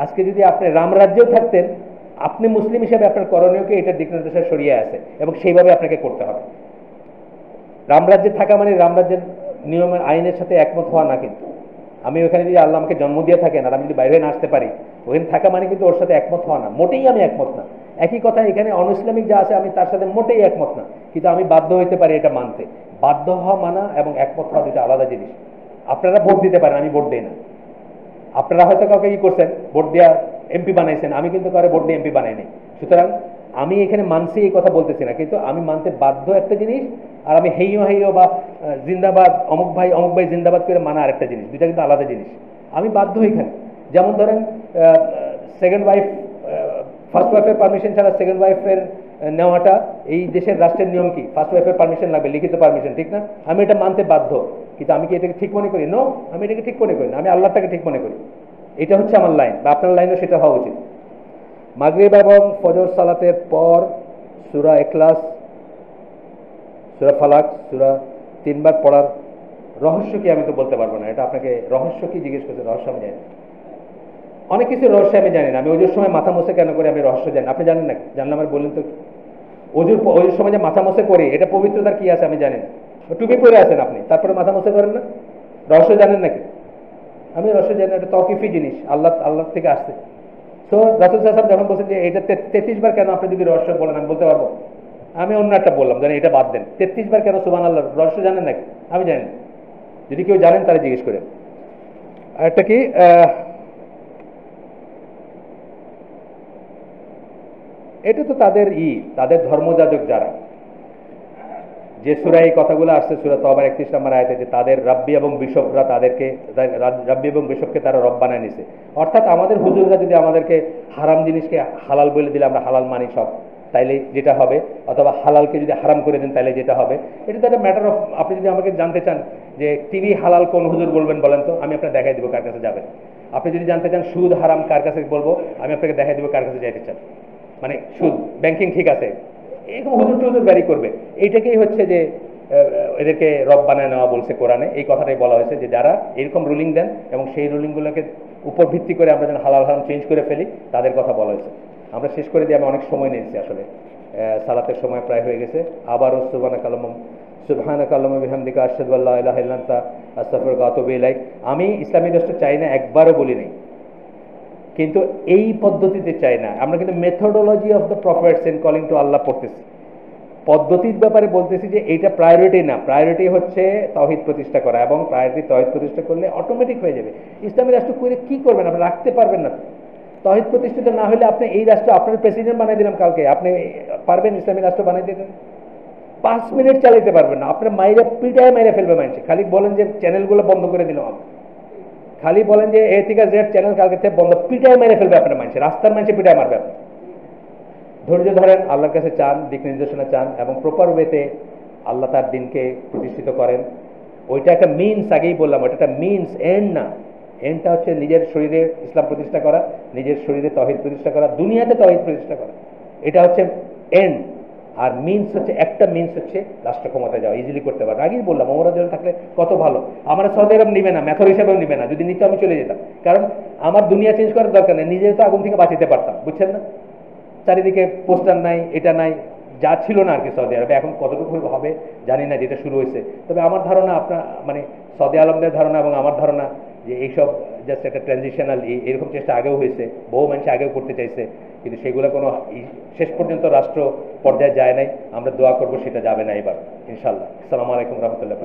আজকে যদি আপনি রামরাজ্যেও থাকতেন, আপনি মুসলিম হিসেবে আপনার করণীয়কে এটার দিক নির্দেশনা সরিয়ে আছে এবং সেইভাবে আপনাকে করতে হবে। রামরাজ্যে থাকা মানে রামরাজ্যের নিয়মের আইনের সাথে একমত হওয়া না। কিন্তু আমি ওখানে যদি আল্লাহ আমাকে জন্ম দিয়ে থাকেন আর আমি যদি বাইরে না আসতে পারি, ওখানে থাকা মানে কিন্তু ওর সাথে একমত হওয়া না, মোটেই আমি একমত না। একই কথা এখানে অন ইসলামিক যা আছে আমি তার সাথে মোটেই একমত না, কিন্তু আমি বাধ্য হইতে পারি এটা মানতে। বাধ্য হওয়া মানা এবং একমত হওয়া দুটো আলাদা জিনিস। আপনারা ভোট দিতে পারেন, আমি ভোট দিই না। আপনারা হয়তো কাউকে কি করছেন, ভোট দেওয়া এমপি বানাইছেন, আমি কিন্তু কারো ভোট দিয়ে এমপি বানাইনি। সুতরাং আমি এখানে মানছি এই কথা বলতেছি না, কিন্তু আমি মানতে বাধ্য একটা জিনিস, আর আমি হেইও হেইও বা জিন্দাবাদ অমুক ভাই জিন্দাবাদ করে মানা আরেকটা জিনিস, দুইটা কিন্তু আলাদা জিনিস। আমি বাধ্য এখানে। যেমন ধরেন সেকেন্ড ওয়াইফ, ফার্স্ট ওয়াইফের পারমিশন ছাড়া সেকেন্ড ওয়াইফের নেওয়াটা এই দেশের রাষ্ট্রের নিয়ম কি? ফার্স্ট ওয়াইফের পারমিশন লাগবে, লিখিত পারমিশন, ঠিক না? আমি এটা মানতে বাধ্য, কিন্তু আমি কি এটাকে ঠিক মনে করি? নো, আমি এটাকে ঠিক মনে করি না, আমি আল্লাহটাকে ঠিক মনে করি। এটা হচ্ছে আমার লাইন, বা আপনার লাইনও সেটা হওয়া উচিত। মাগরিব এবং ফজর সালাতের পর সূরা ইখলাস, সূরা ফালাক, সূরা 3 বার পড়ার রহস্য কি আমি তো বলতে পারবো না। এটা আপনাকে রহস্য কি জিজ্ঞেস করছে, রহস্য আমি জানি না। অনেক কিছু রহস্য আমি জানি না। আমি ওজুর সময় মাথা মুছে কেন করে আমি রহস্য জানি, আপনি জানেন নাকি? জানলে আমার বললেন তো। ওজুর সময় যে মাথা মুছে করি, এটা পবিত্রতার কি আছে আমি জানি না। টুপি পরে আছেন আপনি, তারপরে মাথা মুছে করেন না, রহস্য জানেন নাকি? আমি রহস্য জানি না, এটা তৌকিফি জিনিস, আল্লাহ থেকে আসছে। তো রাসূল সাল্লাল্লাহু আলাইহি ওয়াসাল্লাম যখন বলছেন যে এটা 33 বার কেন আপনি যদি রহস্য বলেন, আমি বলতে পারবো। আমি অন্য একটা বললাম, জানি এটা বাদ দেন, 33 বার কেন সুবহানাল্লাহ, রহস্য জানেন নাকি? আমি জানি না। যদি কেউ জানেন তাহলে জিজ্ঞেস করেন। আর একটা কি, এটা তো তাদের ধর্মযাজক যারা, যে সূরায় এই কথাগুলো আসছে, সূরা তওবার 31 নম্বর আয়াতে, যে তাদের রাব্বি এবং বিশপরা রাব্বি এবং বিশপকে তারা রব বানায় নিছে। অর্থাৎ আমাদের হুজুররা যদি আমাদেরকে হারাম জিনিসকে হালাল বলে দিলে আমরা হালাল মানি সব, তাইলে যেটা হবে, অথবা হালালকে যদি হারাম করে দেন তাইলে যেটা হবে, এটা তো একটা ম্যাটার অফ। আপনি যদি আমাকে জানতে চান যে টিভি হালাল কোন হুজুর বলবেন বলেন তো, আমি আপনাকে দেখাই দেবো কার কাছে যাবেন। আপনি যদি জানতে চান সুদ হারাম কার কাছে বলবো, আমি আপনাকে দেখাই দেবো কার কাছে যাইতে চান। মানে সুদ, ব্যাংকিং ঠিক আছে, এরকম হুজুর টুজুর ব্যারি করবে। এইটাকেই হচ্ছে যে এদেরকে রব বানায় নেওয়া বলছে কোরআনে। এই কথাটাই বলা হয়েছে যে যারা এরকম রুলিং দেন এবং সেই রুলিংগুলোকে উপর ভিত্তি করে আমরা যেন হালাল হারাম চেঞ্জ করে ফেলি, তাদের কথা বলা হয়েছে। আমরা শেষ করে দিয়ে আমি অনেক সময় নিয়েছি, আসলে সালাতের সময় প্রায় হয়ে গেছে। আবারও সুবহানাকা আল্লাহুম্মা বিহামদিকা আশহাদু আল্লা ইলাহা ইল্লা আনতা আস্তাগফিরুকা ওয়া আতুবু ইলাইক। আমি ইসলামী রাষ্ট্র চাই না, একবারও বলি নাই, কিন্তু এই পদ্ধতিতে চাই না। আমরা কিন্তু methodology of the prophets in calling to Allah পড়তেছি, পদ্ধতির ব্যাপারে বলতেছি যে এইটা প্রায়োরিটি না। প্রায়োরিটি হচ্ছে তাওহীদ প্রতিষ্ঠা করা, এবং প্রায়োরিটি তাওহীদ প্রতিষ্ঠা করলে অটোমেটিক হয়ে যাবে। ইসলামী রাষ্ট্র করে কি করবেন? আপনি রাখতে পারবেন না। তাওহীদ প্রতিষ্ঠিত না হলে আপনি এই রাষ্ট্র, আপনার প্রেসিডেন্ট বানাই দিলাম কালকে, আপনি পারবেন ইসলামী রাষ্ট্র বানাই দিতে? 5 মিনিট চালাইতে পারবেন না, আপনার মাইরে পিটায় মেরে ফেলবে মানুষ। খালি বলেন যে চ্যানেলগুলো বন্ধ করে দিলাম আমি, খালি বলেন যে এ থেকে জেড চ্যানেল কালকে থেকে বন্ধ, পিটায় মেরে ফেলবে আপনার মানুষ, রাস্তার মানুষে পিটায় মারবে আপনি। ধৈর্য ধরেন, আল্লাহর কাছে চান, দিক নির্দেশনা চান, এবং প্রপার ওয়েতে আল্লাহ তার দিনকে প্রতিষ্ঠিত করেন। ওইটা একটা মিনস, আগেই বললাম, ওইটা একটা মিনস, এন্ড না। এন্ডটা হচ্ছে নিজের শরীরে ইসলাম প্রতিষ্ঠা করা, নিজের শরীরে তহিদ প্রতিষ্ঠা করা, দুনিয়াতে তহিদ প্রতিষ্ঠা করা, এটা হচ্ছে এন্ড। আর মিনস হচ্ছে, একটা মিনস হচ্ছে রাষ্ট্র ক্ষমতায় যাওয়া, ইজিলি করতে পারবে। আগেই বললাম ওমরাহ থাকলে কত ভালো, আমার সৌদি আরব নিবে না, মেথর হিসাবেও নিবে না, যদি নিতে আমি চলে যেতাম, কারণ আমার দুনিয়া চেঞ্জ করার দরকার নেই, নিজে তো আগুন থেকে বাঁচাতে পারতাম, বুঝছেন না? চারিদিকে পোস্টার নাই, এটা নাই, যা ছিল না আর কি সৌদি আরবে, এখন কতটুকু হবে জানি না, যেটা শুরু হয়েছে। তবে আমার ধারণা, আপনার মানে সৌদি আলমদের ধারণা এবং আমার ধারণা, যে এইসব জাস্ট একটা ট্রানজিশনাল, এরকম চেষ্টা আগেও হয়েছে, বহু মানুষ আগেও করতে চাইছে, কিন্তু সেগুলো কোনো শেষ পর্যন্ত রাষ্ট্র পর্যায়ে যায় নাই। আমরা দোয়া করবো সেটা যাবে না এবার ইনশাল্লাহ। আসসালামু আলাইকুম রহমতুল্লাহ।